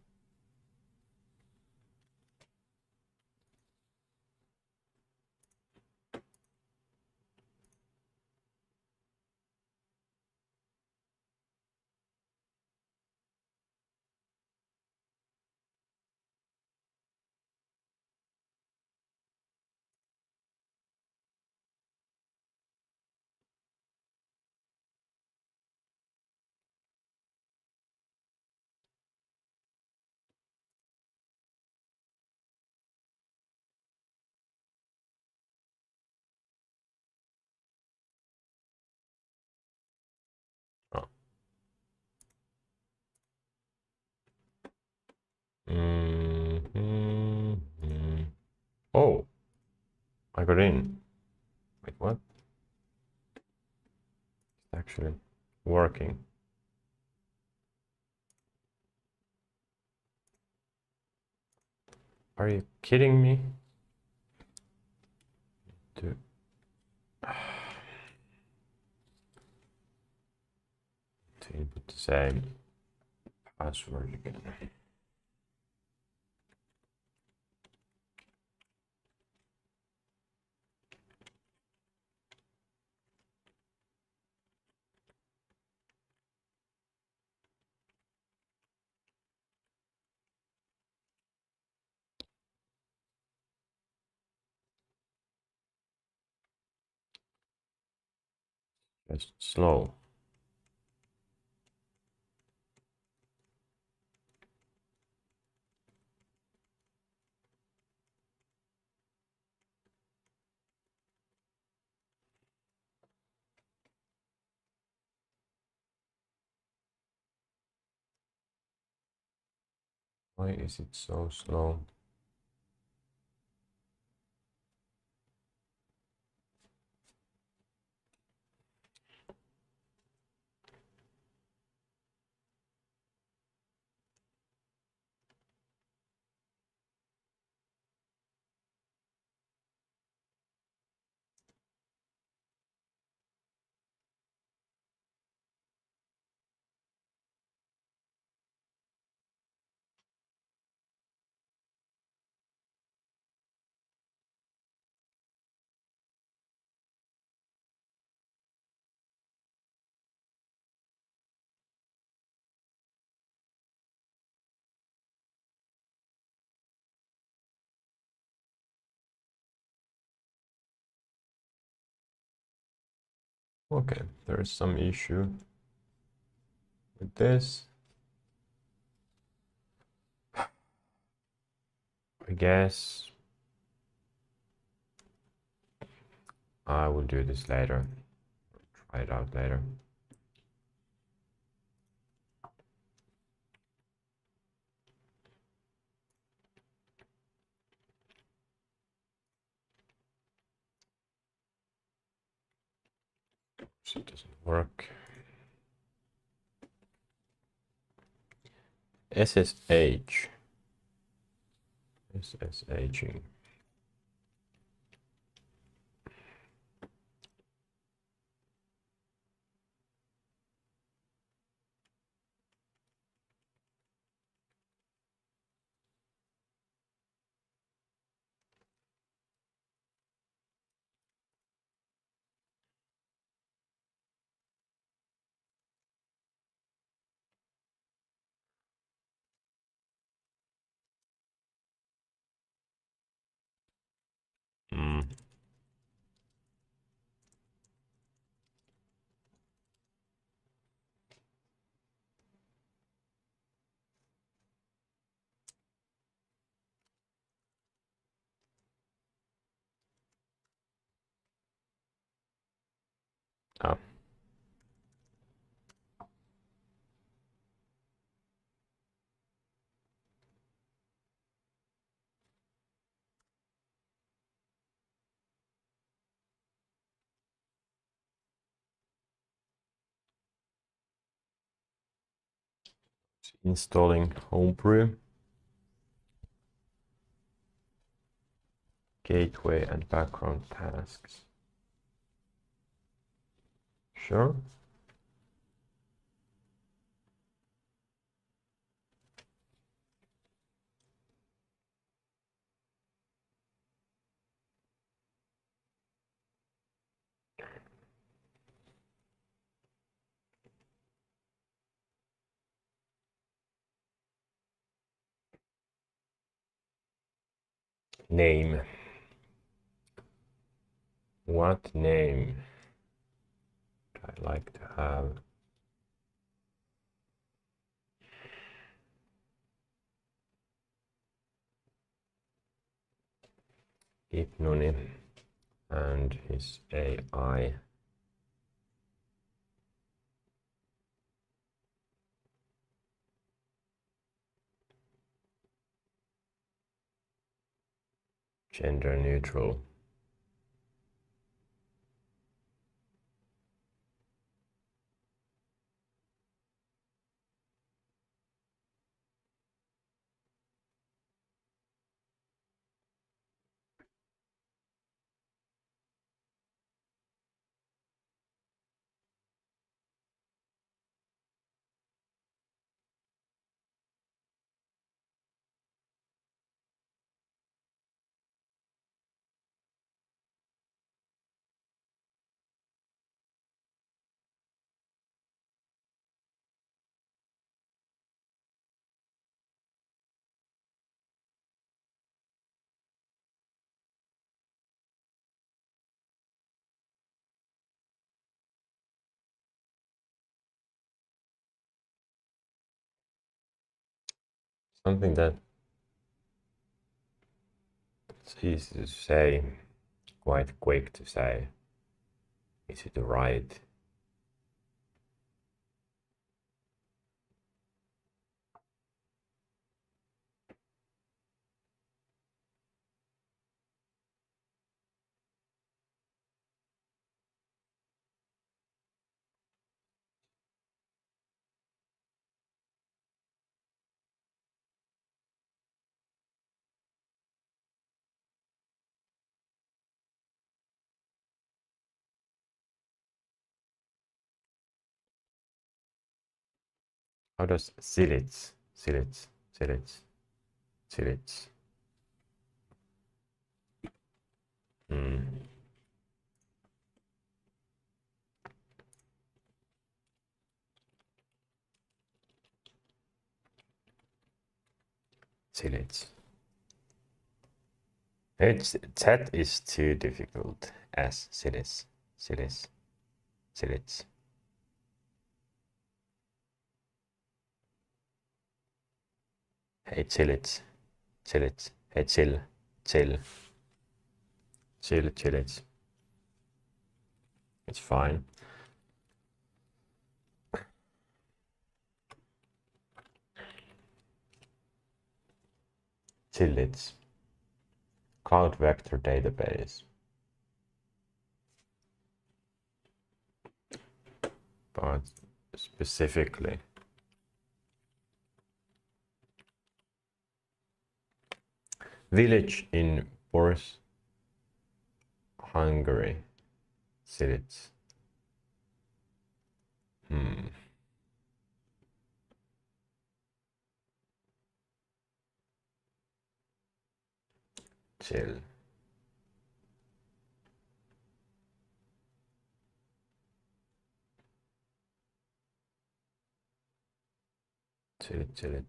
Oh. Oh, I got in. Wait, what? It's actually working. Are you kidding me? To input the same password again. Just slow. Why is it so slow? Okay, there is some issue with this. I guess I will do this later. Try it out later. So it doesn't work. SSH. SSHing. Ah. Installing Homebrew, gateway and background tasks. Sure. Name. What name would I like to have? Hypnony and his AI. Gender neutral. Something that it's easy to say, quite quick to say, easy to write. How does silits? Silits. It's that is too difficult as silits. Hey, silits. Hey, chill. Chill. Chill, chill. It's fine. Chill, it's Cloud Vector Database. But specifically village in Boris, Hungary. Cities. Chill. Chill.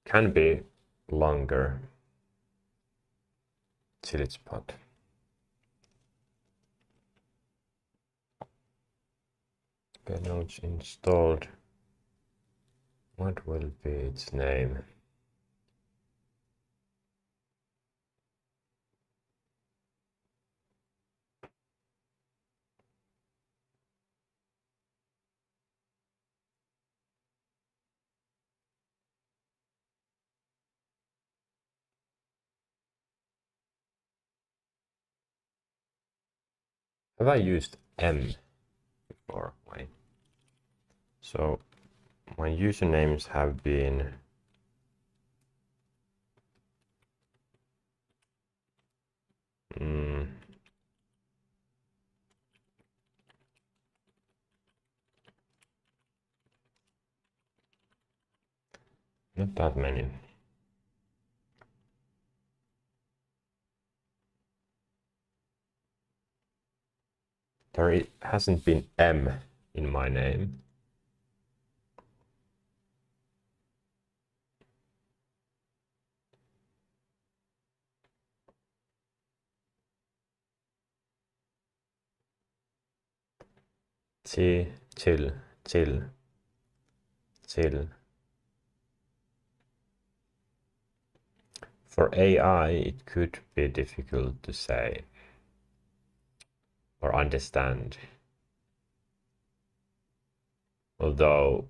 Can be longer. Chill spot. Okay, nodes installed. What will be its name? Have I used M before? Wait. So my usernames have been not that many. There hasn't been M in my name. Chill. For AI, it could be difficult to say or understand. Although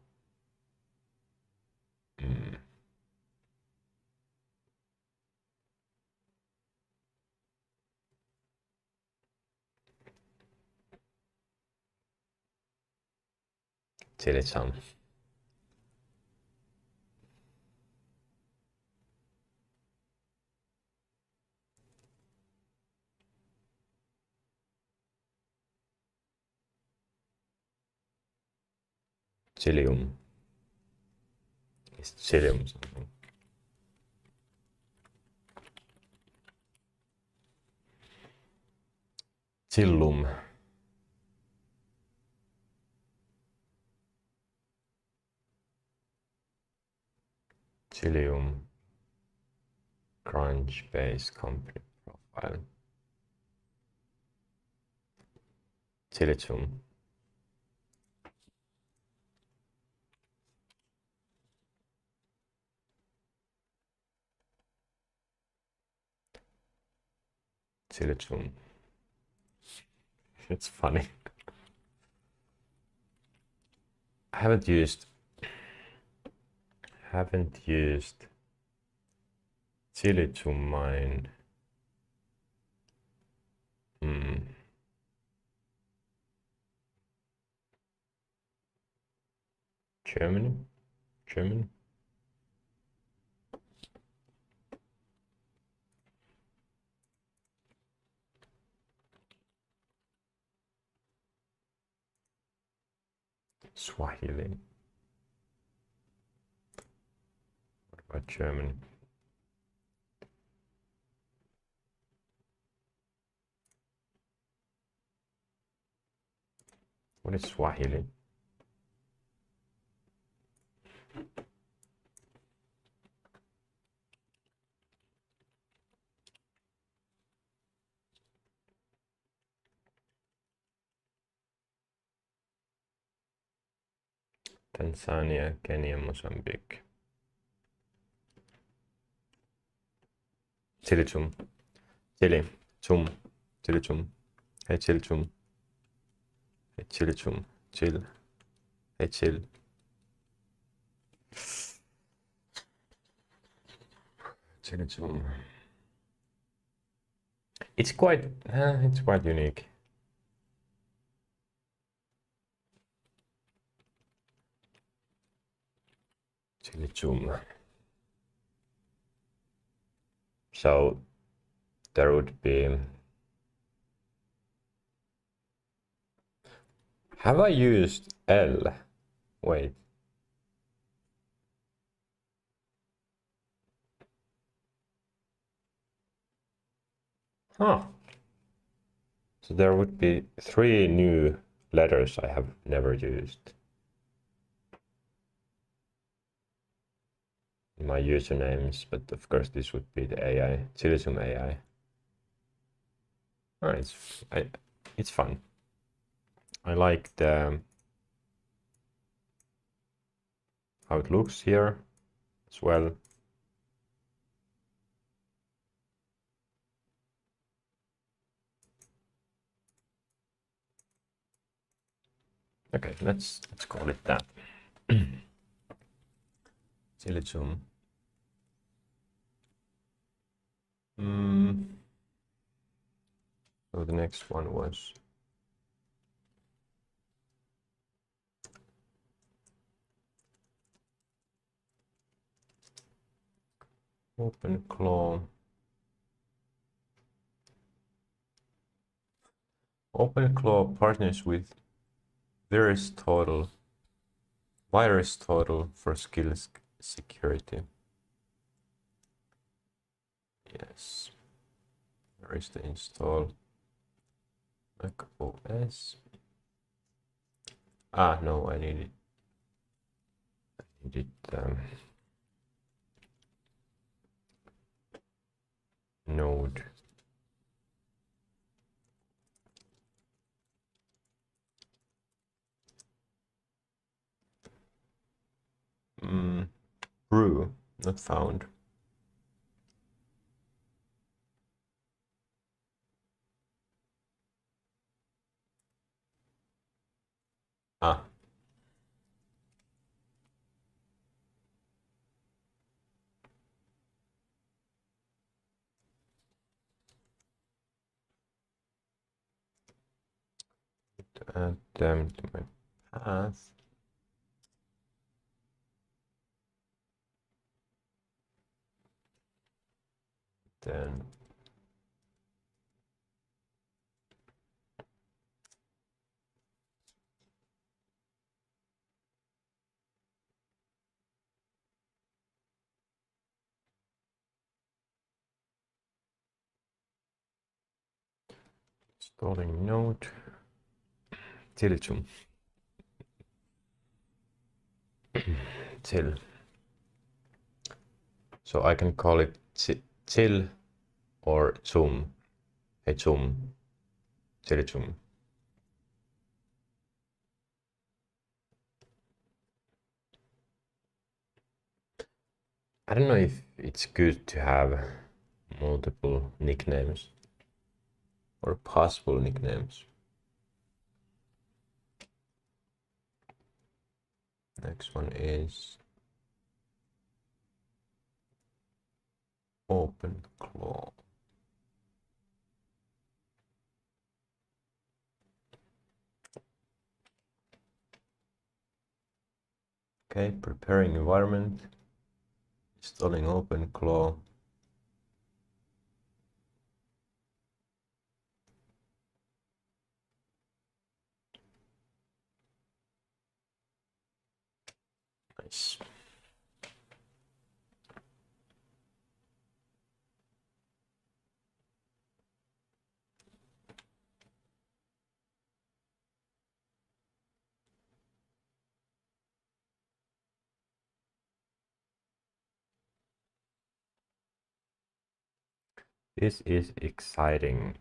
Chile-chan. Chilium. It's Chilium something. Chillum. Chilium. Crunchbase company profile. Chilichum. Chilichum. It's funny. I haven't used Chilichum mine. German. Swahili. What about German? What is Swahili? Tanzania, Kenya, Mozambique. Chili chum. Chili chum. Chili chum. Hey chill chum. Hey chili chum. Chill. Hey chill. Chili chum. It's quite unique. Chili chum. So there would be. Have I used L? Wait. Huh. So there would be 3 new letters I have never used in my usernames, but of course this would be the AI, Chilisum AI. Oh, it's fun. I like how it looks here as well. Okay, let's call it that. Chilisum. So the next one was OpenClaw. OpenClaw partners with VirusTotal for skills security. Yes. Where is the install? Mac OS. Ah, no, I need it. Node. Brew, not found. Ah. Add them to my path. Then installing Node. Tilchum. Till. So I can call it till or zum. Hey zum. Tilchum. I don't know if it's good to have multiple nicknames or possible nicknames. Next one is OpenClaw. Okay, preparing environment, installing OpenClaw. Nice. This is exciting.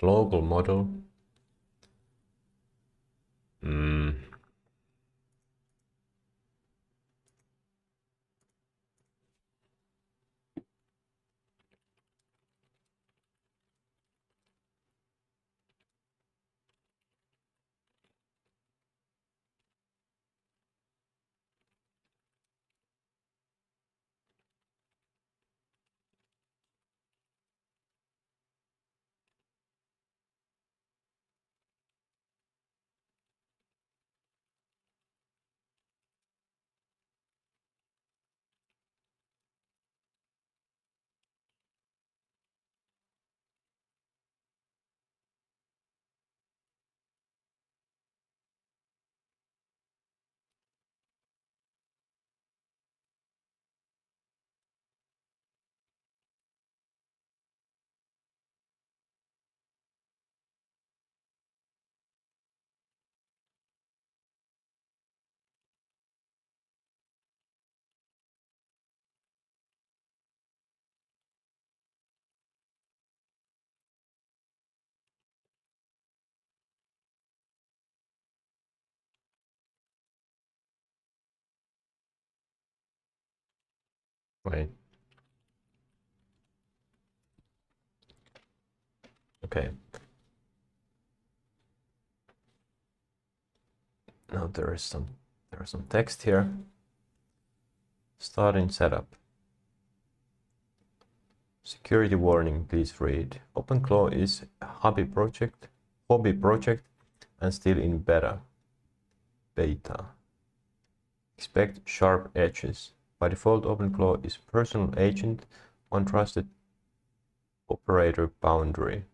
Local model. Wait. Okay. Now there is some text here. Starting setup. Security warning, please read. OpenClaw is a hobby project and still in beta. Expect sharp edges. By default, OpenClaw is personal agent, untrusted operator boundary.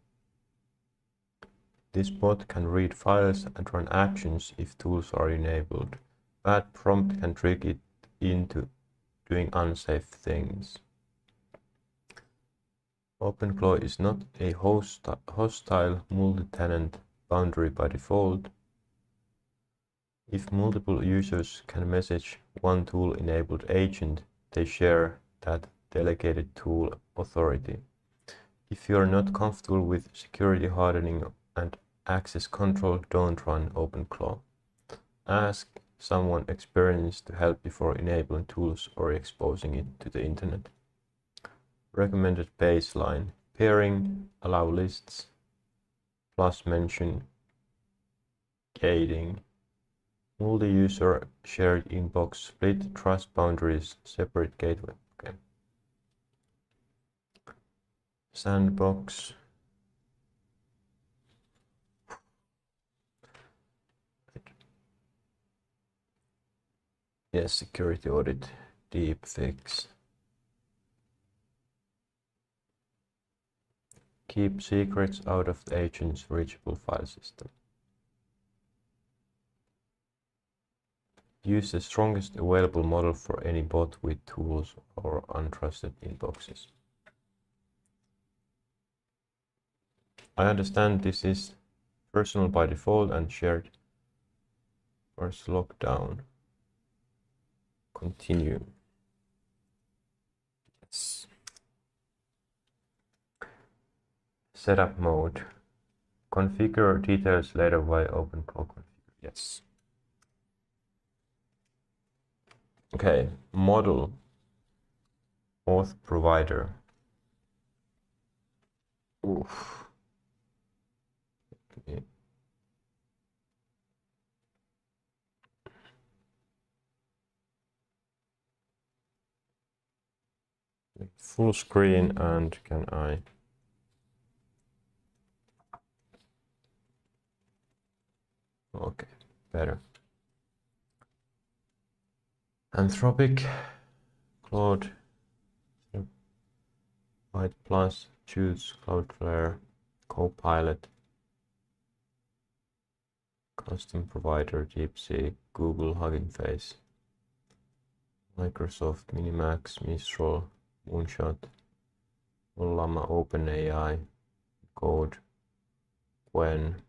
This bot can read files and run actions if tools are enabled. Bad prompt can trick it into doing unsafe things. OpenClaw is not a hostile multi-tenant boundary by default. If multiple users can message one tool-enabled agent, they share that delegated tool authority. If you are not comfortable with security hardening and access control, don't run OpenClaw. Ask someone experienced to help before enabling tools or exposing it to the internet. Recommended baseline: pairing, allow lists, plus mention, gating, multi-user shared inbox, split trust boundaries, separate gateway. Okay. Sandbox. Yes, security audit, deep fix. Keep secrets out of the agent's reachable file system. Use the strongest available model for any bot with tools or untrusted inboxes. I understand this is personal by default and shared. First lockdown. Continue. Yes. Setup mode. Configure details later via OpenClaw configure. Yes. Okay, model. Auth provider. Oof. Okay. Full screen, and can I? Okay, better. Anthropic, Claude, White Plus, choose Cloudflare, Copilot, custom provider, DeepSeek, Google, Hugging Face, Microsoft, Minimax, Mistral, Moonshot, Llama, OpenAI, Code, When.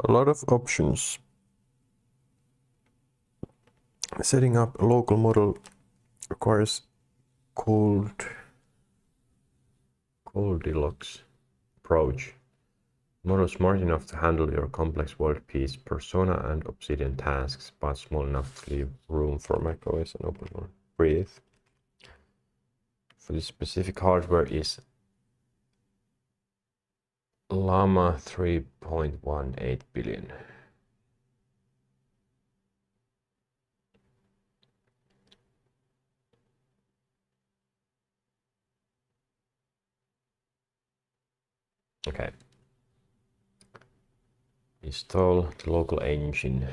A lot of options. Setting up a local model requires cold Goldilocks approach. Model smart enough to handle your complex world peace, persona, and obsidian tasks, but small enough to leave room for macOS and open or breathe. For this specific hardware is Llama 3.18 billion. Okay. Install the local engine.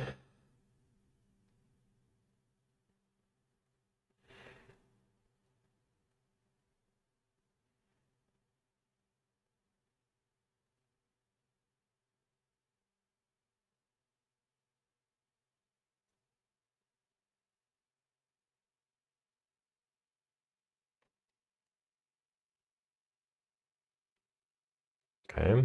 Okay.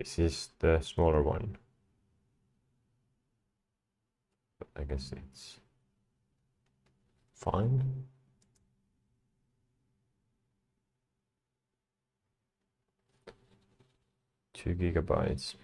This is the smaller one. But I guess it's fine. Two gigabytes.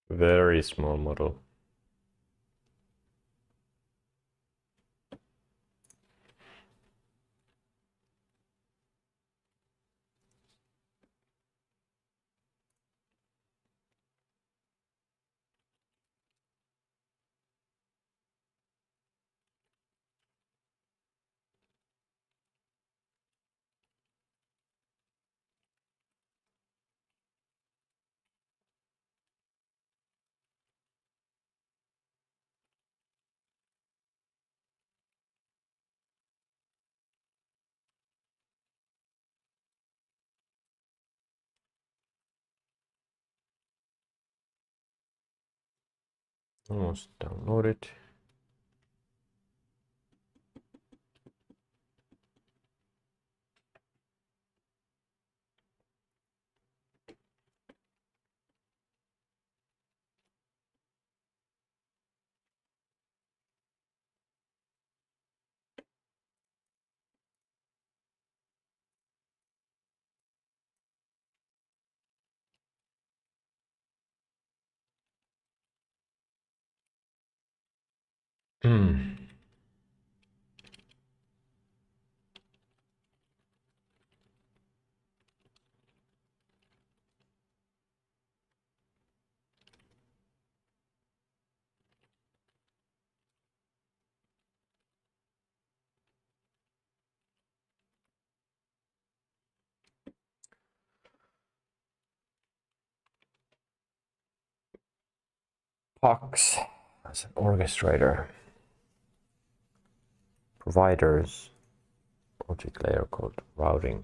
Very small model. Almost downloaded. Hmm. Pox as an orchestrator. Providers. Object layer called routing.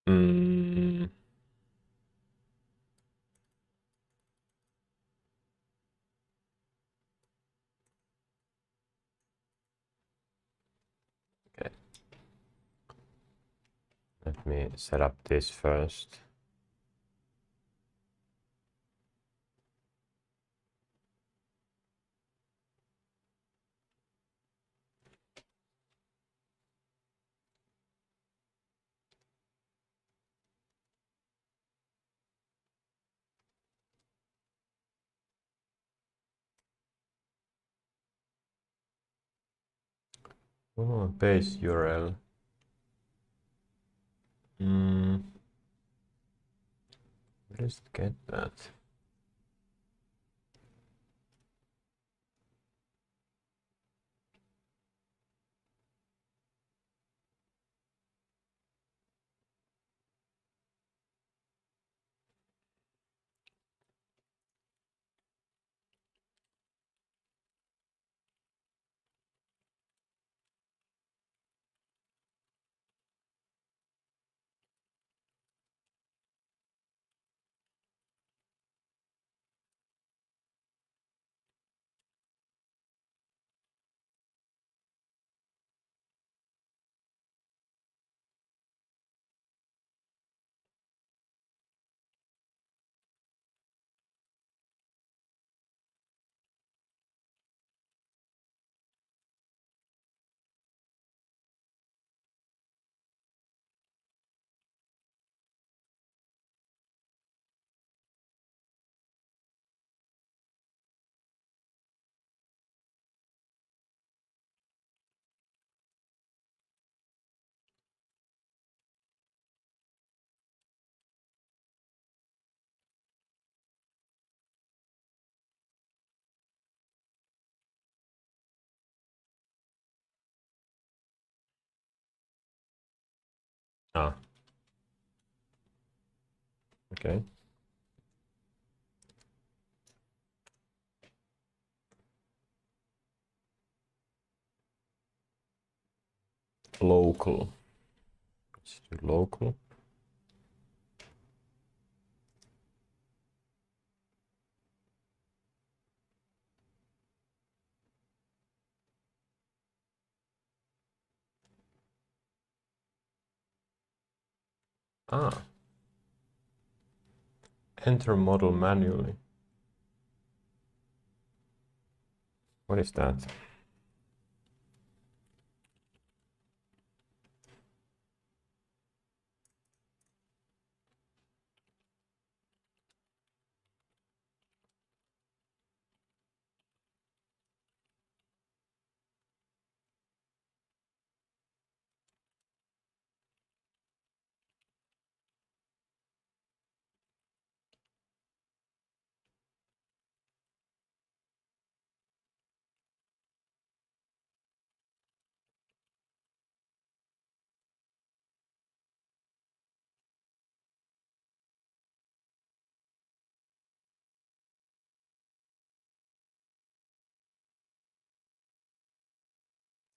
Mm. Okay. Let me set up this first. Oh, base URL. Let's get that. Ah. Okay. Local. Let's do local. Ah. Enter model manually. What is that?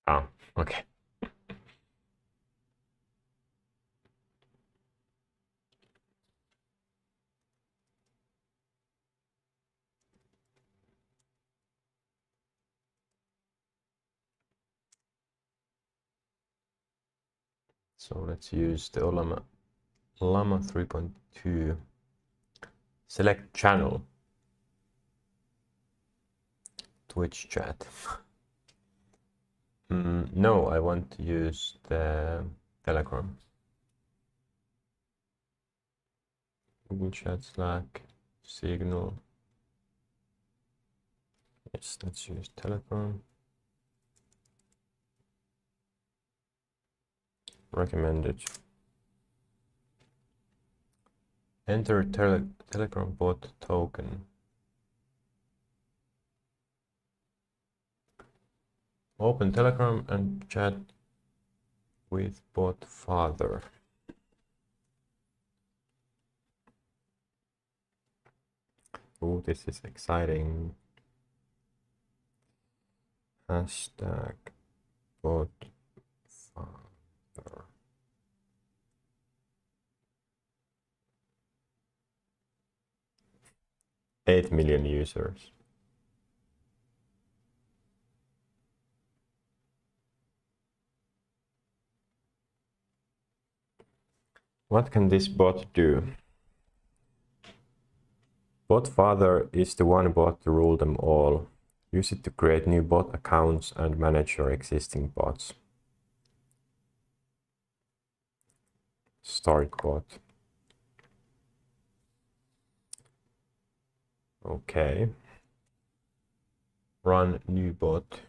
Ah, okay. So let's use the Llama 3.2. Select channel. Twitch chat. No, I want to use the Telegram. Google Chat, Slack, Signal. Yes, let's use Telegram. Recommended. Enter Telegram bot token. Open Telegram and chat with bot father. Oh, this is exciting. Hashtag bot father. $8 million users. What can this bot do? Bot father is the one bot to rule them all. Use it to create new bot accounts and manage your existing bots. Start bot. Okay. Run new bot.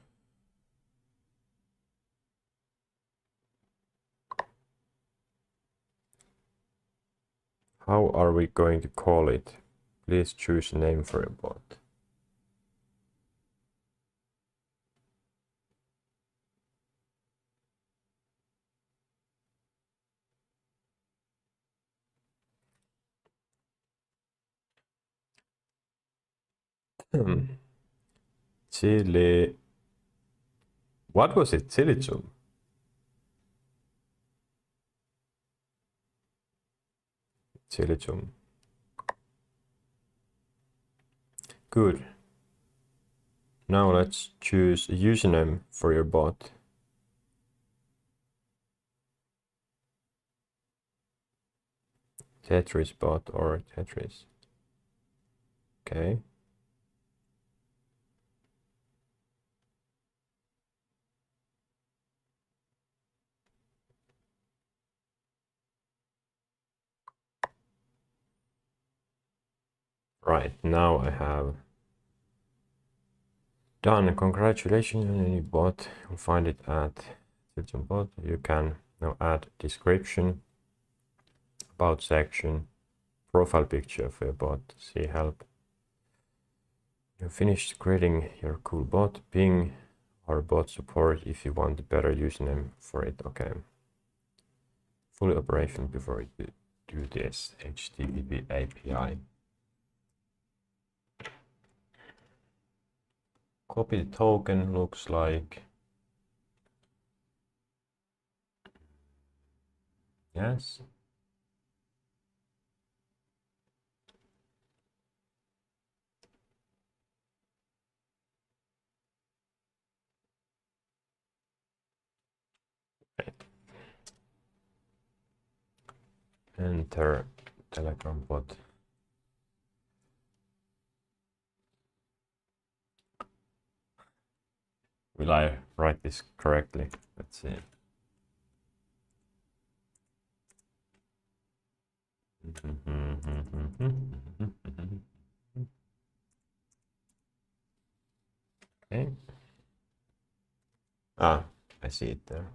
How are we going to call it? Please choose a name for a bot. Chili. What was it? Chilichum? Chilichum. Good. Now let's choose a username for your bot. Tetris bot or Tetris. Okay. Right, now I have done. Congratulations on your new bot. You'll find it at Chilichum bot. You can now add description, about section, profile picture for your bot, see help. You finished creating your cool bot. Ping our bot support if you want a better username for it. Okay. Fully operational before you do this. HTTP API. Copy the token. Looks like yes. Enter Telegram bot. Will I write this correctly? Let's see. Okay. Ah, I see it there.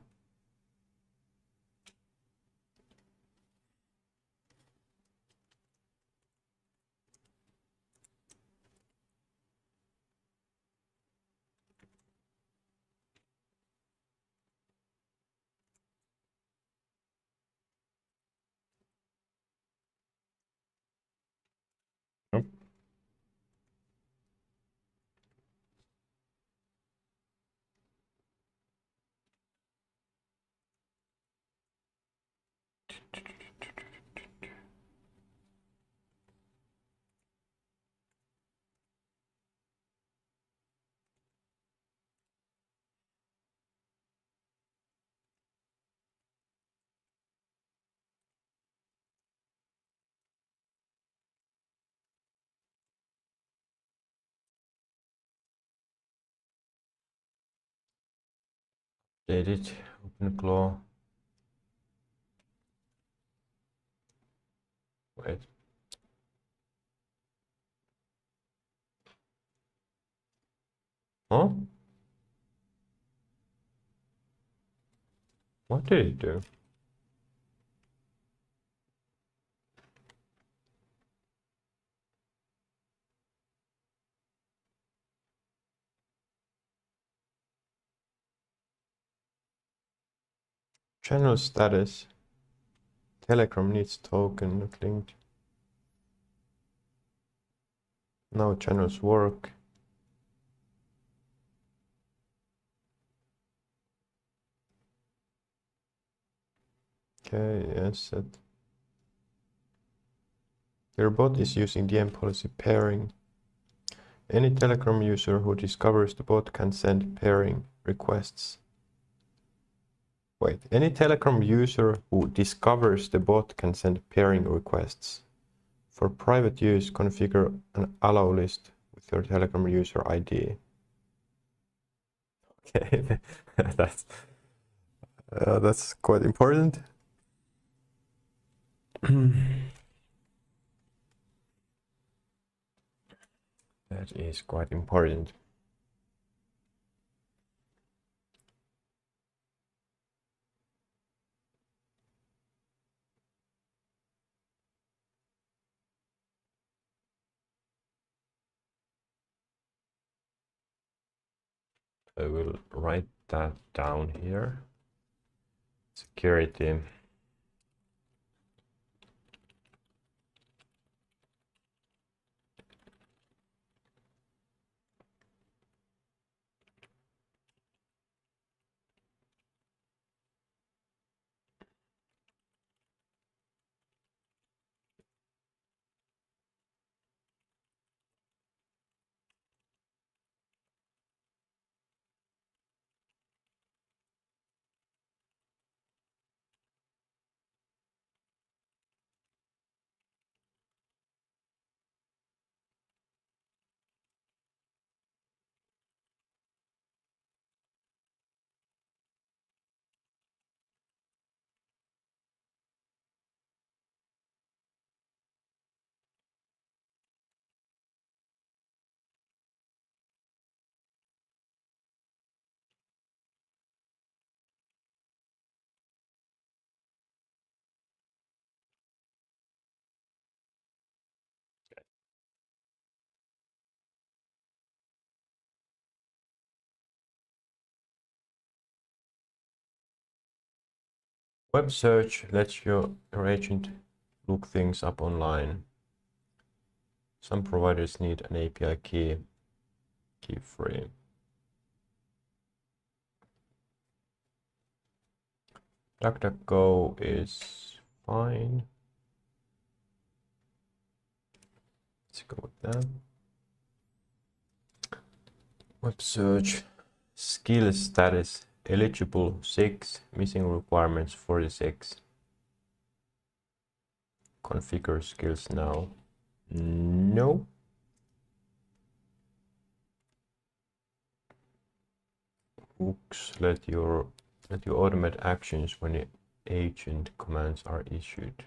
Nope. Edit, open claw. Wait. Huh? What did it do? Channel status. Telegram needs token, not linked. Now channels work. Okay, yes, set. Your bot is using DM policy pairing. Any Telegram user who discovers the bot can send pairing requests. Wait, any Telegram user who discovers the bot can send pairing requests. For private use, configure an allow list with your Telegram user ID. Okay, that's quite important. That is quite important. I will write that down here. Security. Web search lets your agent look things up online. Some providers need an API key free. DuckDuckGo is fine. Let's go with that. Web search, skill status, eligible 6, missing requirements 46. Configure skills now. No. Hooks let you automate actions when the agent commands are issued.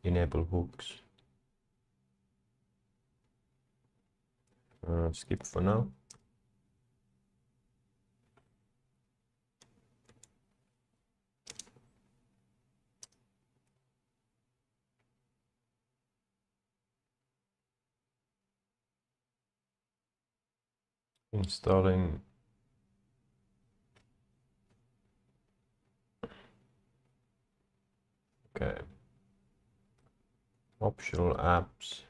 Enable hooks. Skip for now. Installing. Okay. Optional apps.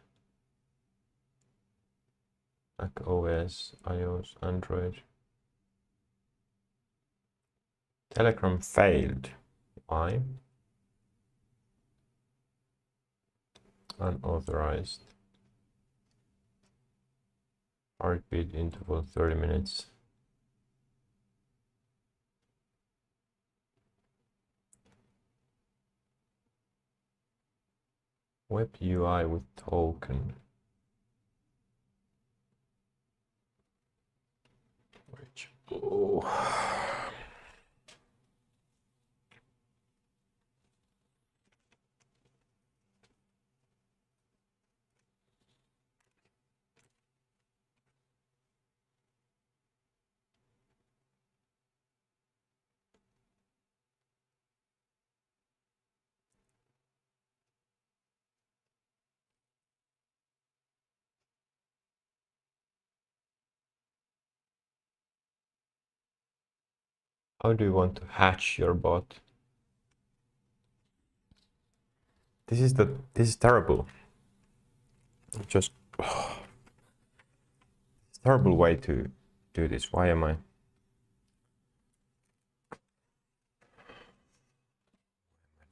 Mac OS, iOS, Android. Telegram failed. Why? Unauthorized. Heartbeat interval 30 minutes. Web UI with token. Oh. How do you want to hatch your bot? This is terrible. Just it's a terrible way to do this. Why am I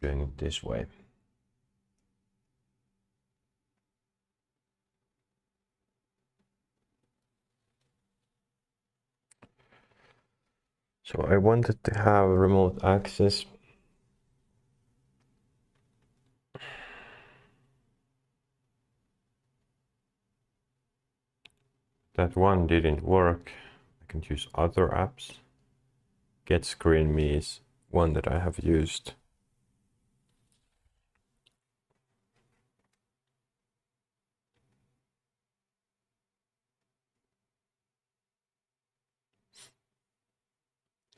doing it this way? So I wanted to have remote access. That one didn't work. I can use other apps. Get Screen Me is one that I have used.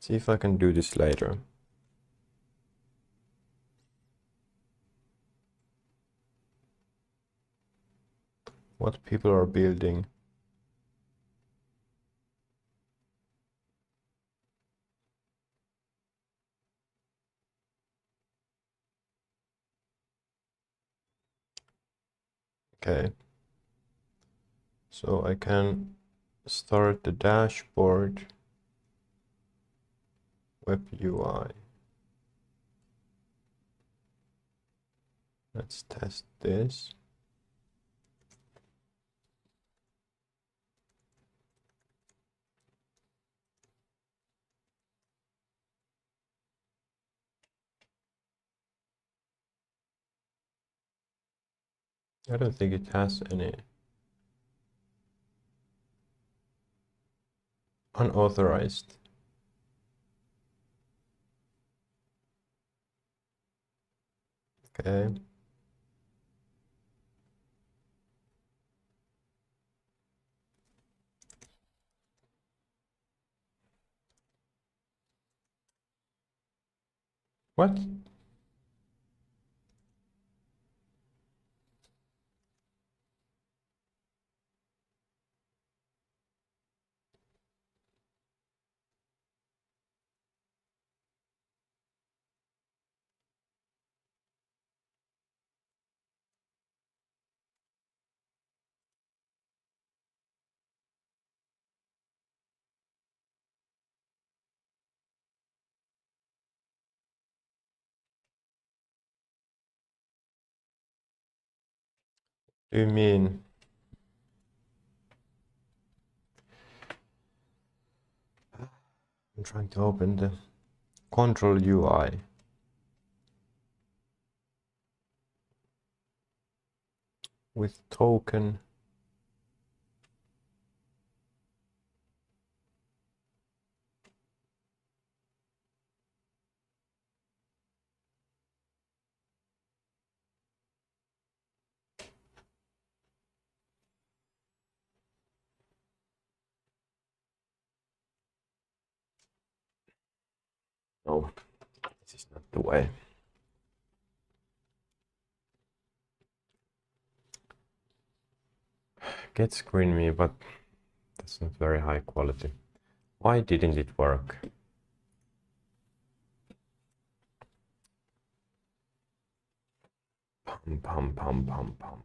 See if I can do this later. What people are building. Okay. So I can start the dashboard. Web UI. Let's test this. I don't think it has any unauthorized. Okay. What? Do you mean I'm trying to open the control UI. With token. No, this is not the way. Get Screen Me, but that's not very high quality. Why didn't it work? Pum pum pum pum pum.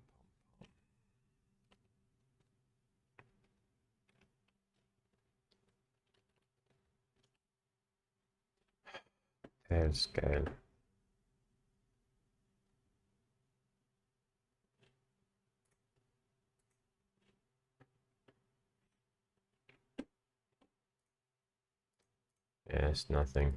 Tail scale. Yes, nothing.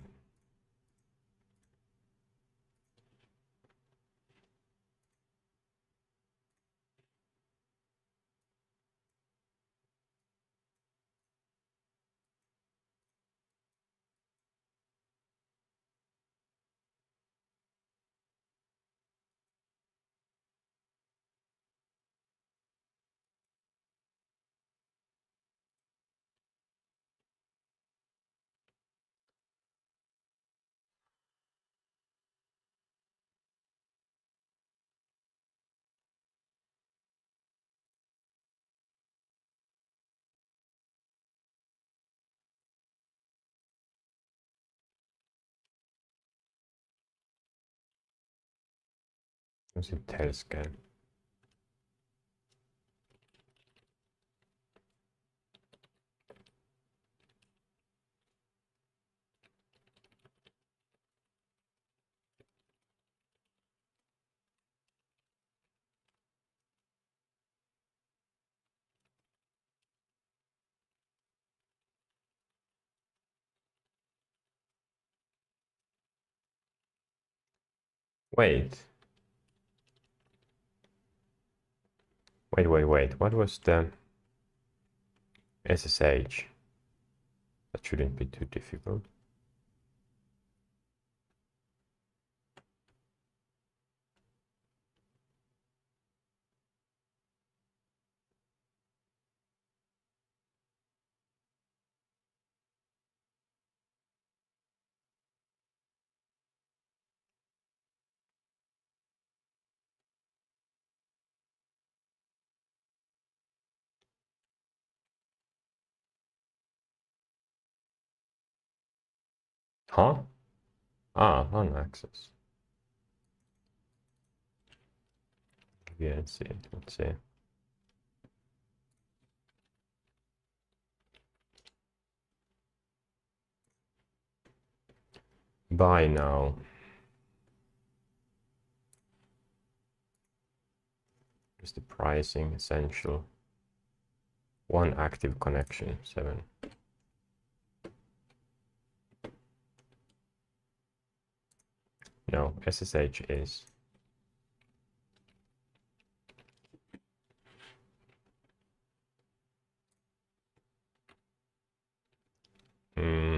Was it Tailscan? Wait. Wait. What was the SSH? That shouldn't be too difficult. Huh? Ah, on access. Yeah, let's see. Buy now. Is the pricing essential? One active connection, 7. No, SSH is. Hmm.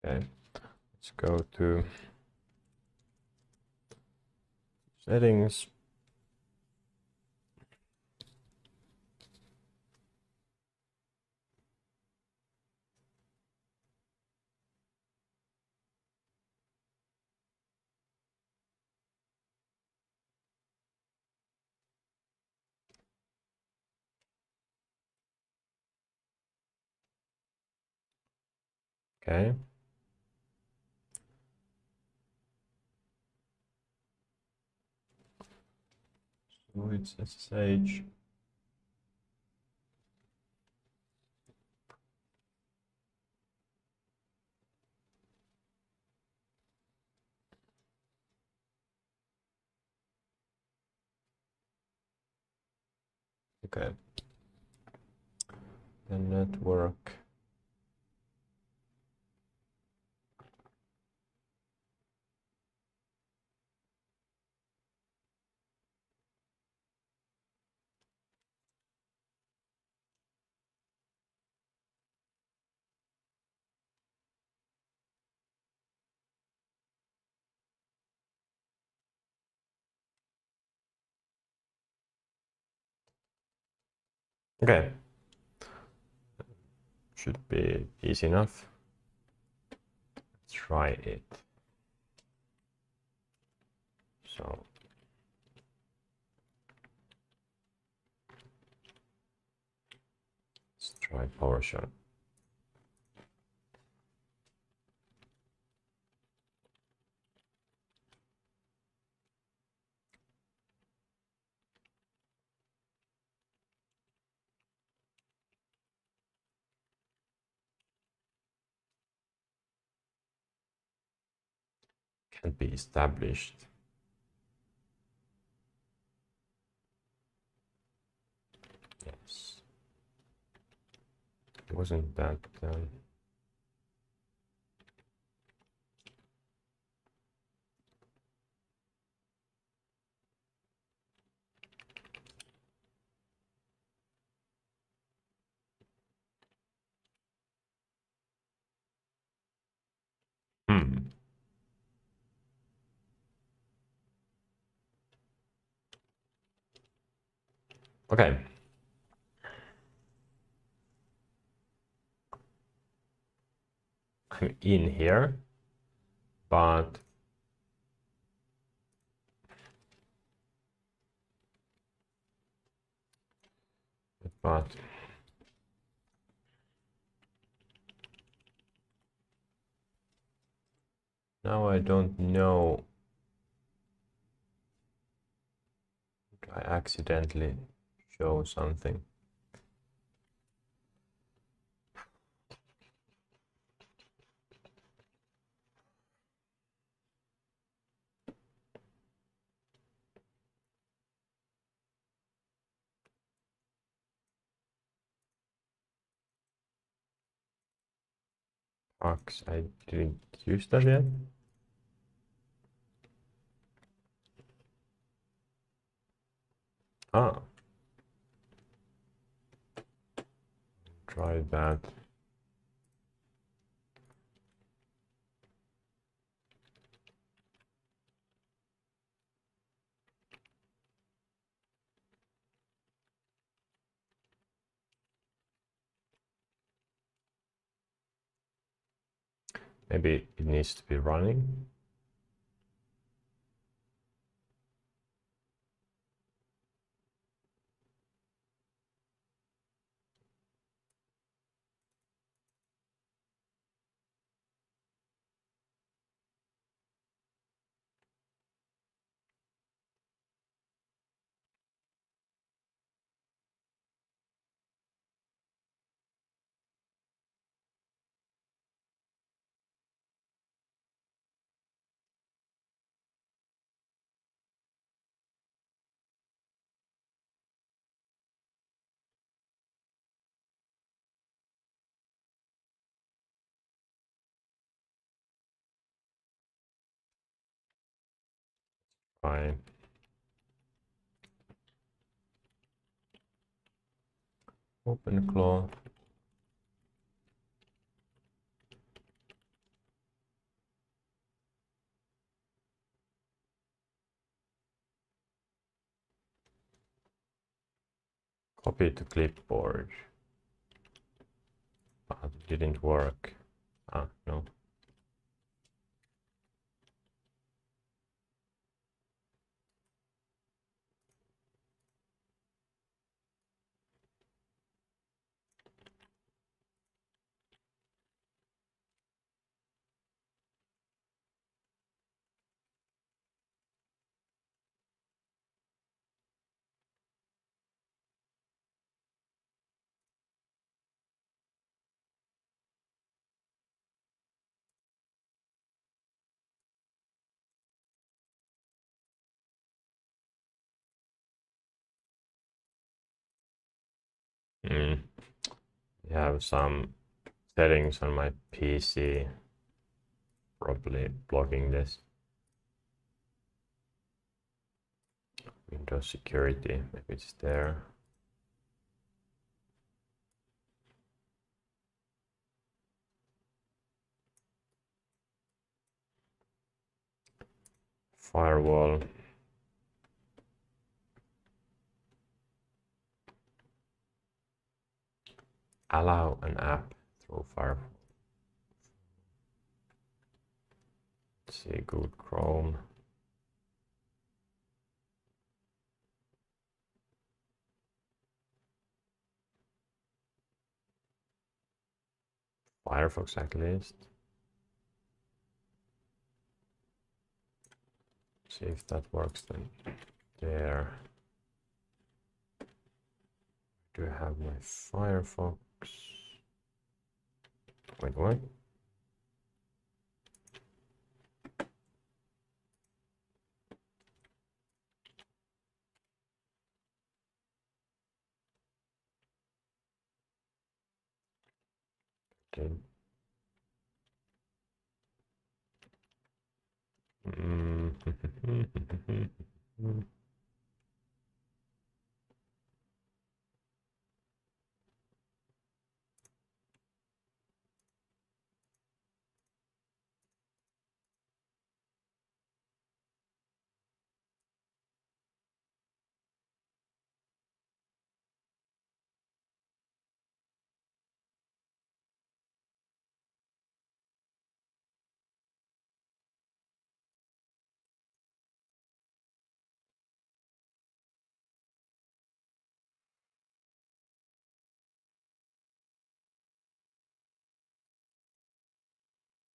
Okay, let's go to settings. Okay. So it's SSH. Okay. The network. Okay. Should be easy enough. Let's try it. So let's try PowerShell. Can be established. Yes. Wasn't that Okay. I'm in here, but now I don't know. I accidentally show something. Fox, I didn't use that yet. Ah. Try that. Maybe it needs to be running. Fine. Open claw. Copy to clipboard. But it didn't work. Ah, no. I have some settings on my PC probably blocking this. Windows security, maybe it's there. Firewall. allow an app through Firefox. Let's see, Google Chrome. Firefox at least. See if that works then. There. Do I have my Firefox? Wait, what? Okay.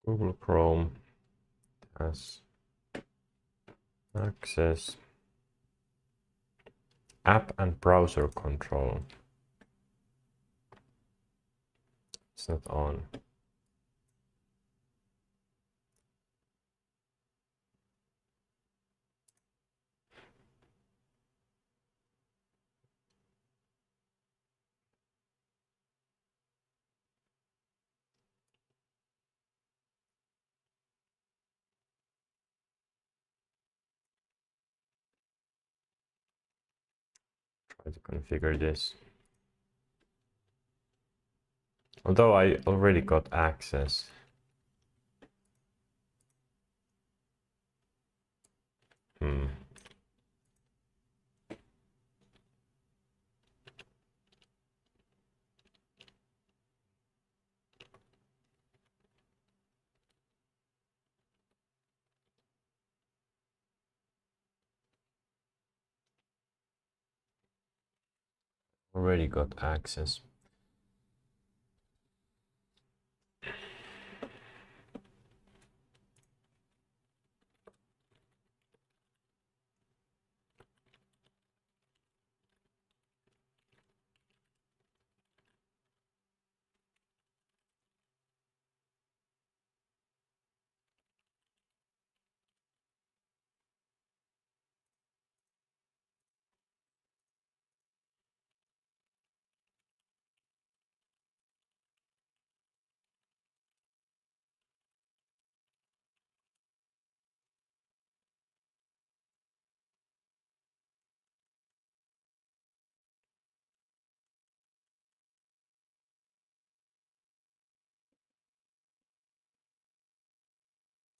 Google Chrome has access. App and browser control. It's not on. Try to configure this. Although I already got access. Already got access.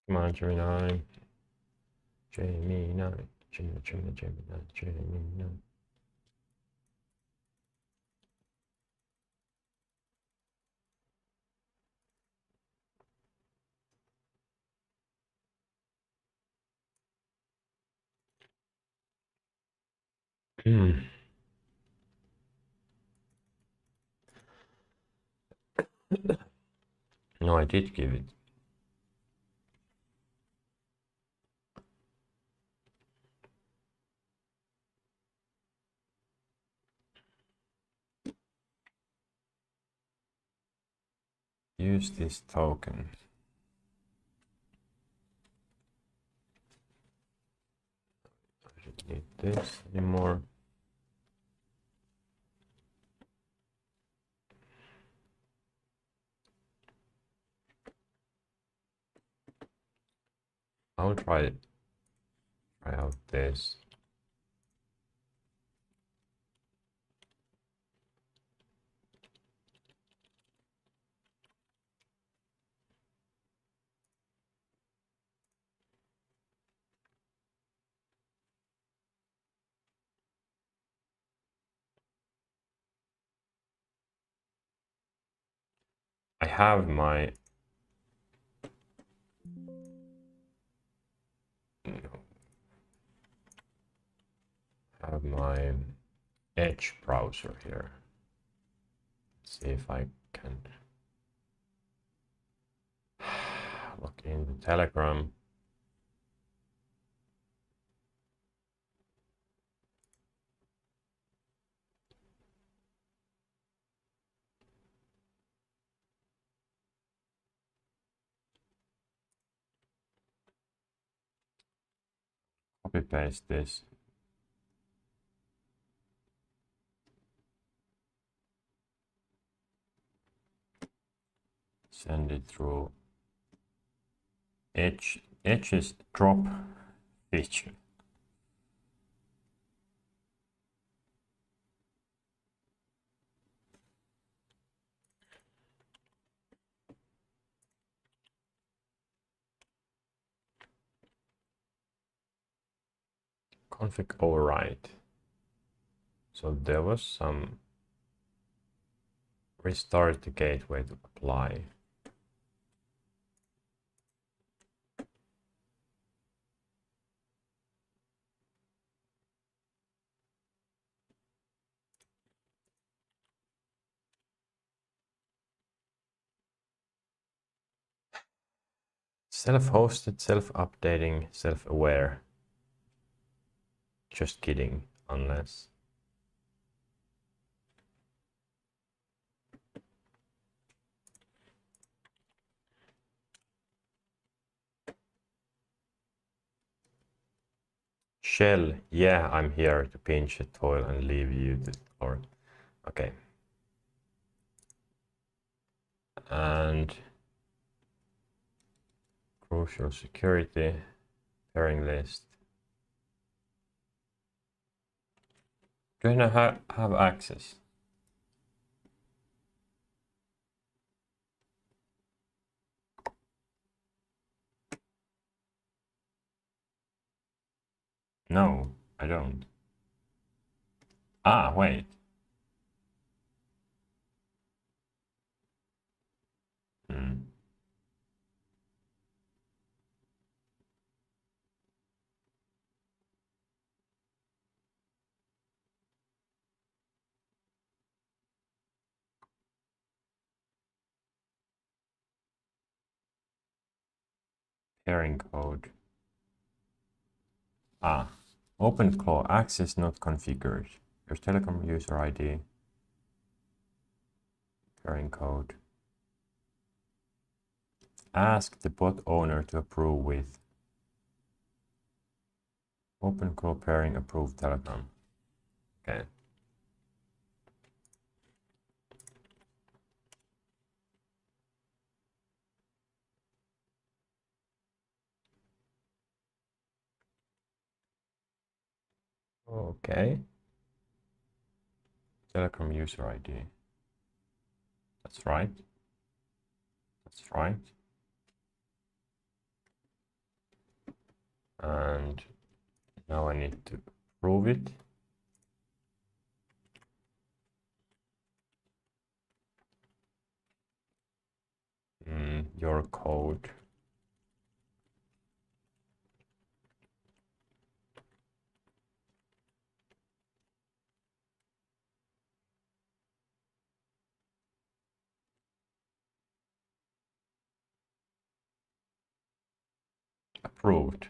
Come on, Gemini. Gemini. Gemini. No, I did give it. Use this token. I don't need this anymore. I'll try out this. have my Edge browser here. Let's see if I can log into Telegram. Copy paste this. Send it through Edge's drop feature. Config override. So there was some restart the gateway to apply. Self-hosted, self-updating, self-aware. Just kidding, unless. Shell, yeah, I'm here to pinch a toil and leave you to, or, okay. And crucial security, pairing list. Do I not have access? No, I don't. Ah, wait. Pairing code. Ah, OpenClaw access not configured. Your Telecom user ID. Pairing code. Ask the bot owner to approve with OpenClaw pairing approved Telecom. Okay. Okay. Telecom user ID. That's right. That's right. And now I need to prove it. Your code. Approved.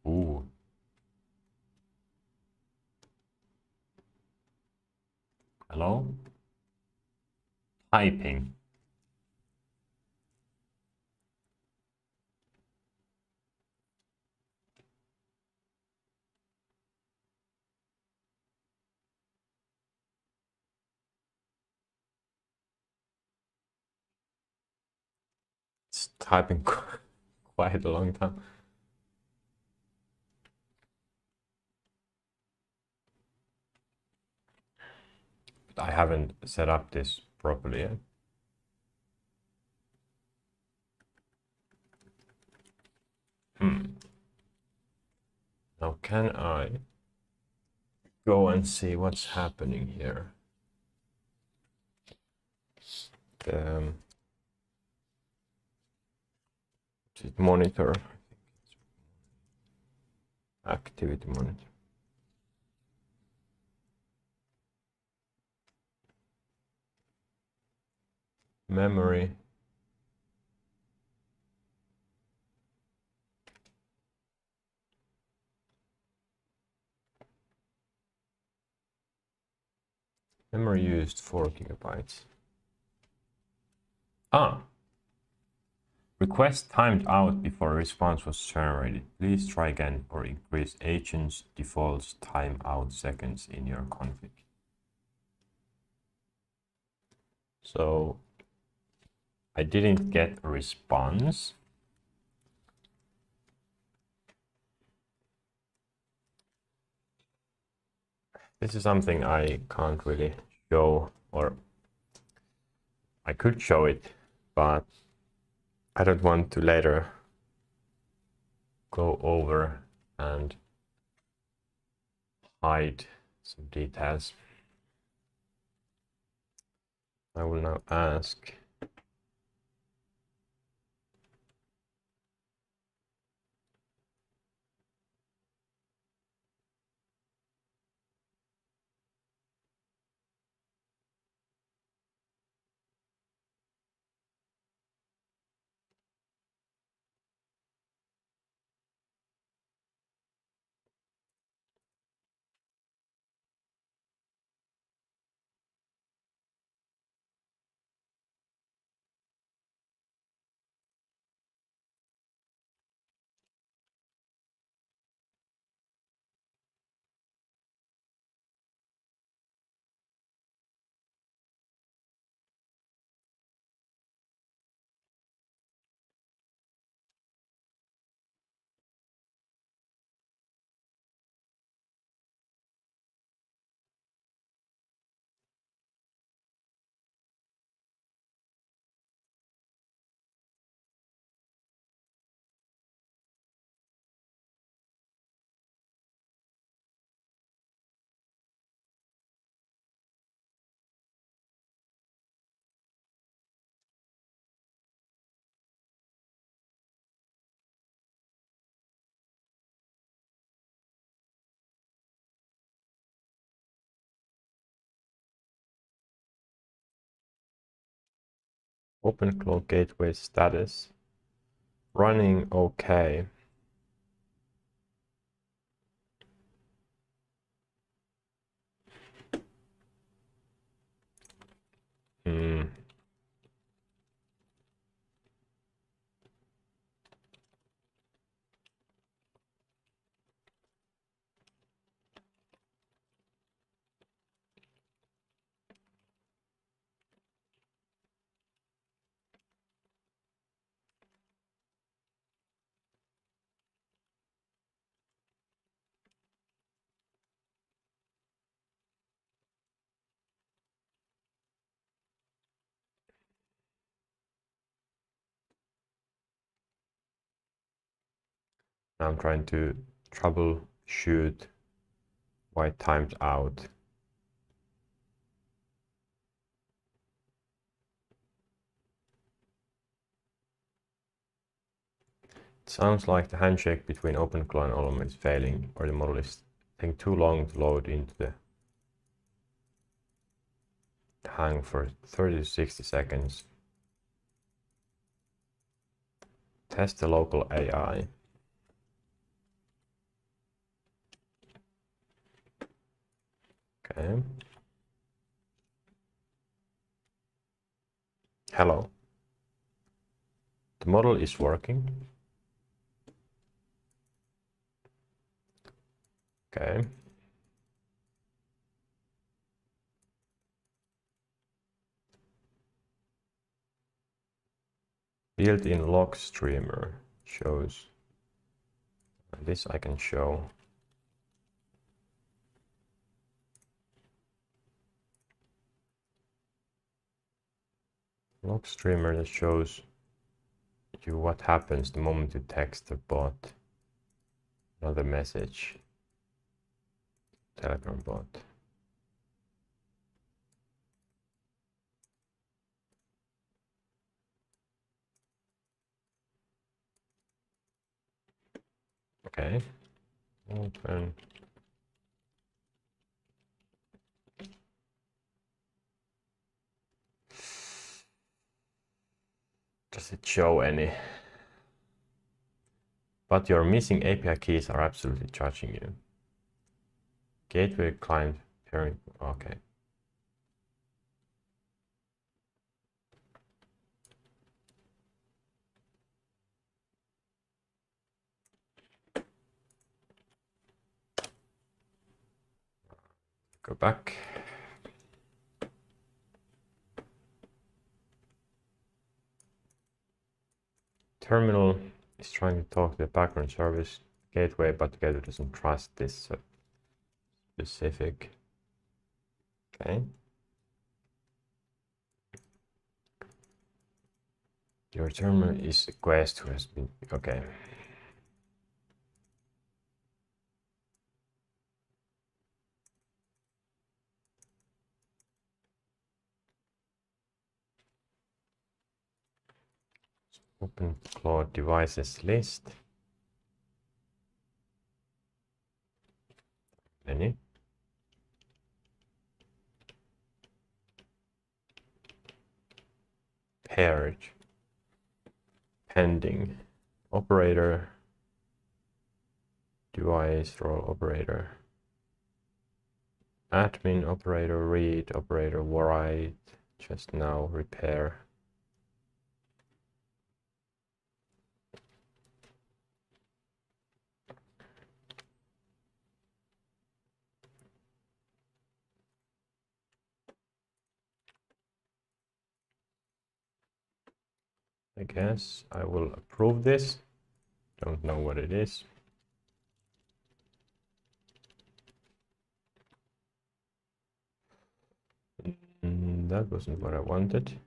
Ooh. Hello? Typing. It's typing quite a long time. But I haven't set up this properly yet. Now can I go and see what's happening here? monitor. Activity monitor. Memory. Memory used 4 GB. Request timed out before a response was generated. Please try again or increase agent's default timeout seconds in your config. So I didn't get a response. This is something I can't really show, or I could show it, but I don't want to later go over and hide some details. I will now ask OpenClaw gateway status. Running okay. I'm trying to troubleshoot why it timed out. It sounds like the handshake between OpenClaw and Olom is failing, or the model is taking too long to load into the hang for 30 to 60 seconds. Test the local AI. Okay. Hello. The model is working. Okay. Built-in log streamer shows. This I can show. Log streamer that shows you what happens the moment you text the bot another message. Telegram bot. Okay. Open. Does it show any? But your missing API keys are absolutely charging you. Gateway client pairing. Okay. Go back. Terminal is trying to talk to the background service gateway, but the gateway doesn't trust this specific. Okay. Your terminal is a guest who has been. Okay. Open Cloud devices list. Any? Paired. Pending. Operator. Device role operator. Admin operator, read operator, write. Just now, repair. I guess I will approve this. Don't know what it is. That wasn't what I wanted.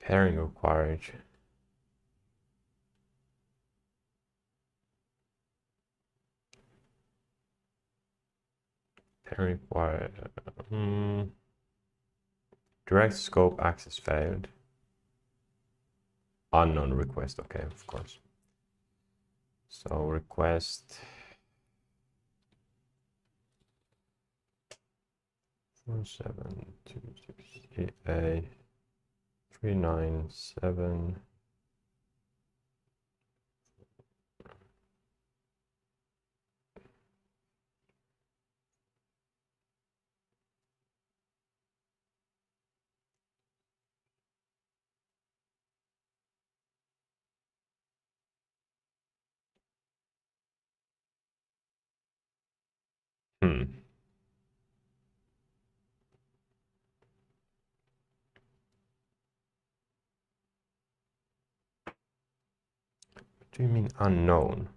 Pairing required. Pairing required. Direct scope access failed. Unknown request. Okay, of course. So request 4726A 397. What do you mean unknown?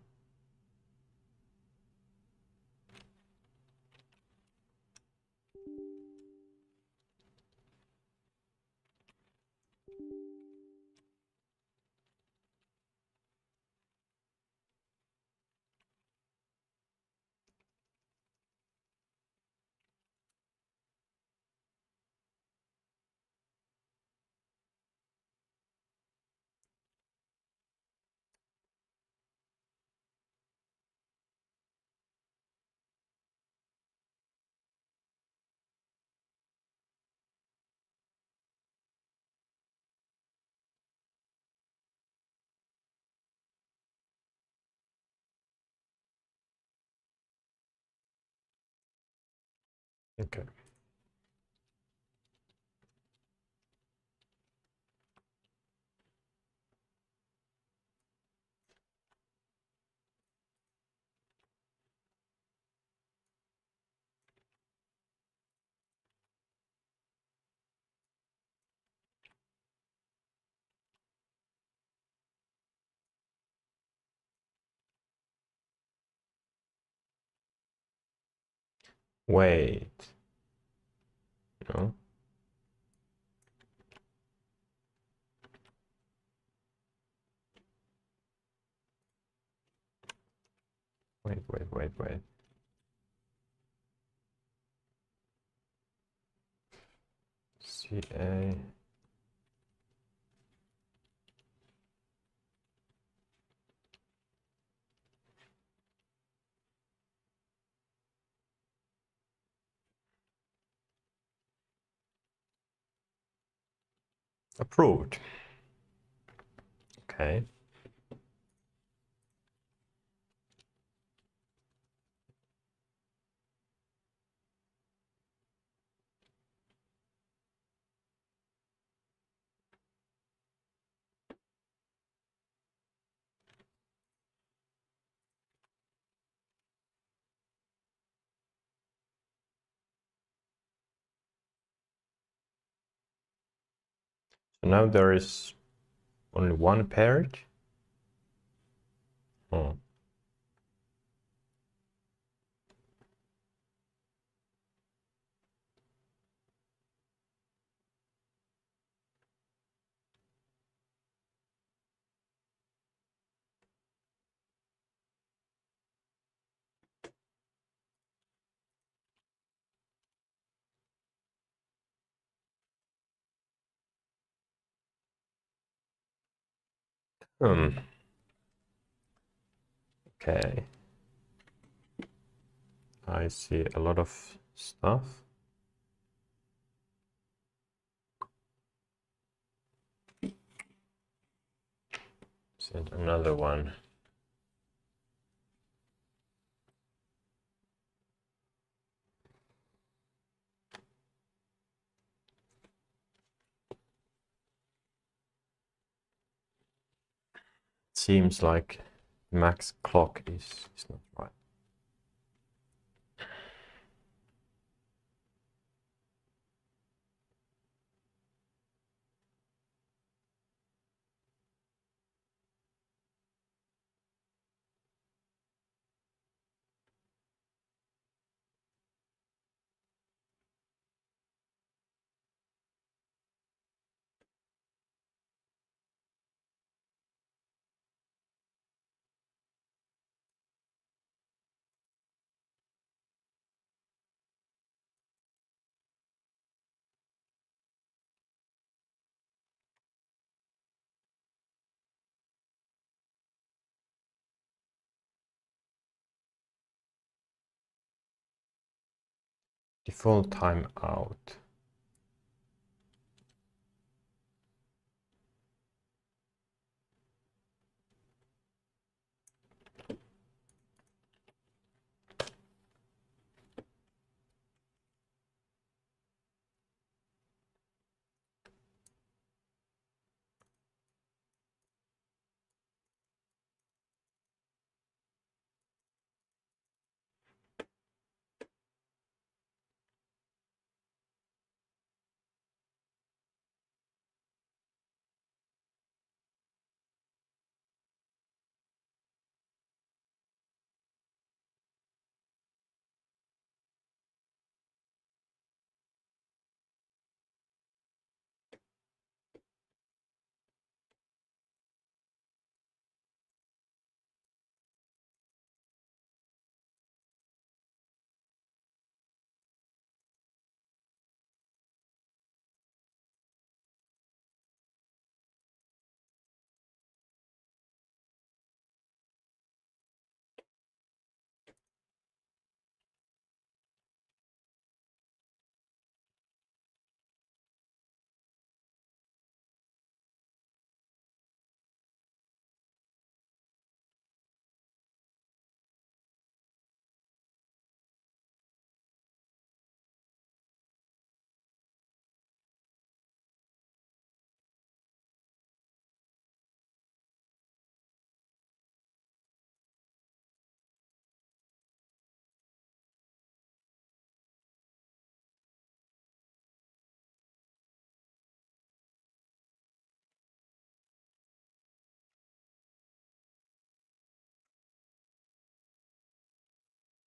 Okay. Wait. No. Wait. CA. Approved. Okay. So now there is only one paired. Oh. Okay. I see a lot of stuff. Send another one. Seems like max clock is not right. Default timeout.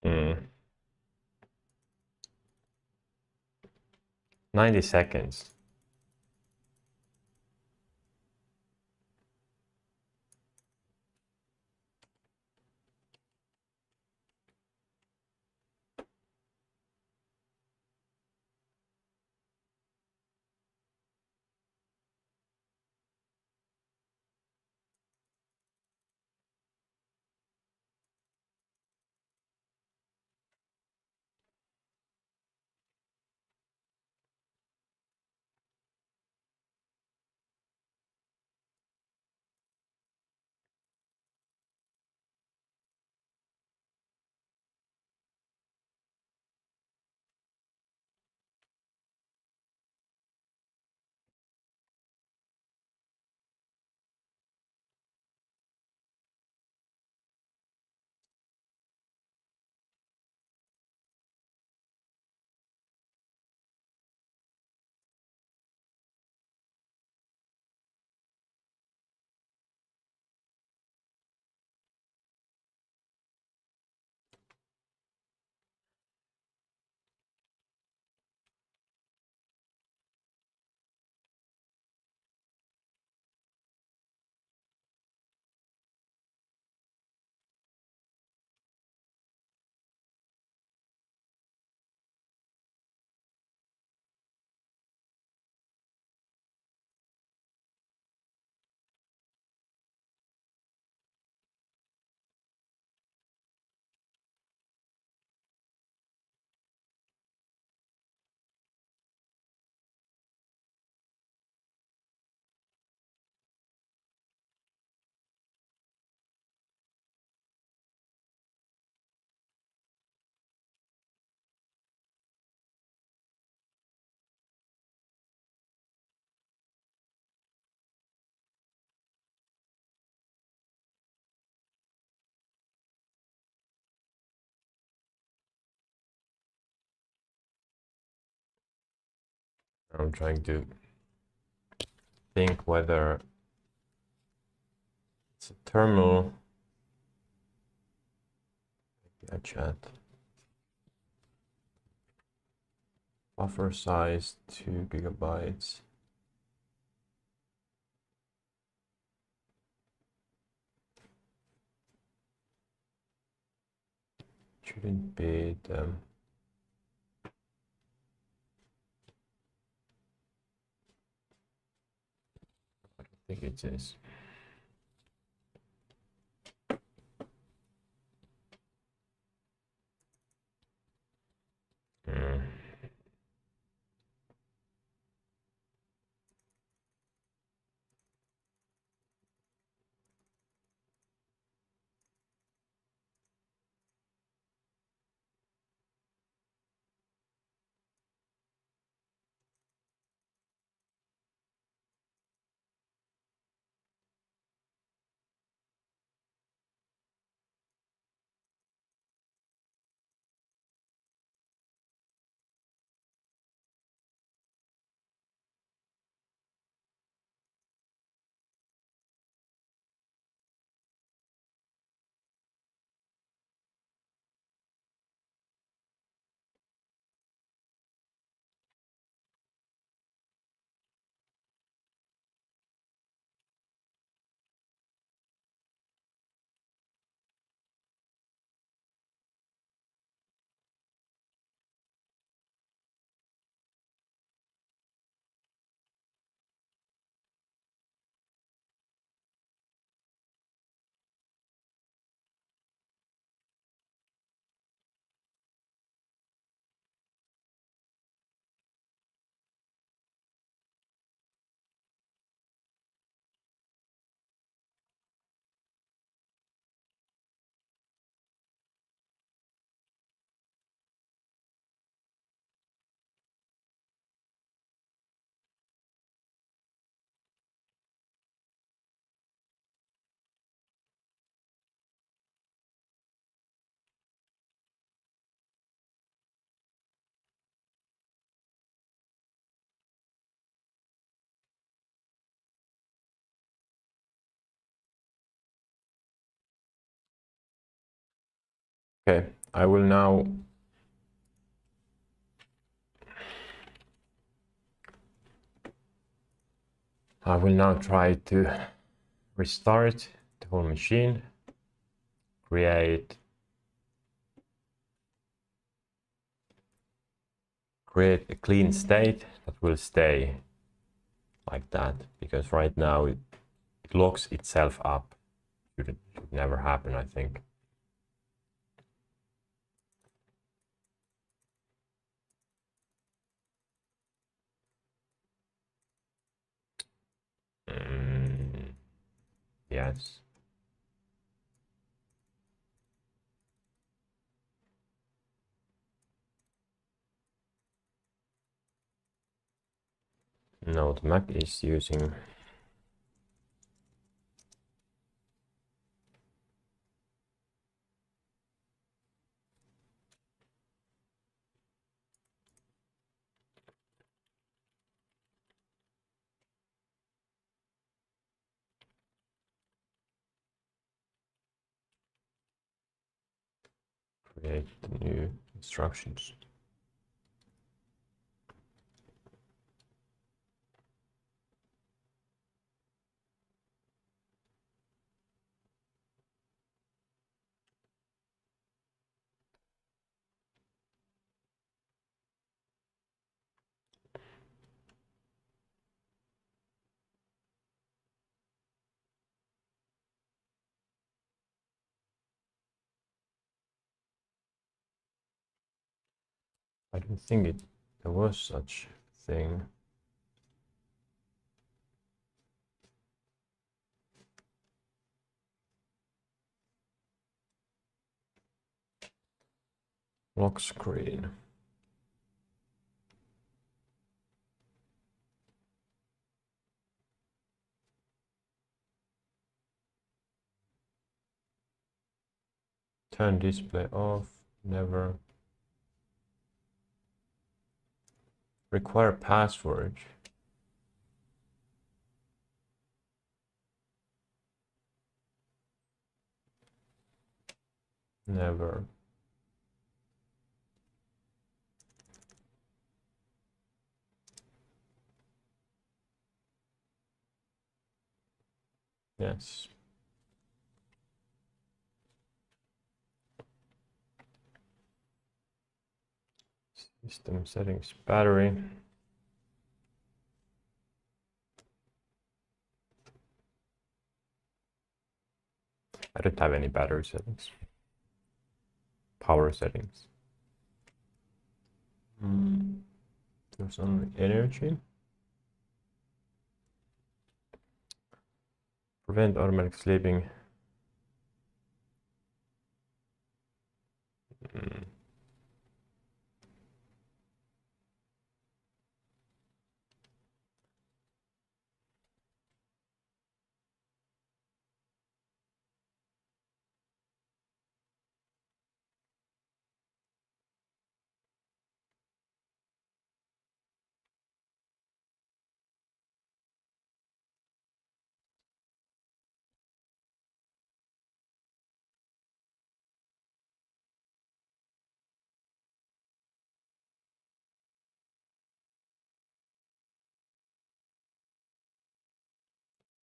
Mm. 90 seconds. I'm trying to think whether it's a terminal. Yeah, chat. Buffer size 2 gigabytes. Shouldn't be them. I don't think it is. Mm. Okay, I will now try to restart the whole machine, create a clean state that will stay like that, because right now it locks itself up. Should never happen, I think. Yes. No, the Mac is using create the new instructions. I don't think there was such a thing. Lock screen. Turn display off. Never. Require password. Never. Yes. System settings, battery. I don't have any battery settings. Power settings. There's only energy. Prevent automatic sleeping.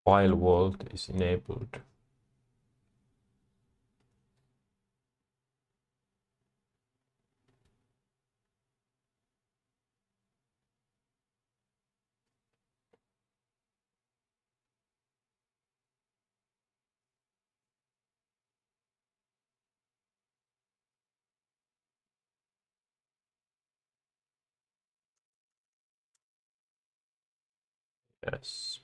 File vault is enabled. Yes.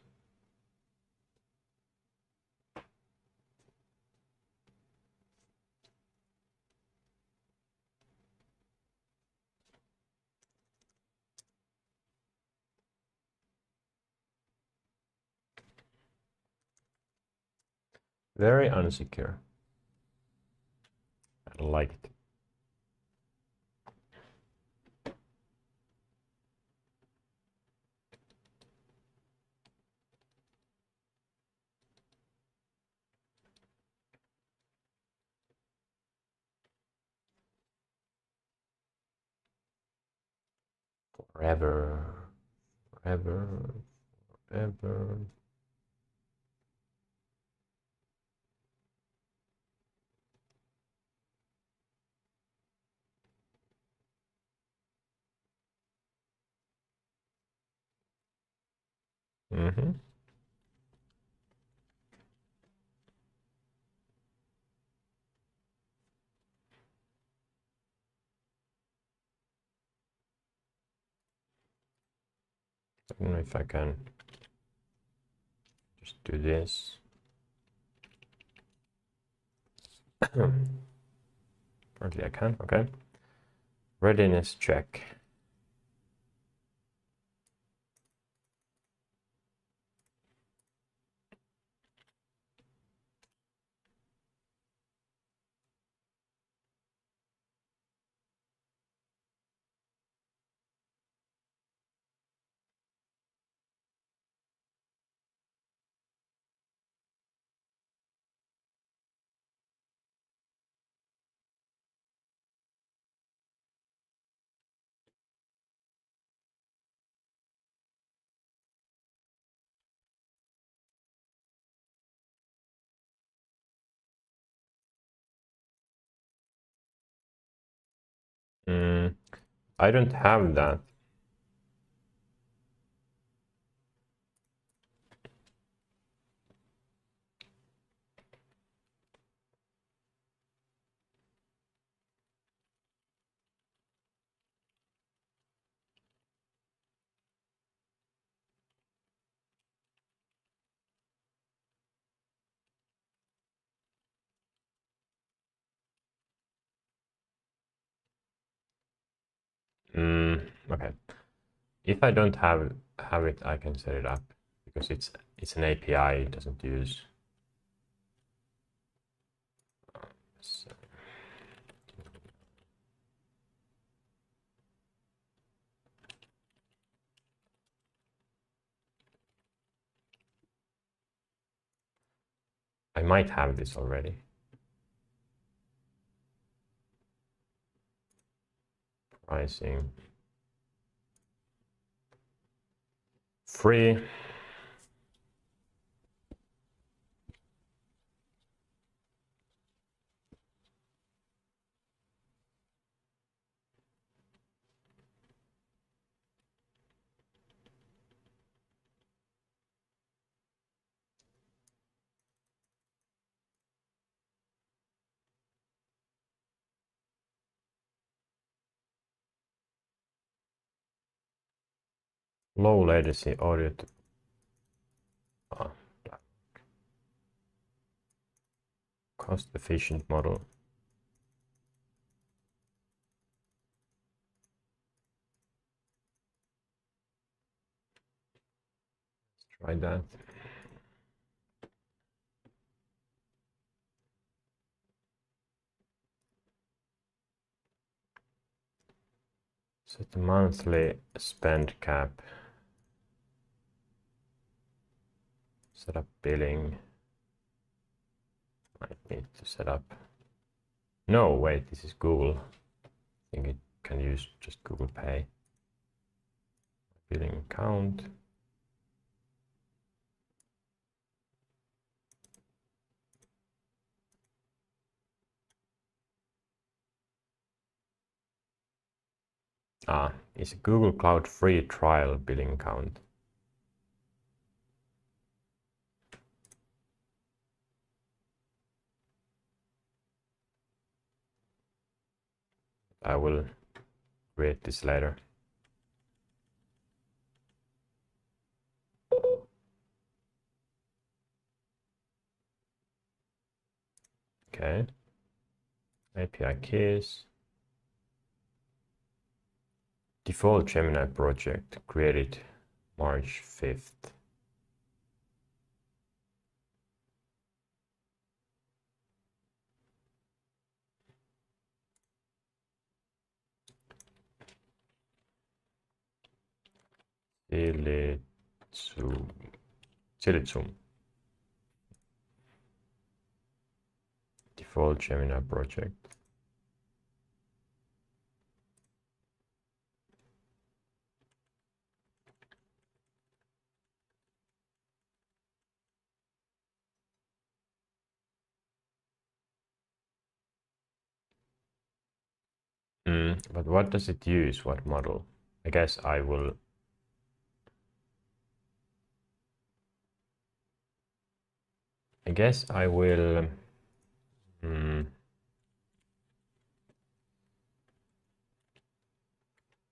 Very unsecure. I don't like it. forever, forever, forever. Mm-hmm. I don't know if I can just do this. Apparently I can, okay. Readiness check. I don't have that. Okay. If I don't have it, I can set it up because it's an API. It doesn't use. So. I might have this already. Pricing. Free. Low latency audio to cost efficient model. Let's try that. Set the monthly spend cap. Set up billing. Might need to set up. No, wait, this is Google. I think it can use just Google Pay. Billing account. Is a Google Cloud free trial billing account. I will create this later. Okay. API keys. Default Gemini project created March 5th. Silitsum. Default Gemini project. But what does it use? What model? I guess I will.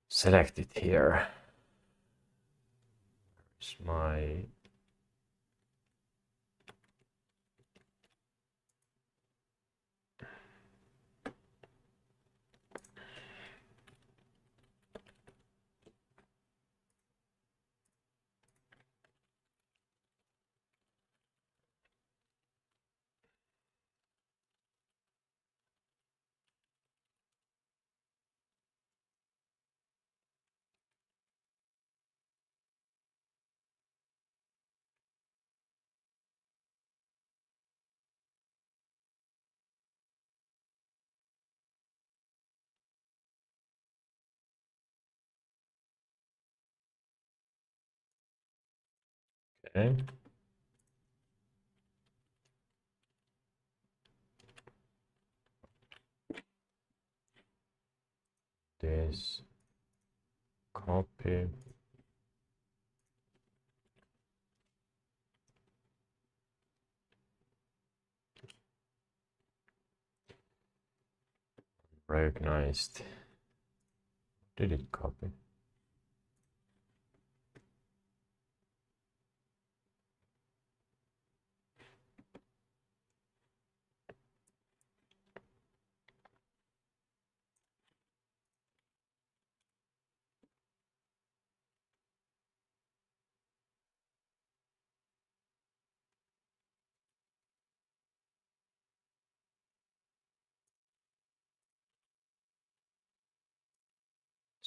Select it here. It's my okay. This copy. Recognized. Did it copy?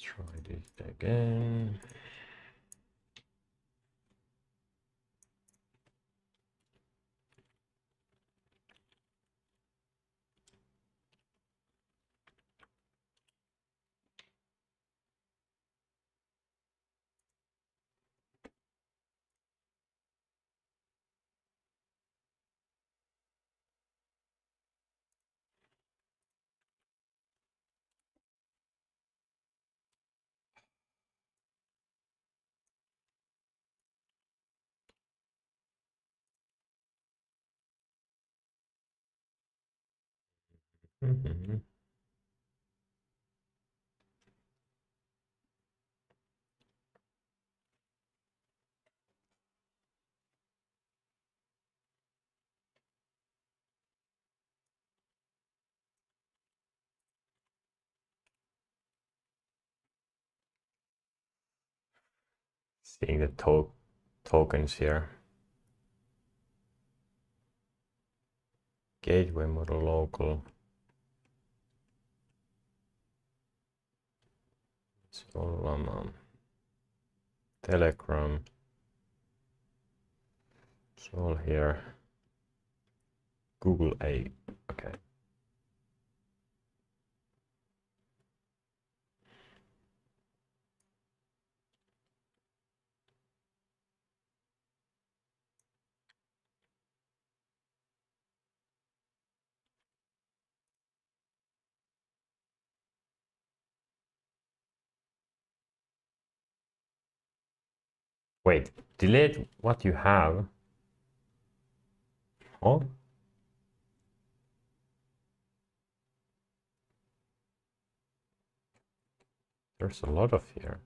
Try this again. Seeing the tokens here. Gateway model local. So Telegram. It's all here. Google A. Okay. Wait, delete what you have. Oh. There's a lot of here.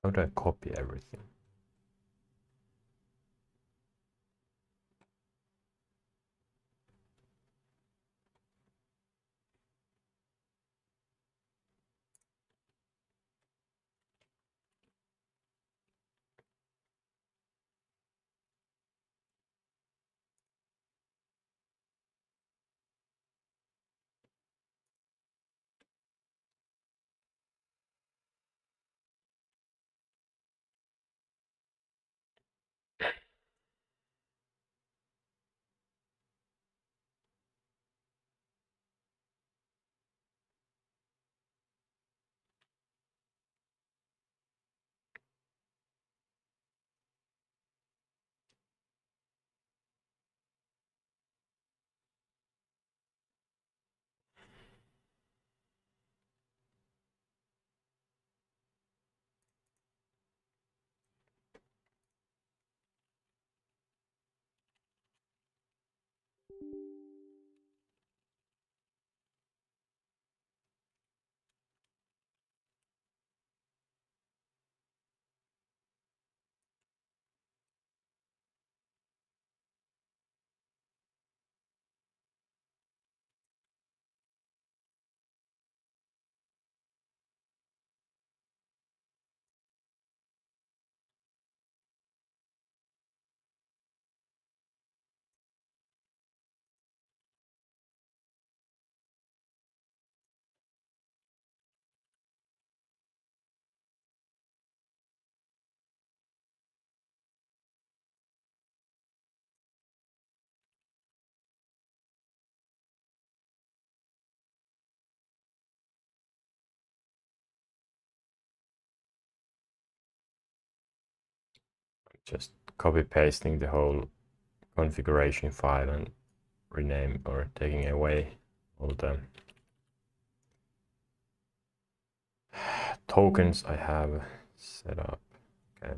How do I copy everything? just copy pasting the whole configuration file and rename or taking away all the tokens I have set up. Okay.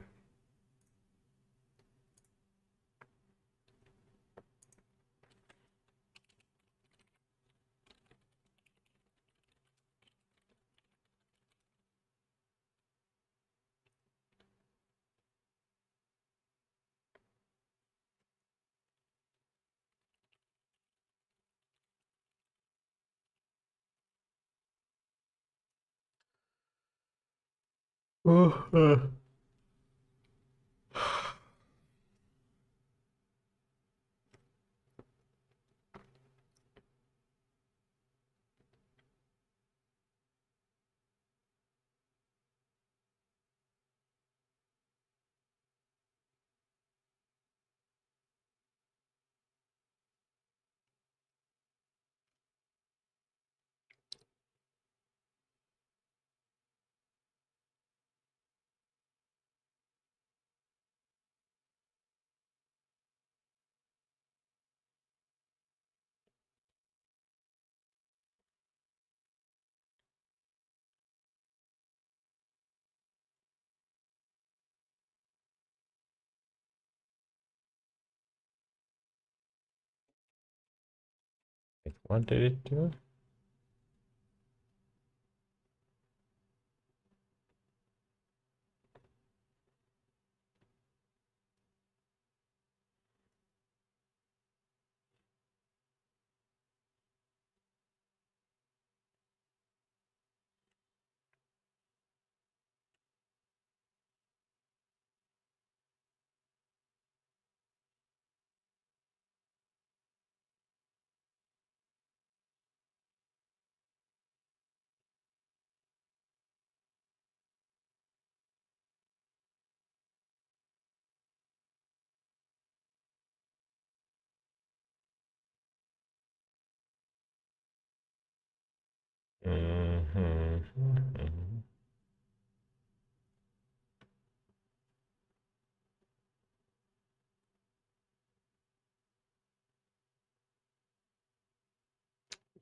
What did it do?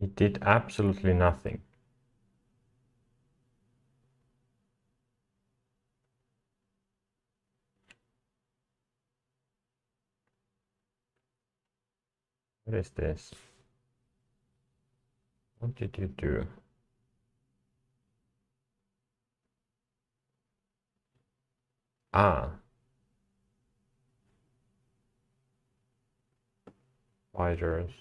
It did absolutely nothing. What is this? What did you do? Ah. Spiders.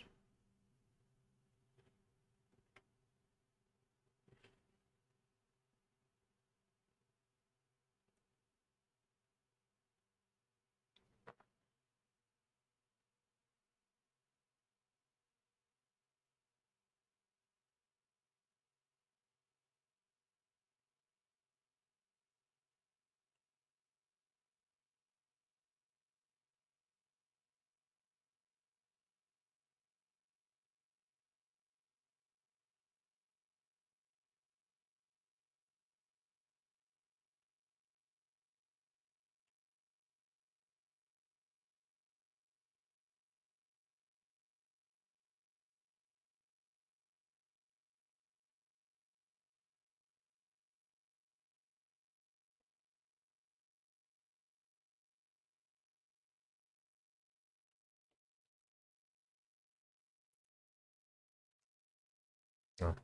Oh.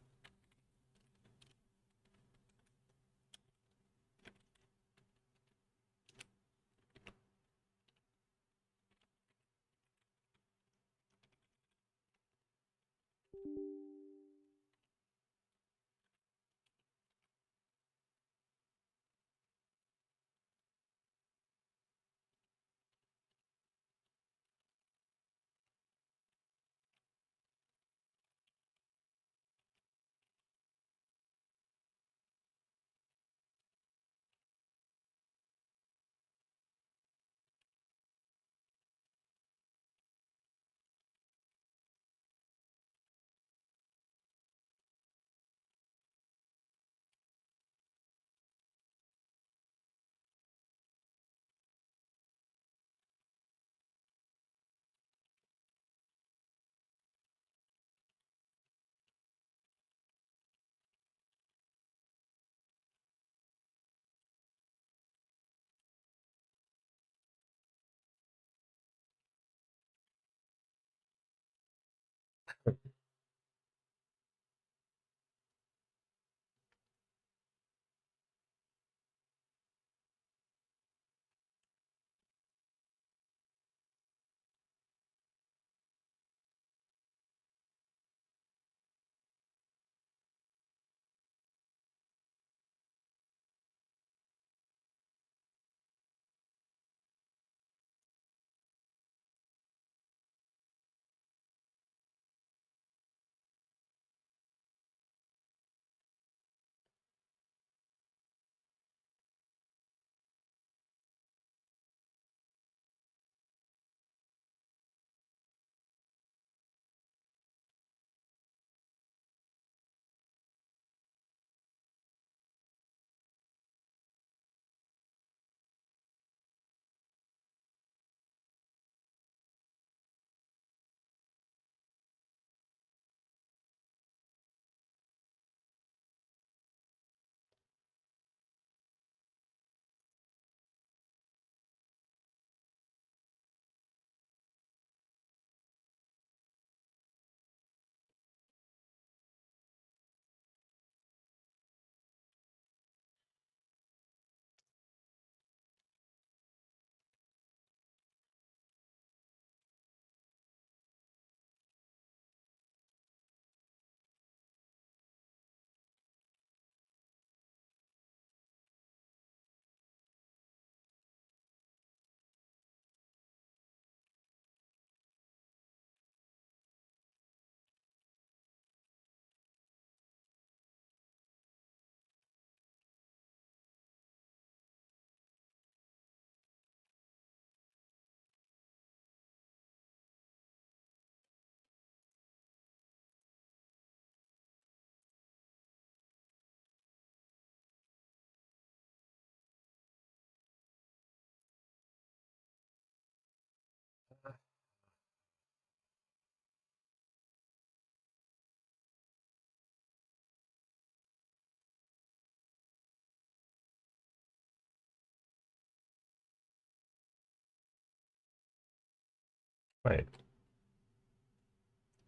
Wait.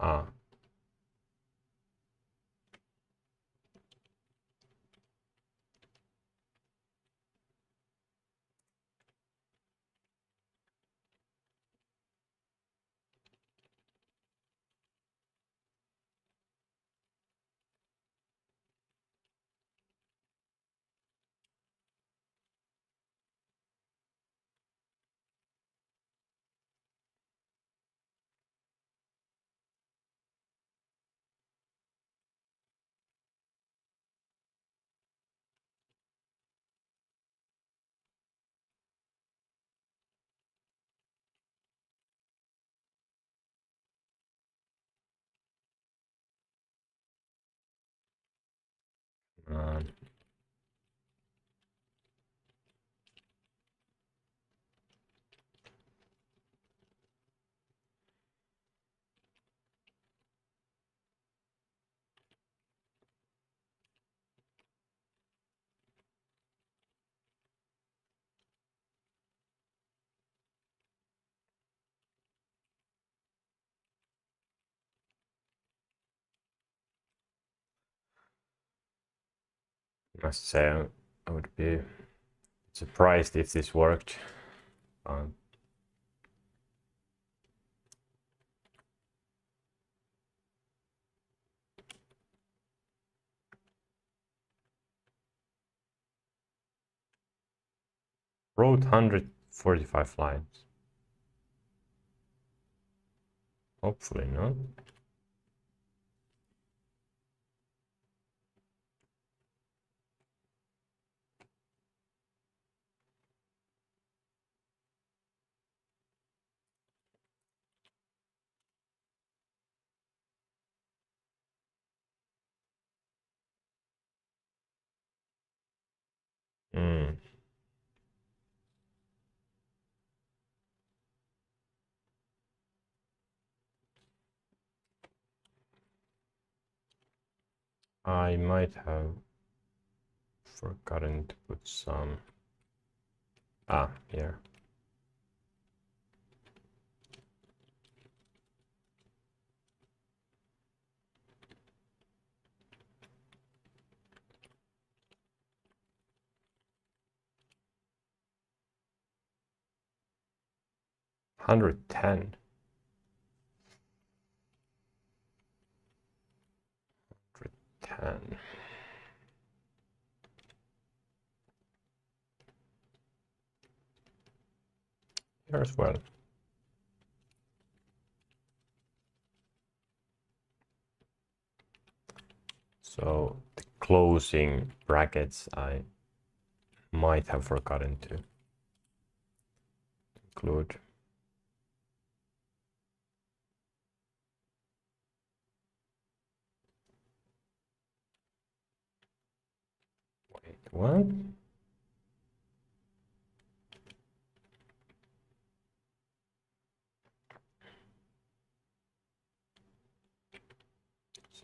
Ah. Um, must say I would be surprised if this worked. Wrote 145 lines. Hopefully not. I might have forgotten to put some... here. $110. $110. Here as well. So the closing brackets I might have forgotten to include. Wait, what?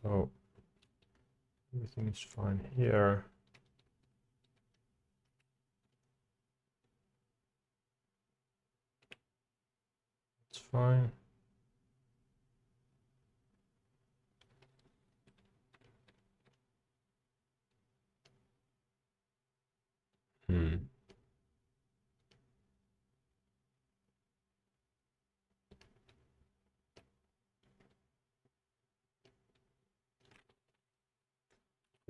So everything is fine here. It's fine.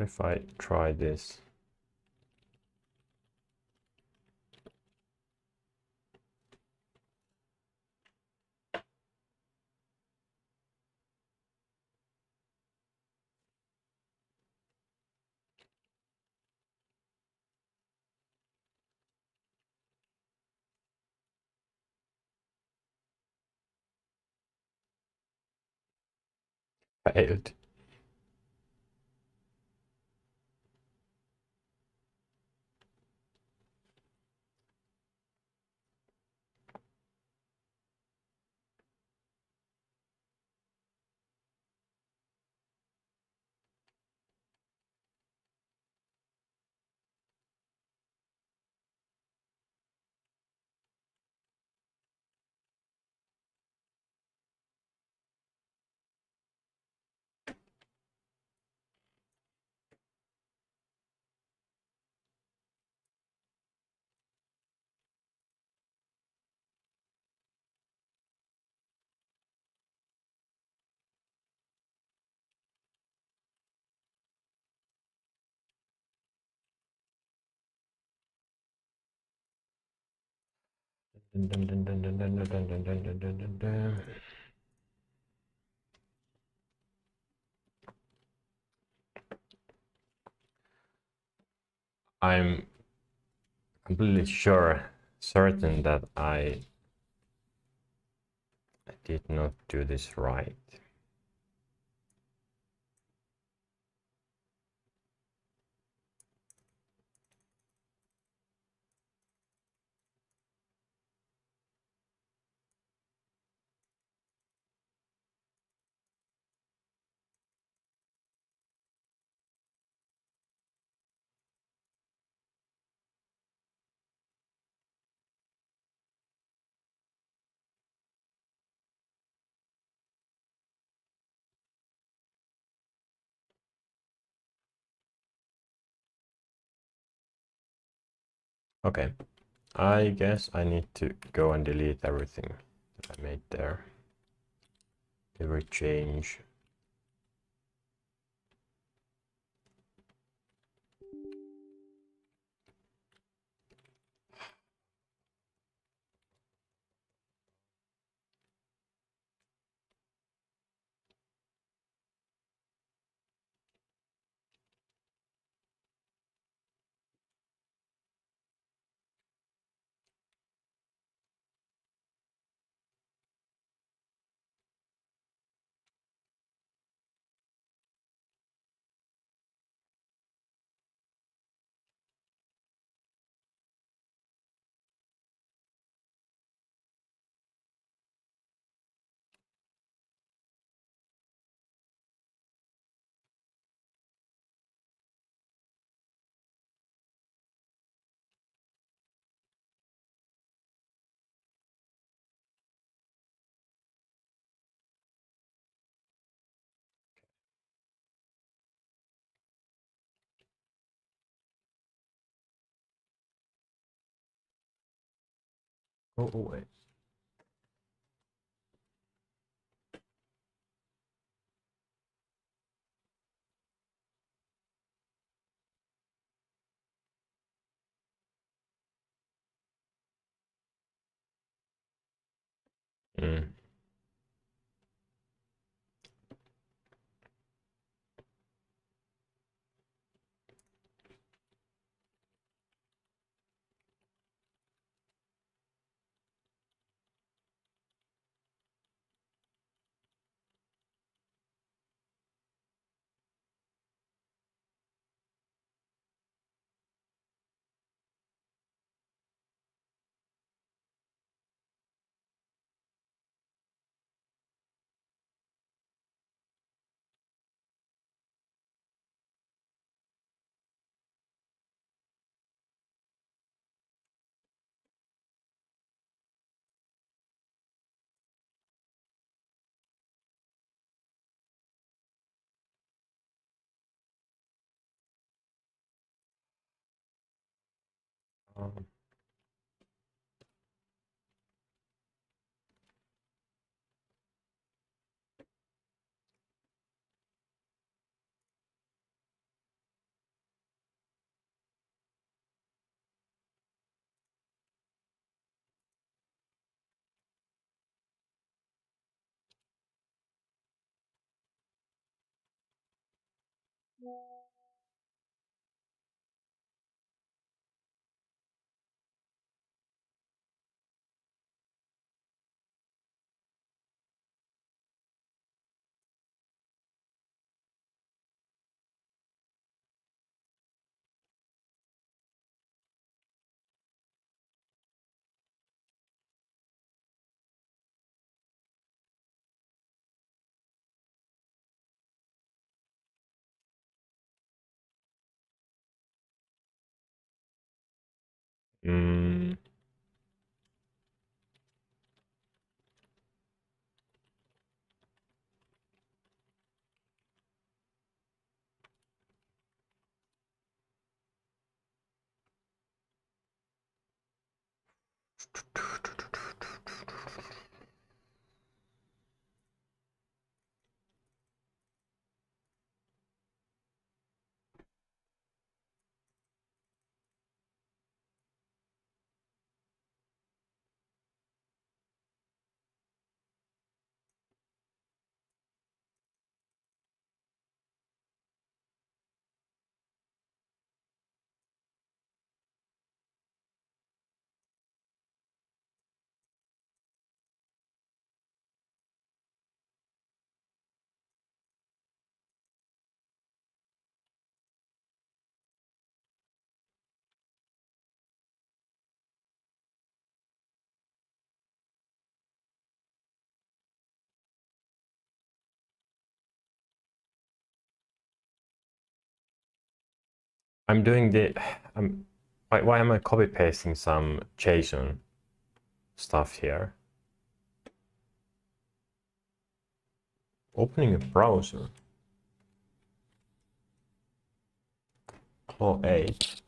If I try this. Failed. I'm completely certain that I did not do this right. Okay, I guess I need to go and delete everything that I made there. Every change. Go away. Mm. Um, mm. I'm doing the. Why am I copy pasting some JSON stuff here? Opening a browser. Claw 8.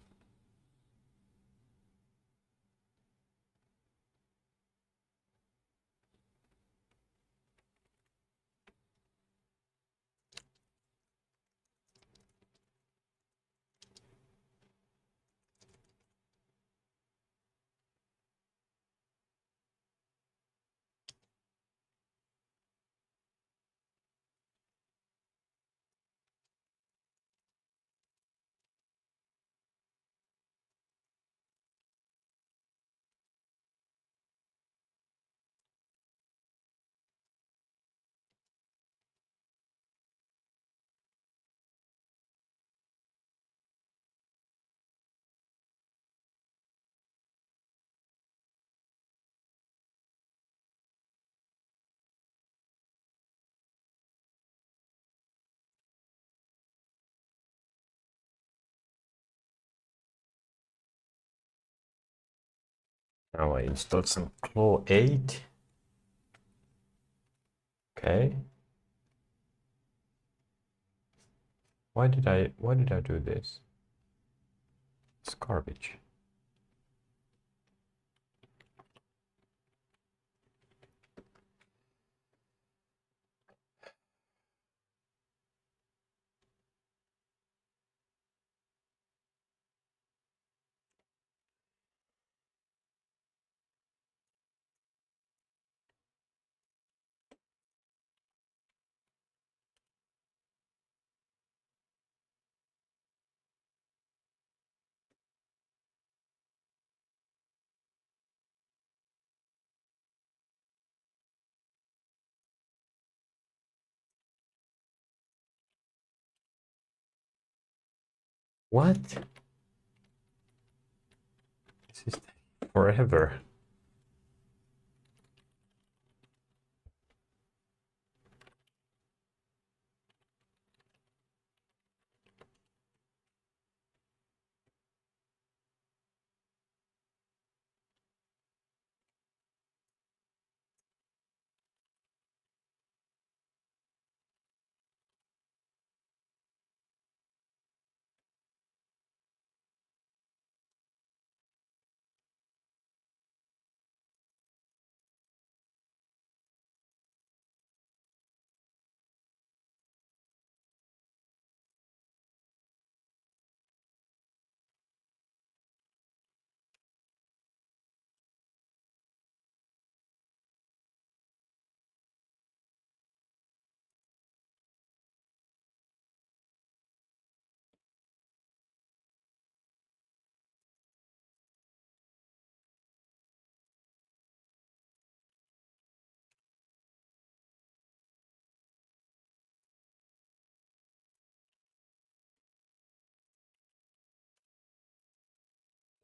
Now I installed some Claw 8. Okay. Why did I do this? It's garbage. What? This is taking forever.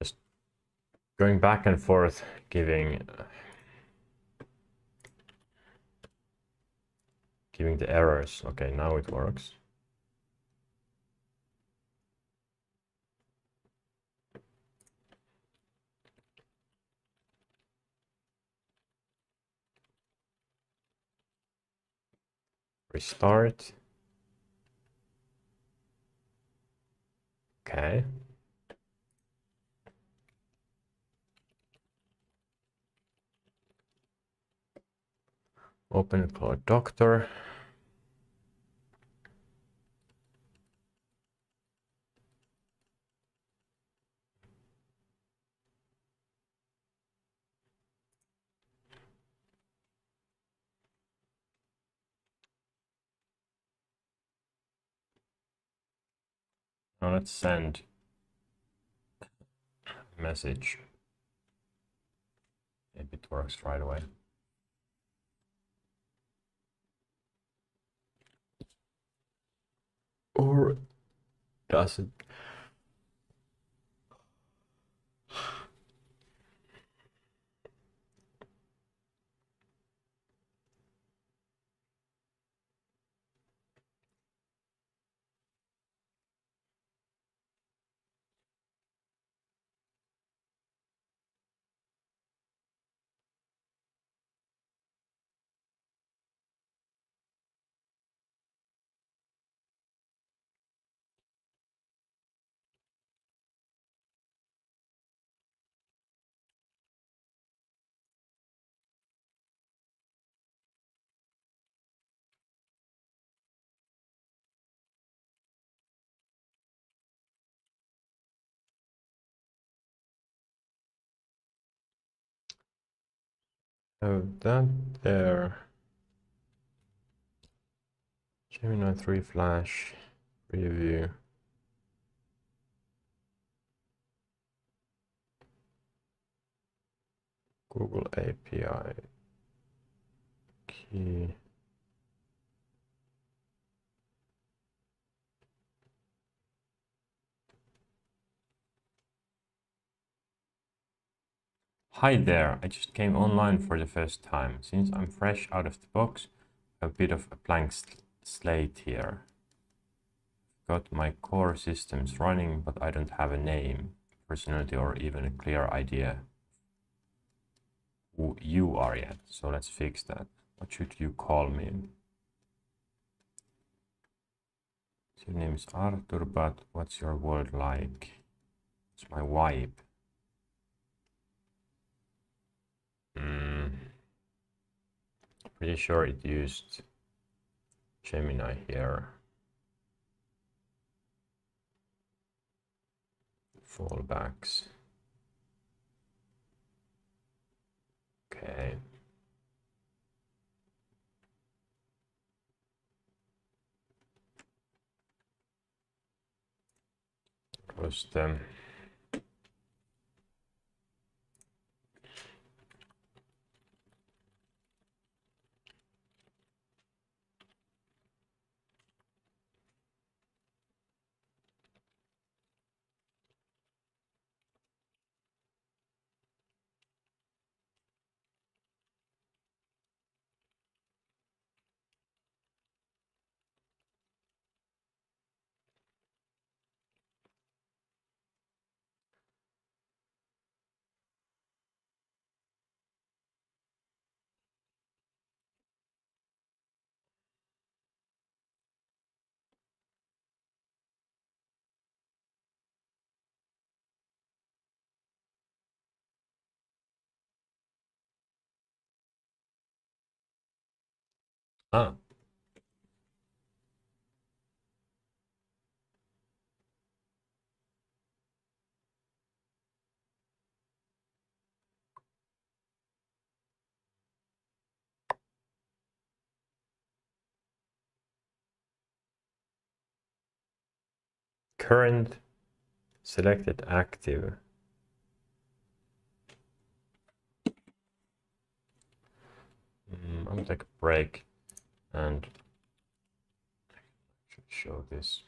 Just going back and forth, giving the errors. Okay, now it works. Restart. Okay. Open Claw Doctor. Now let's send a message. Maybe it works right away. Or does it? Oh, that there. Gemini 3 Flash preview. Google API key. Hi there, I just came online for the first time. Since I'm fresh out of the box, a bit of a blank slate here. Got my core systems running, but I don't have a name, personality, or even a clear idea who you are yet. So let's fix that. What should you call me? Your name is Arthur, but what's your world like? It's my vibe. Pretty sure it used Gemini here. Fallbacks. Okay. Was the ah. Current selected active. I'm gonna take a break and show this.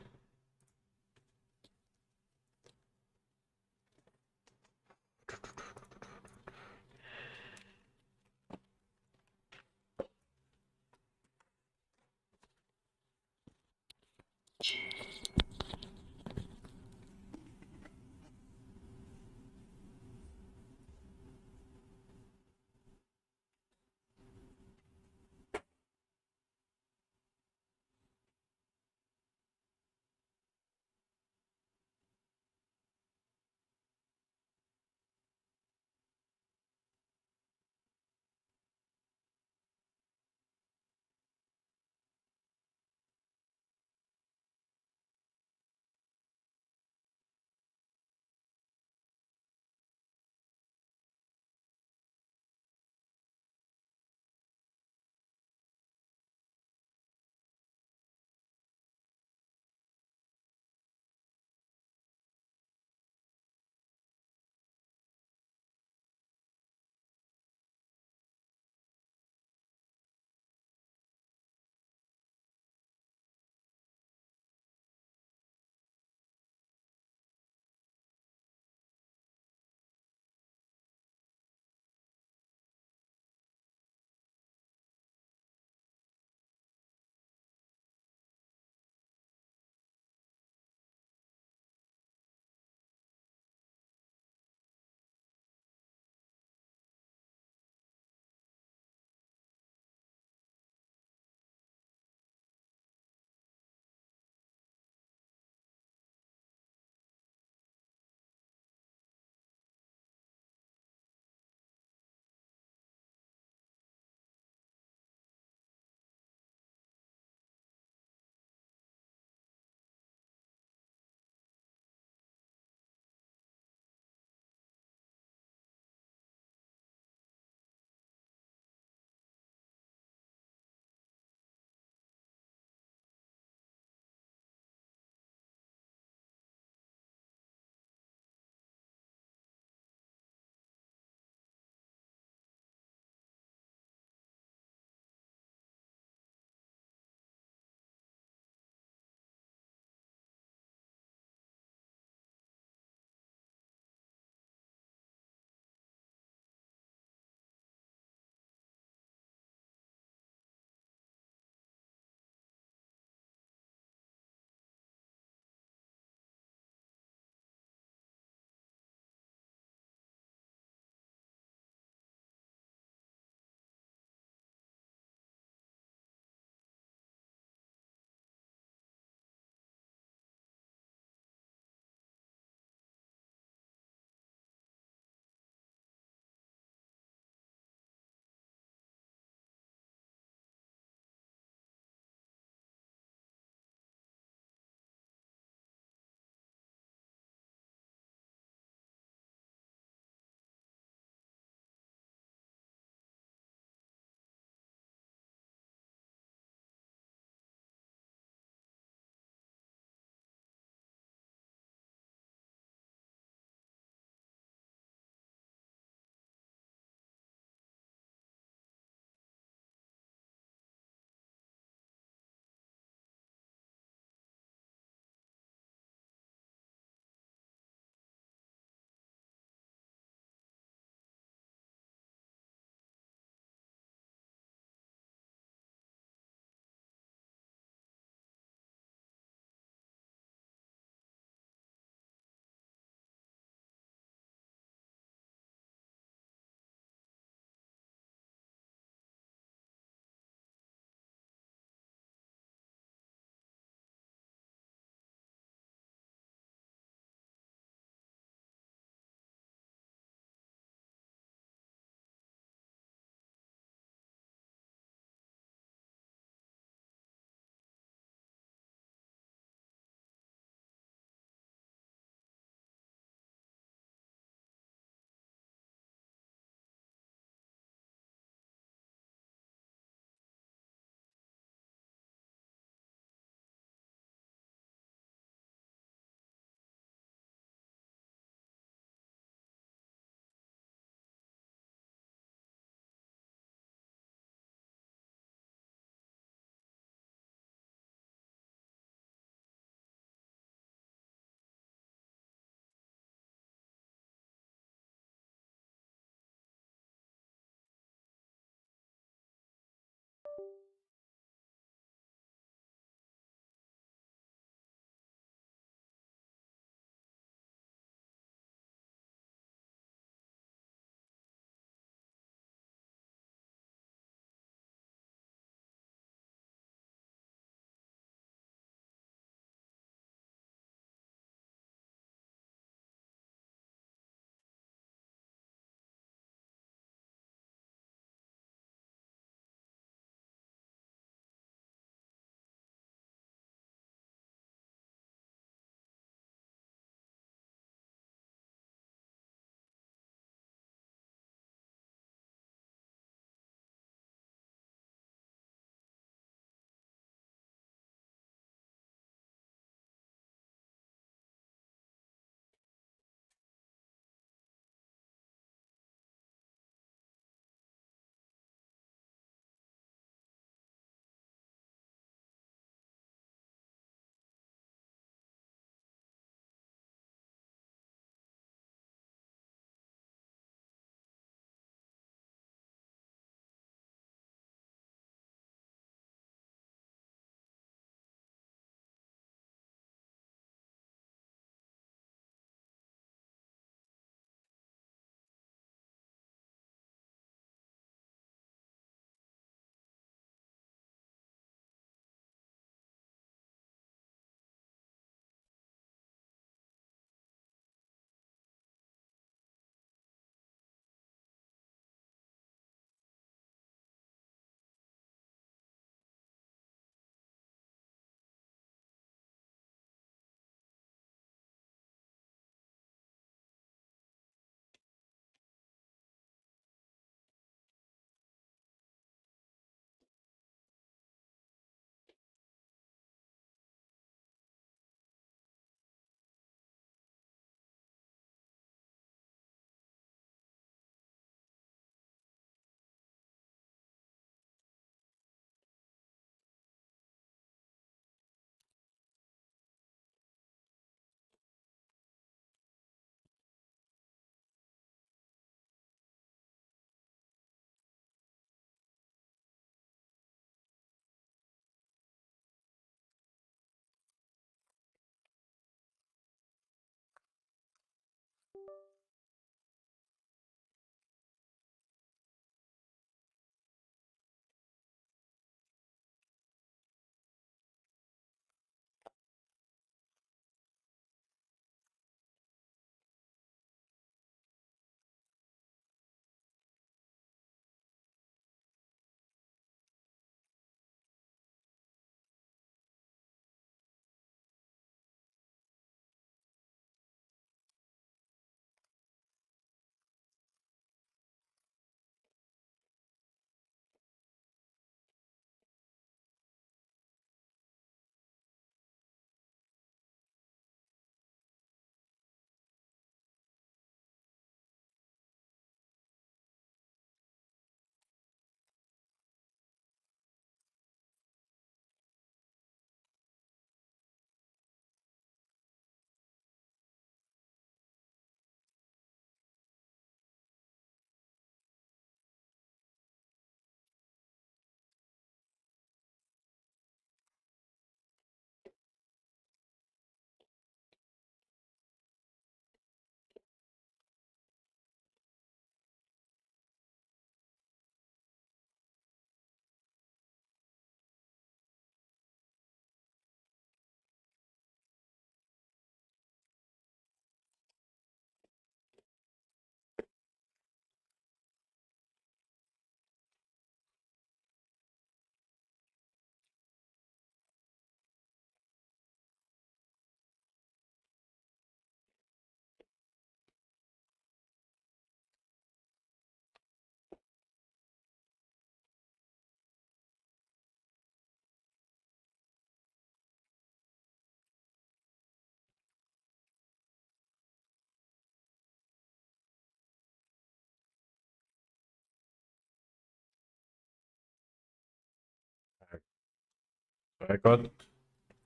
So I got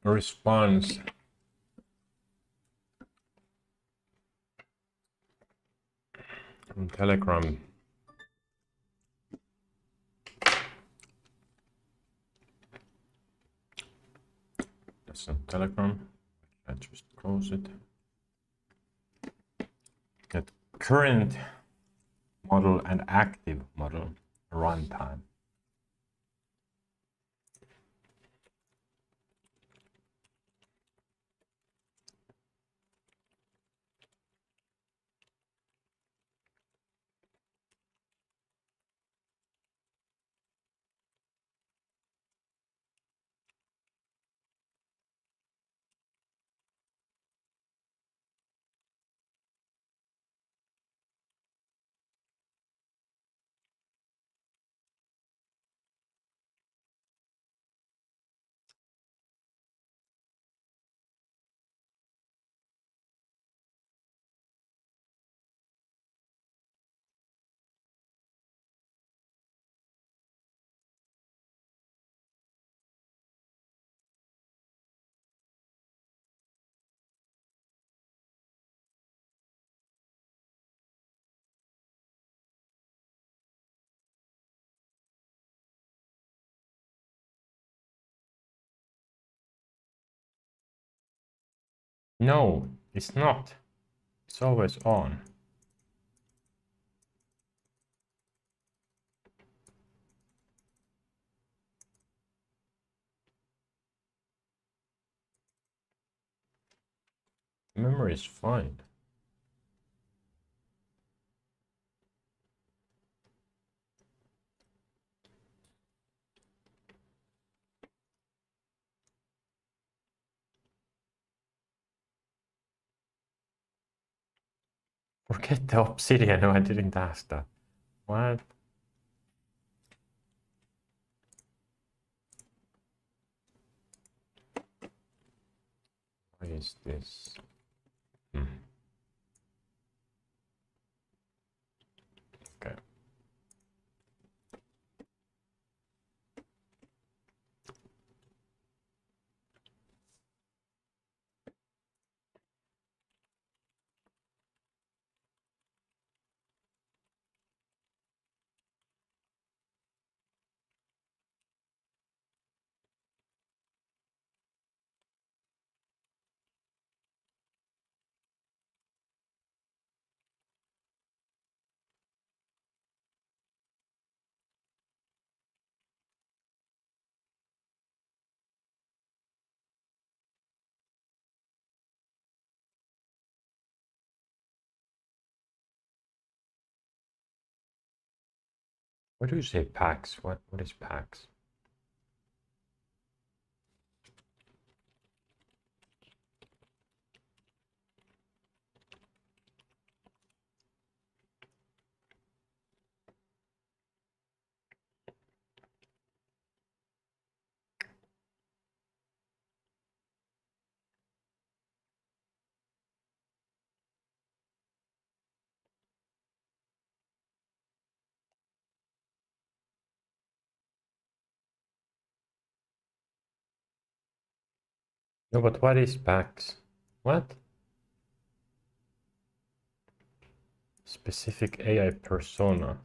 a response from Telegram. That's not Telegram. I just close it. At current model and active model runtime. No, it's not. It's always on. Memory is fine. Forget the obsidian. No, I didn't ask that. What? What is this? Okay. What do you say, PAX? What is PAX? No, but what is PAX? What? Specific AI persona.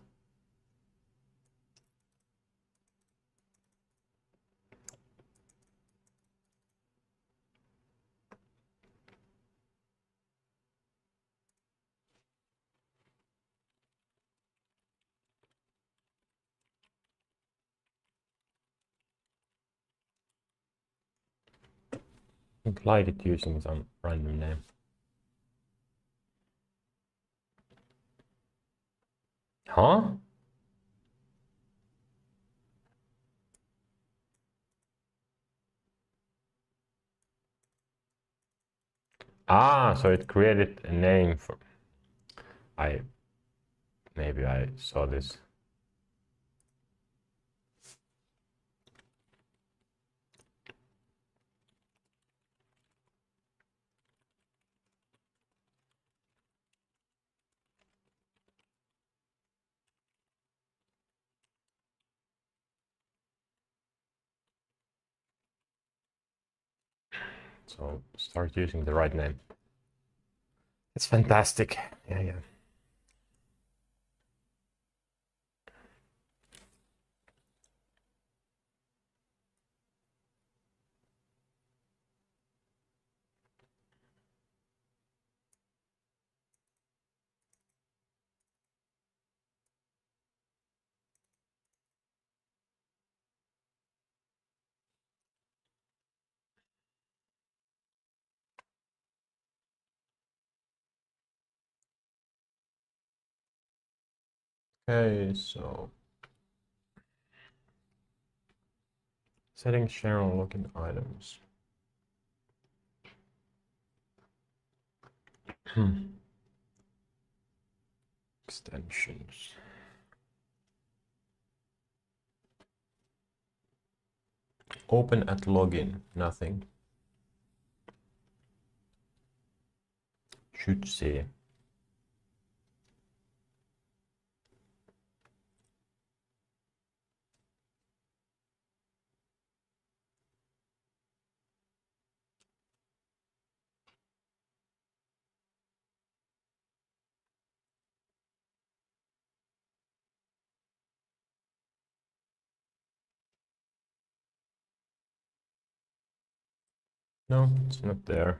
Implied it using some random name. Huh? Ah, so it created a name for... Maybe I saw this. So start using the right name. It's fantastic. Yeah. Okay, so setting share on login items. Extensions. Open at login, nothing. Should see. No, it's not there.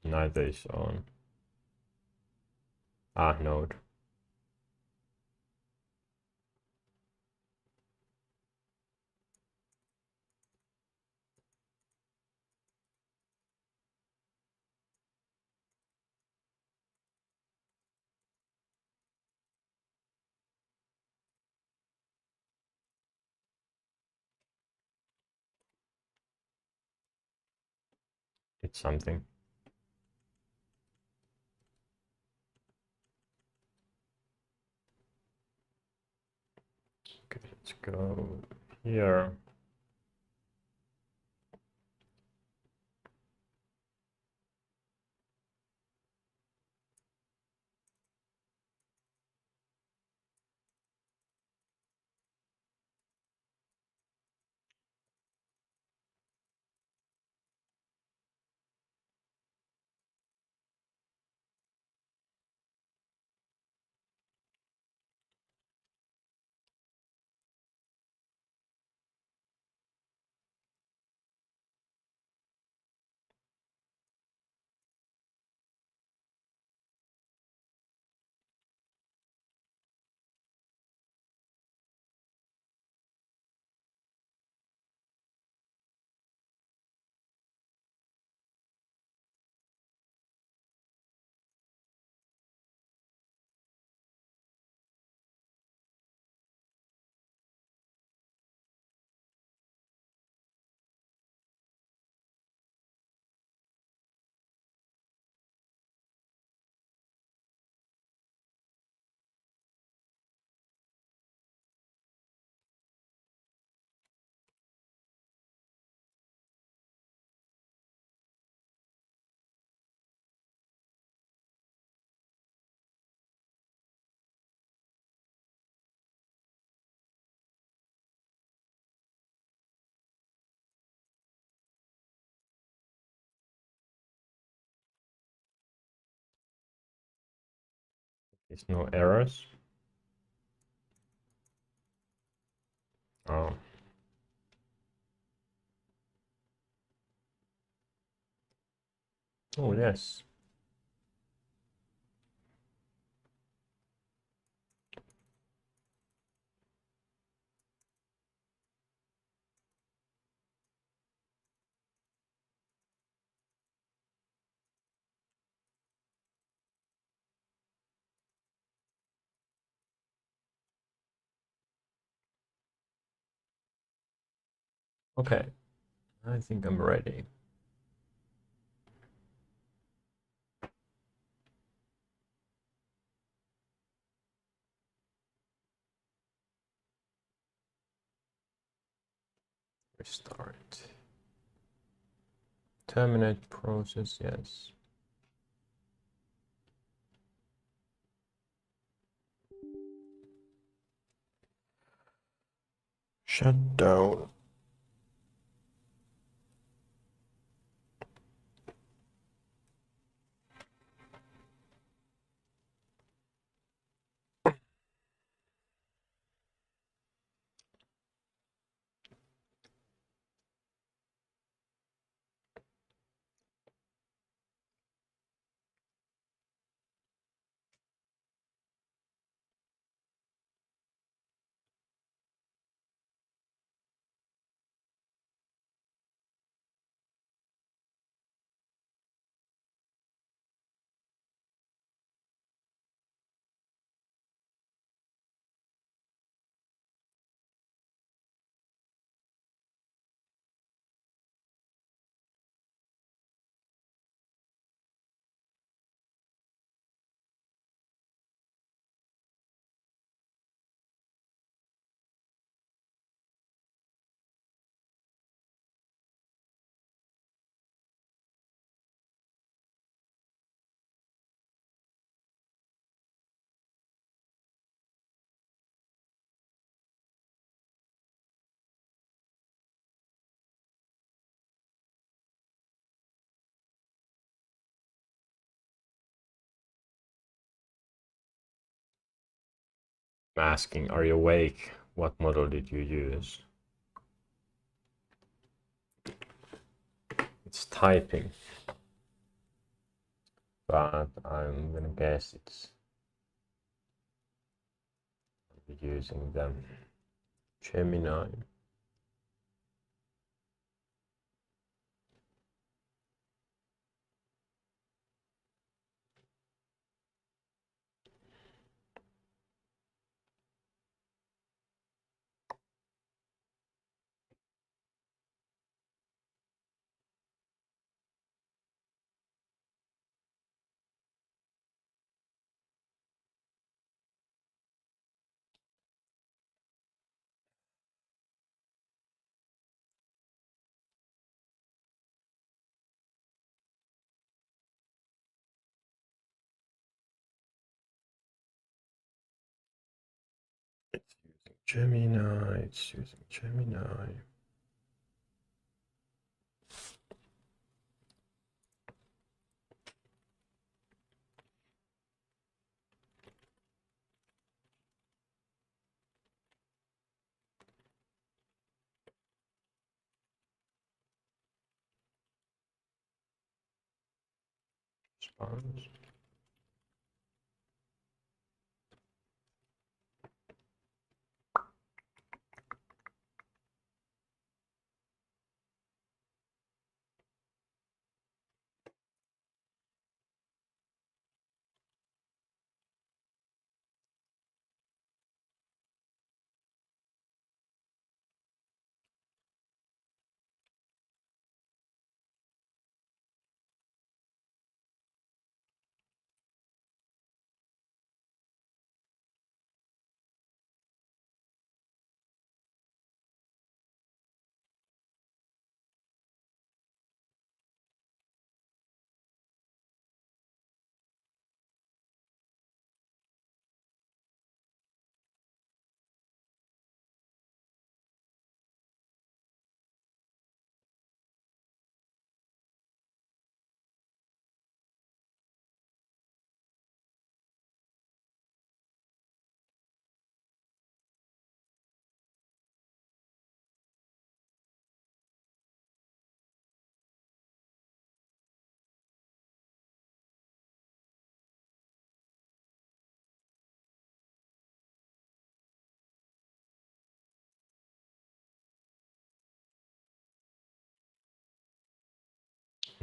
Neither is on. Node. It's something. Okay, let's go here. There's no errors. Oh. Oh, yes. Okay, I think I'm ready. Restart. Terminate process, yes. Shut down. Asking, are you awake? What model did you use? It's typing, but I'm gonna guess it's using the Gemini. Gemini, it's using Gemini. Response.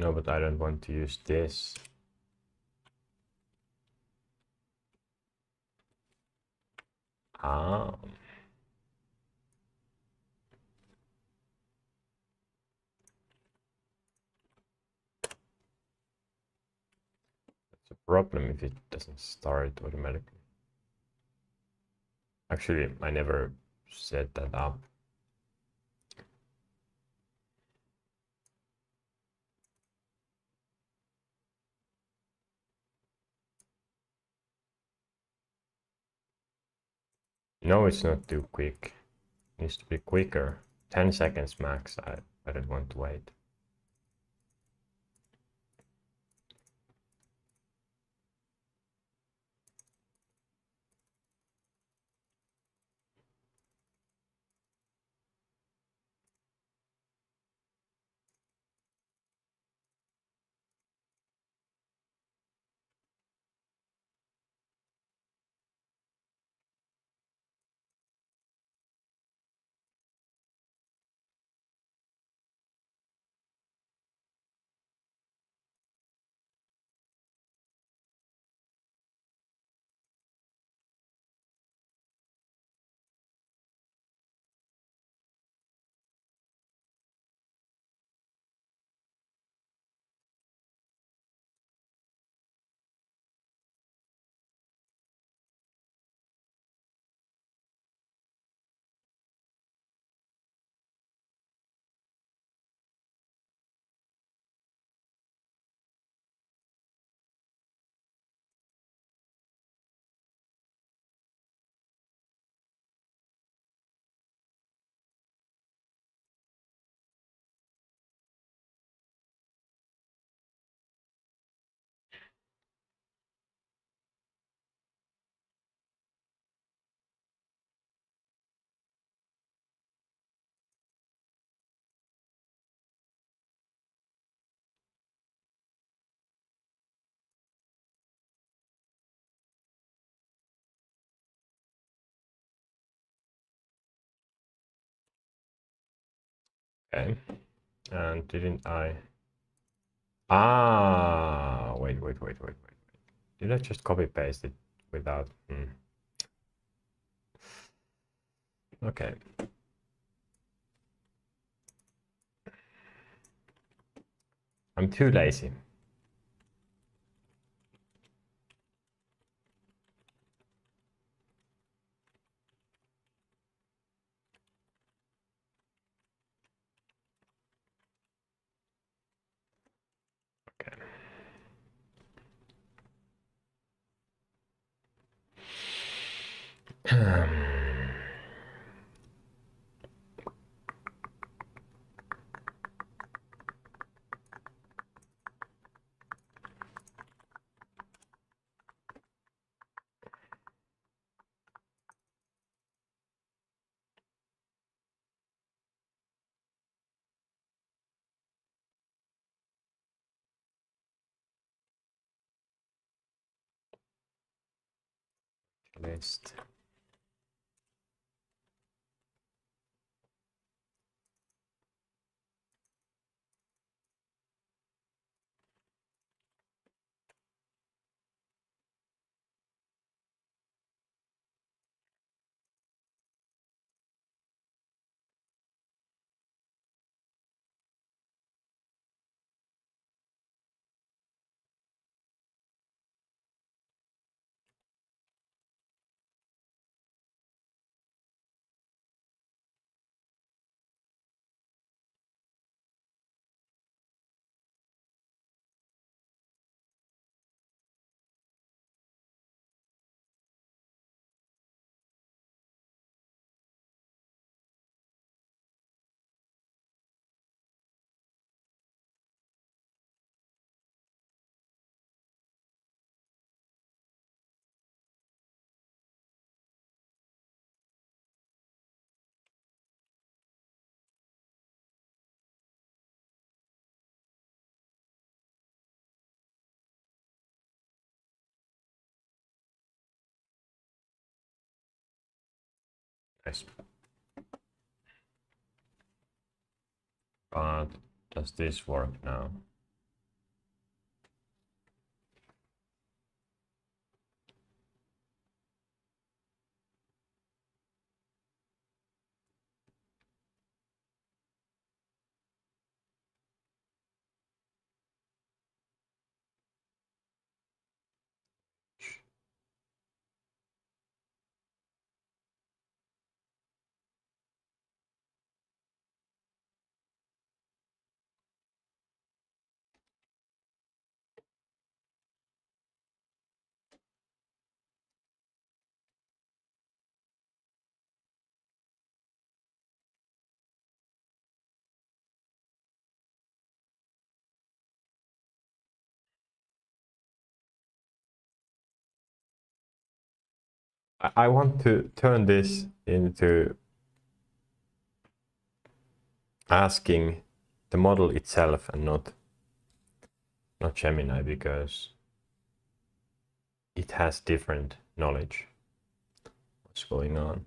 No, but I don't want to use this. Ah. That's a problem if it doesn't start automatically. Actually, I never set that up. No, it's not too quick. It needs to be quicker. 10 seconds max. I don't want to wait. Okay. And didn't I? Ah, wait. Did I just copy paste it without? Okay. I'm too lazy. Okay. List. Nice. But does this work now? I want to turn this into asking the model itself and not Gemini, because it has different knowledge what's going on.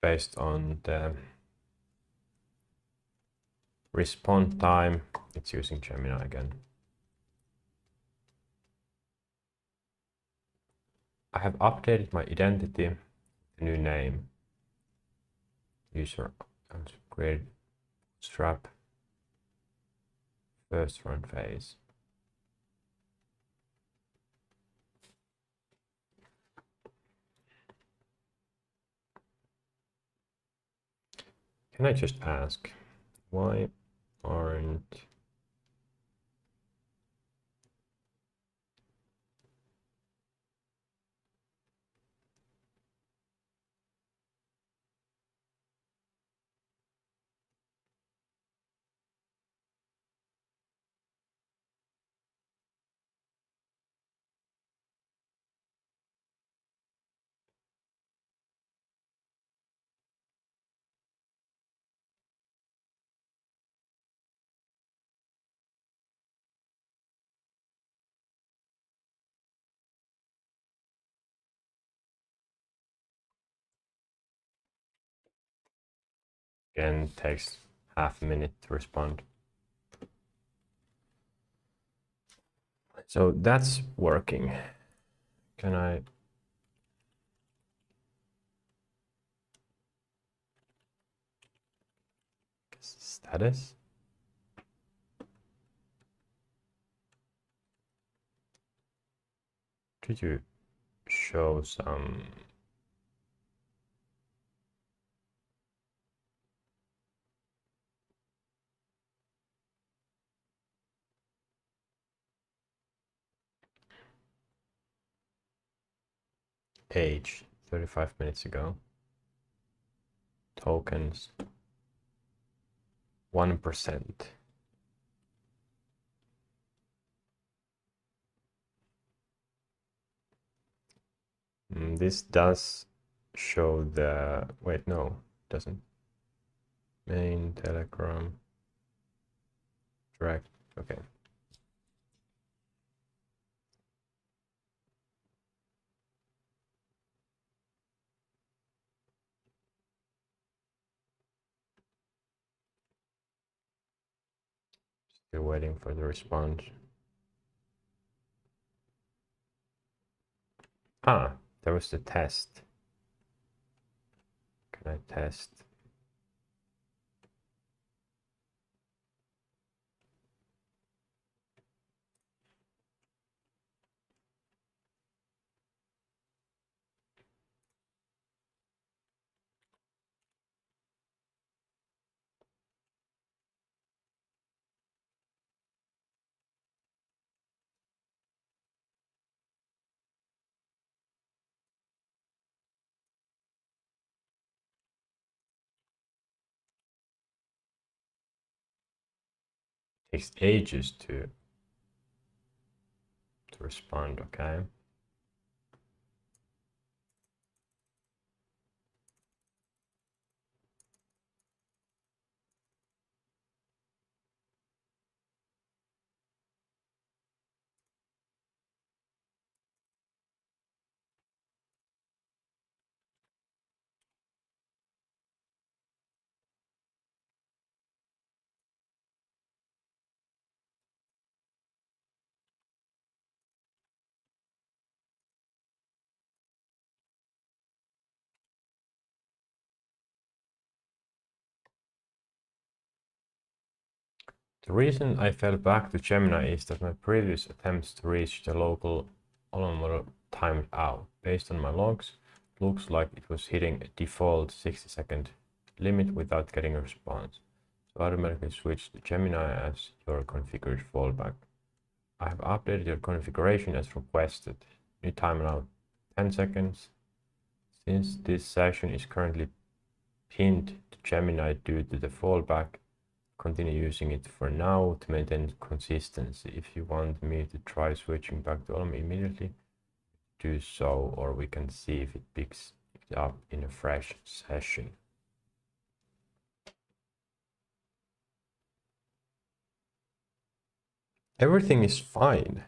Based on the response time, it's using Gemini again. I have updated my identity, the new name, user, create strap, first run phase. Can I just ask, why aren't again takes half a minute to respond. So that's working. Can I status? Could you show some age 35 minutes ago? Tokens 1%. This does show the, wait, no, it doesn't. Main, Telegram, direct, okay. Still waiting for the response. Ah, there was the test. Can I test? Takes ages to respond, okay? The reason I fell back to Gemini is that my previous attempts to reach the local Olon model timed out. Based on my logs, it looks like it was hitting a default 60-second limit without getting a response. So automatically switch to Gemini as your configured fallback. I have updated your configuration as requested. New timeout 10 seconds. Since this session is currently pinned to Gemini due to the fallback, continue using it for now to maintain consistency. If you want me to try switching back to Olm immediately, do so, or we can see if it picks it up in a fresh session. Everything is fine.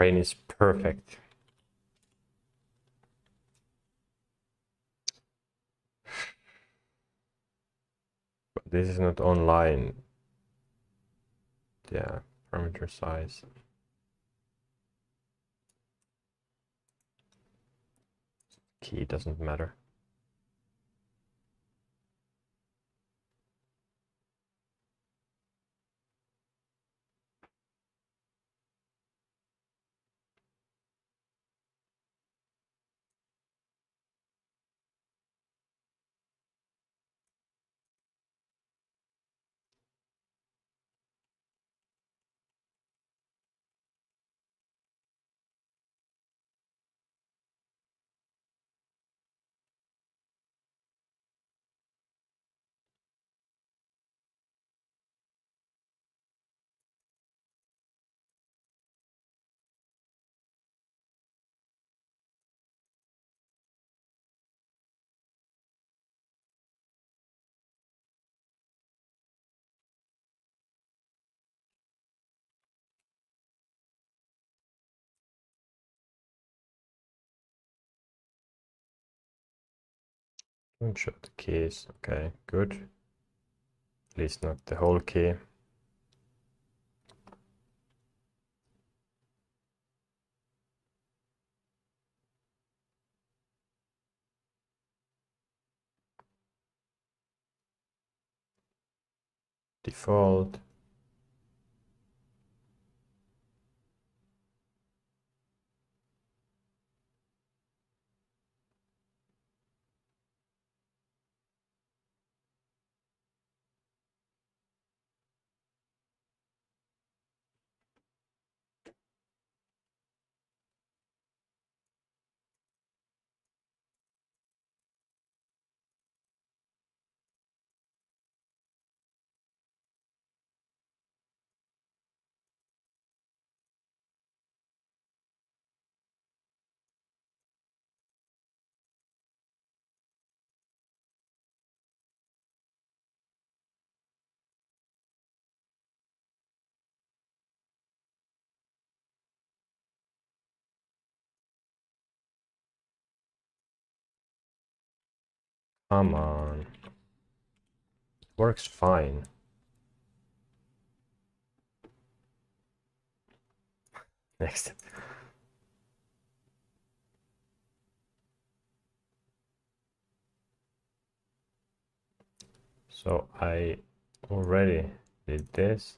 Brain is perfect. But this is not online. Yeah, parameter size. Key doesn't matter. Don't show the keys. Okay, good. At least not the whole key. Default. Come on. Works fine. Next. So I already did this.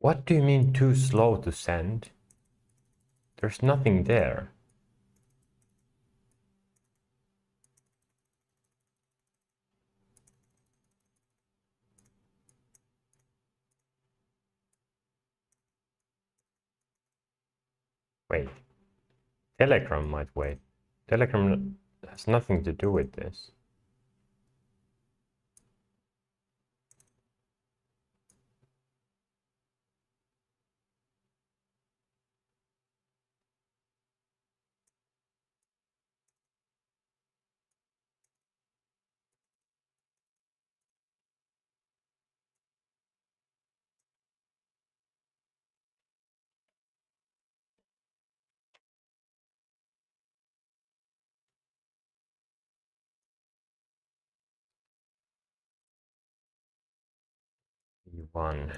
What do you mean too slow to send? There's nothing there. Wait. Telegram might wait. Telegram has nothing to do with this. E1.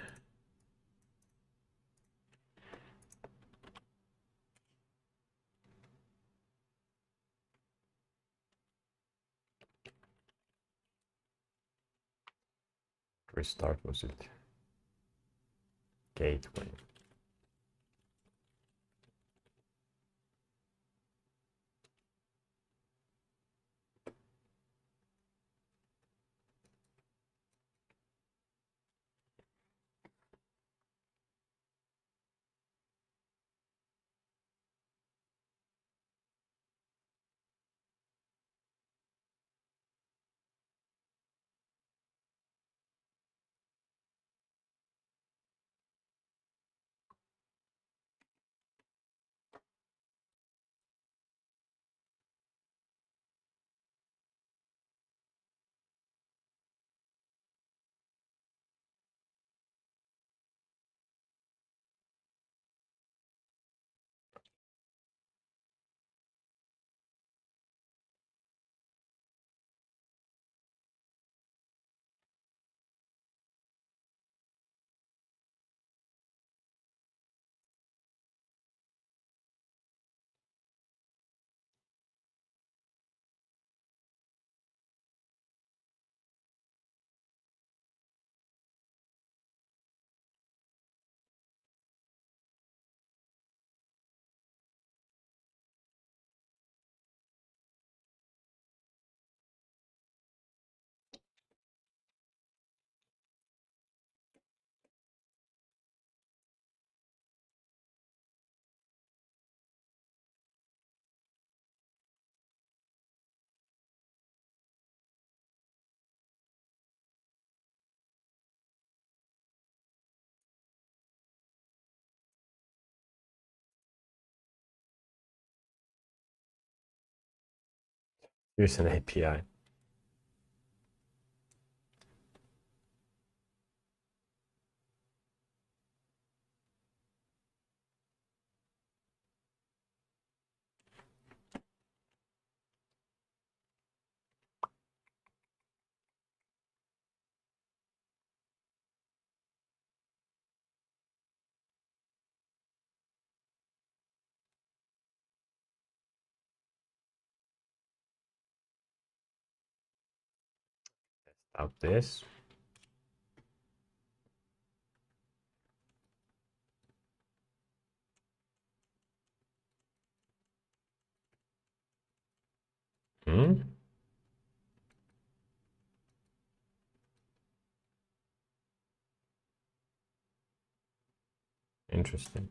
Restart was it? Gateway. Here's an API. Out this. Interesting.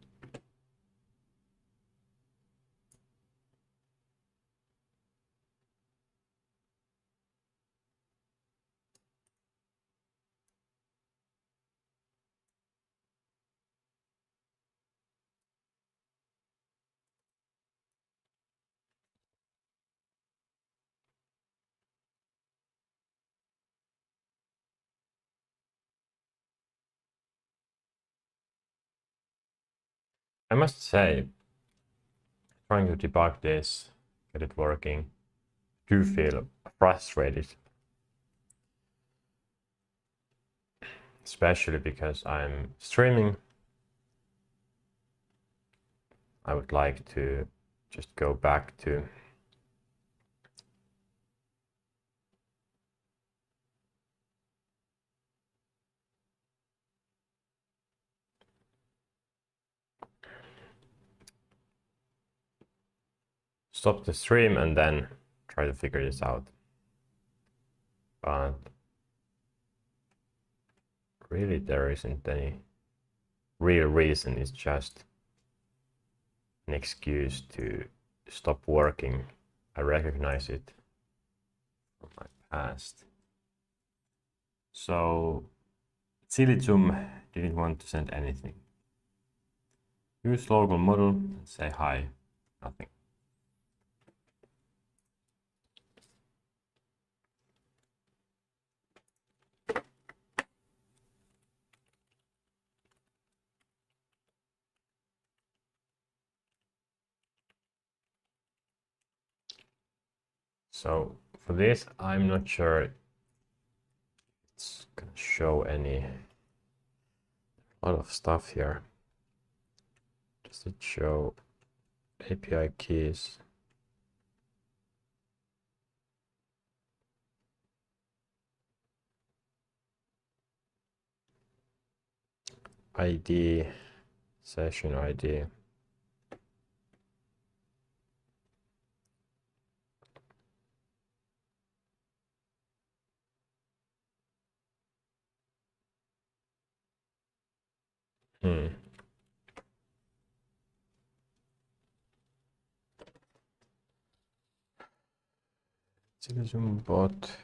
I must say, trying to debug this, get it working, do feel frustrated. Especially because I'm streaming. I would like to just go back to stop the stream and then try to figure this out. But really there isn't any real reason. It's just an excuse to stop working. I recognize it from my past. So Zilitsum didn't want to send anything. Use local model and say hi. Nothing. So for this, I'm not sure it's gonna show a lot of stuff here. Does it show API keys? ID, session ID. Citizen bot.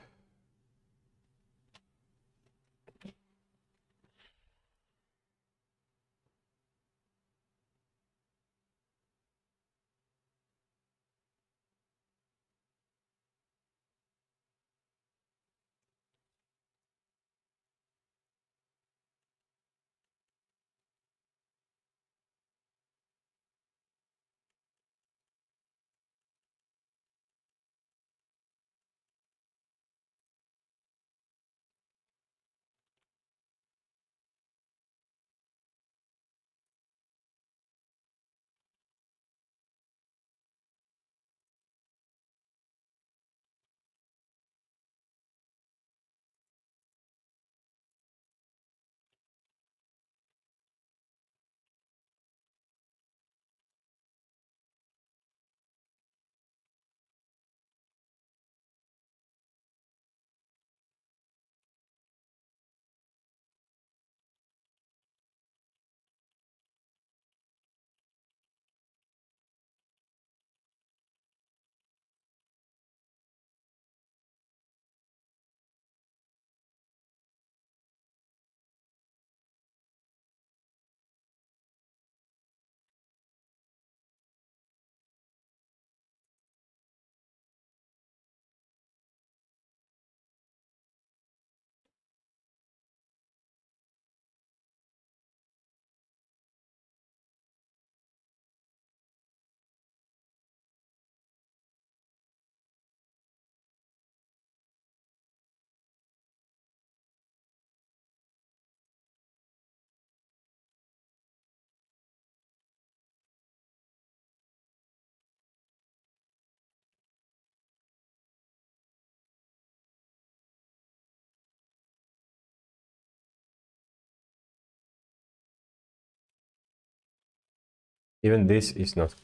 Even this is not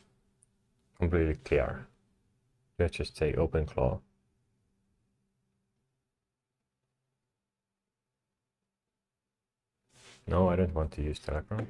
completely clear. Let's just say OpenClaw. No, I don't want to use Telegram.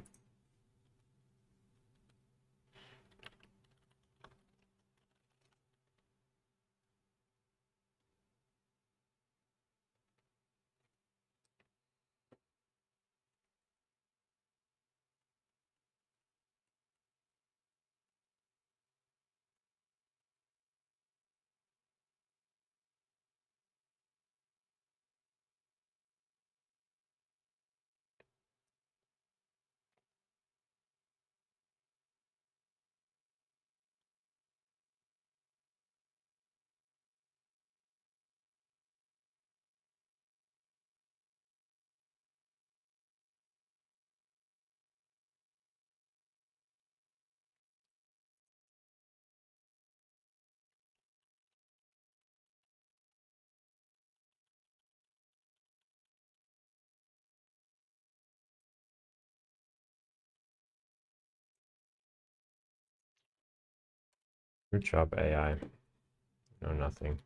Good job, AI. No, nothing.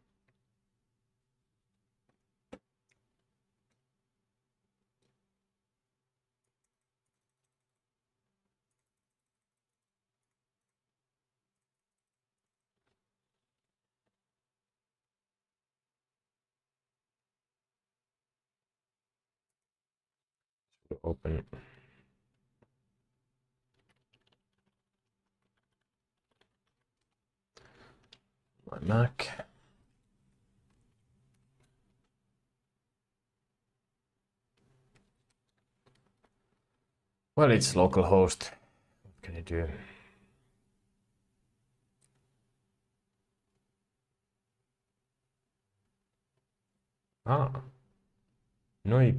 Open. My Mac. Well, it's localhost. What can you do? Ah. No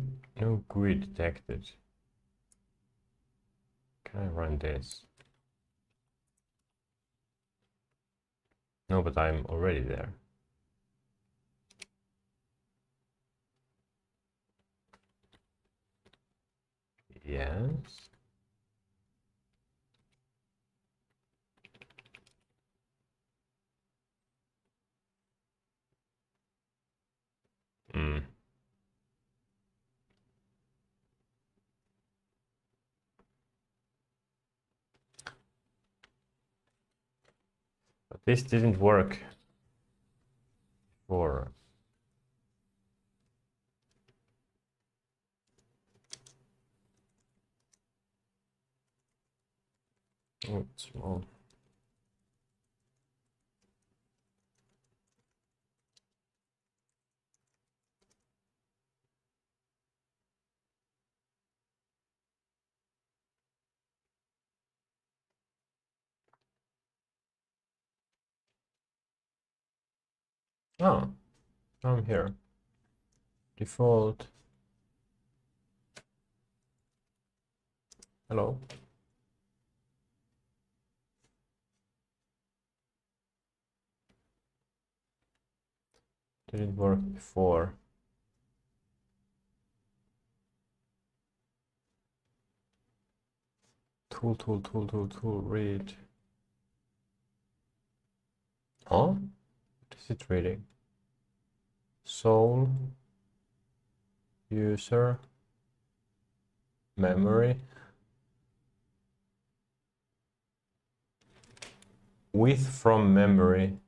GUI detected. Can I run this? No, but I'm already there. Yes. Hmm. But this didn't work for. Oh, it's small. Oh, I'm here. Default. Hello. Didn't work before. Tool, read. Oh, what is it reading? Soul, user, memory, with from memory,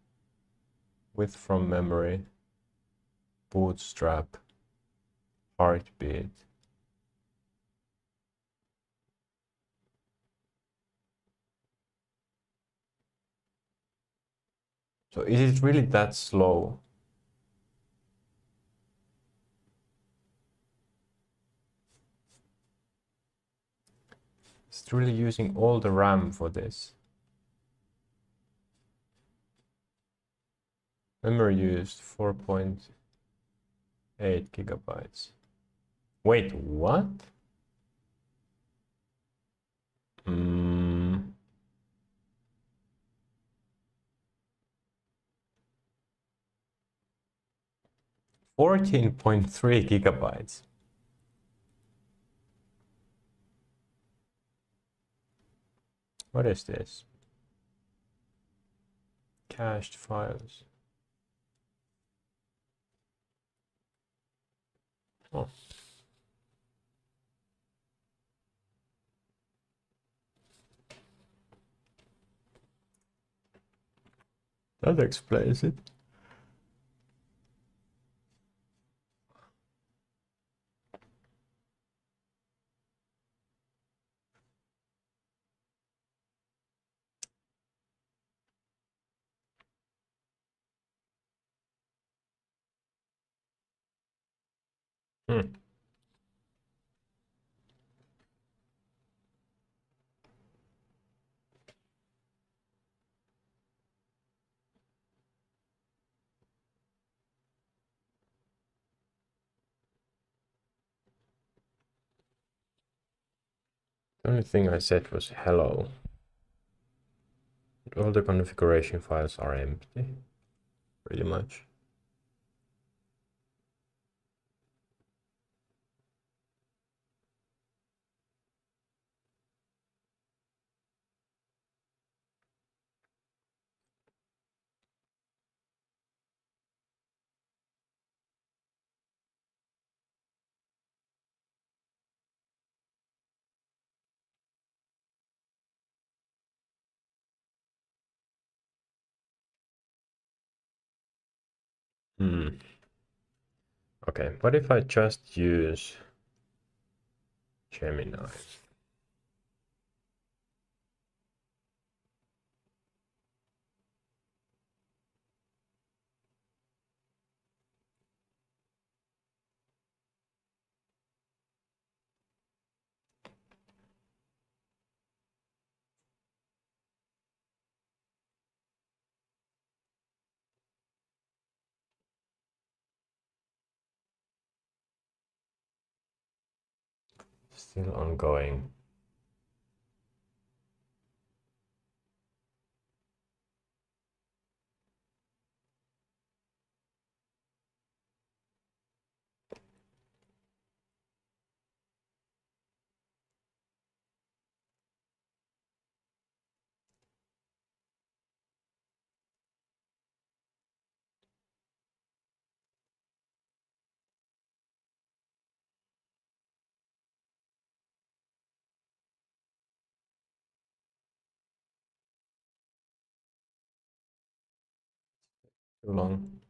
bootstrap, heartbeat. So is it really that slow? It's really using all the RAM for this. Memory used 4.8 gigabytes. Wait, what? 14.3 gigabytes. What is this? Cached files. Oh. That explains it. Hmm. The only thing I said was hello. All the configuration files are empty, pretty much. Okay, what if I just use Gemini? Still ongoing. Too long.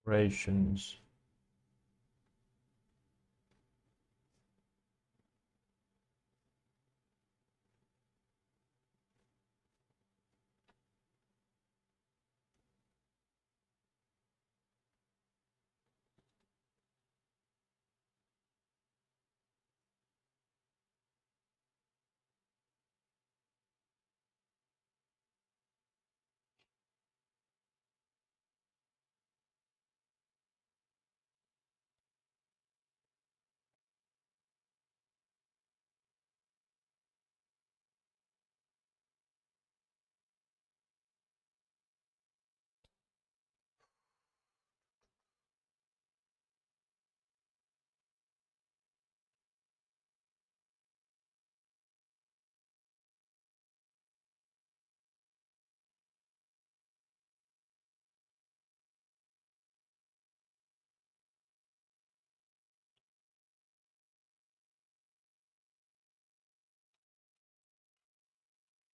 Operations.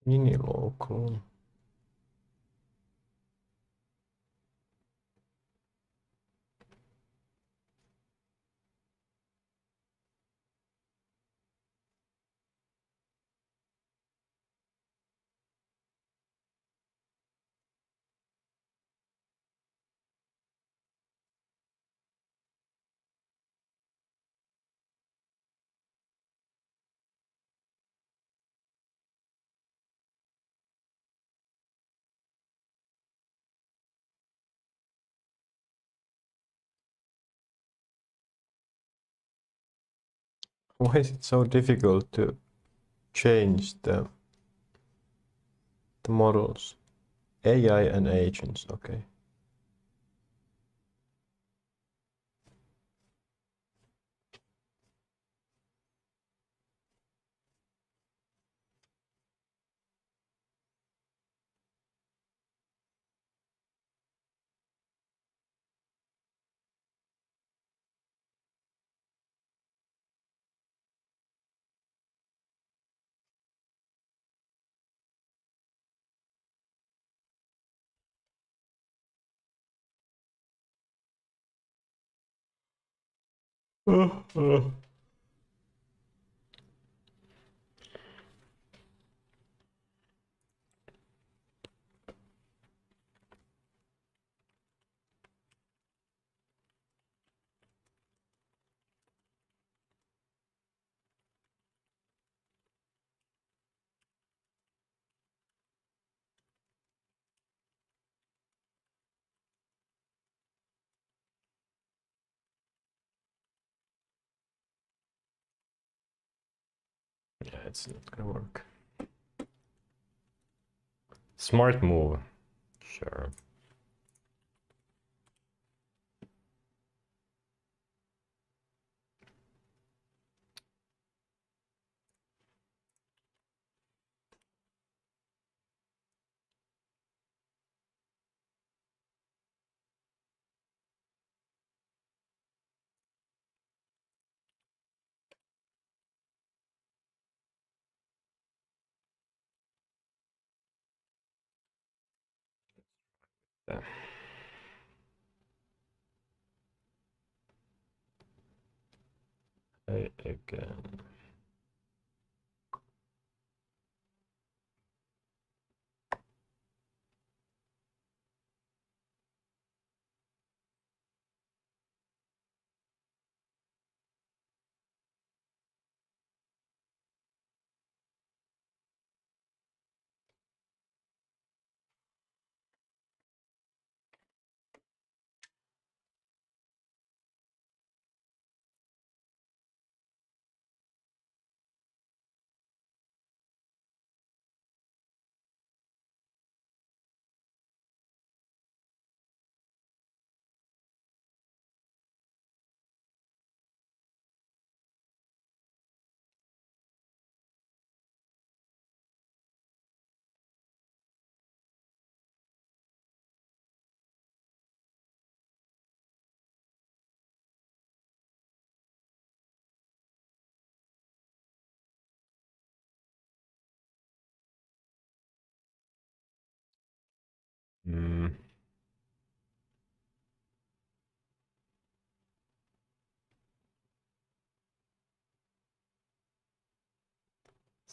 Mini local. Why is it so difficult to change the models? AI and agents, okay. Yeah, it's not gonna work. Smart move. Sure. Yeah. Again.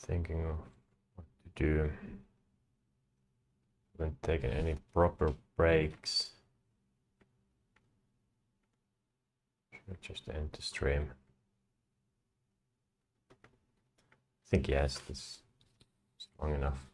Thinking of what to do. Haven't taken any proper breaks. Should just end the stream. I think yes, this is long enough.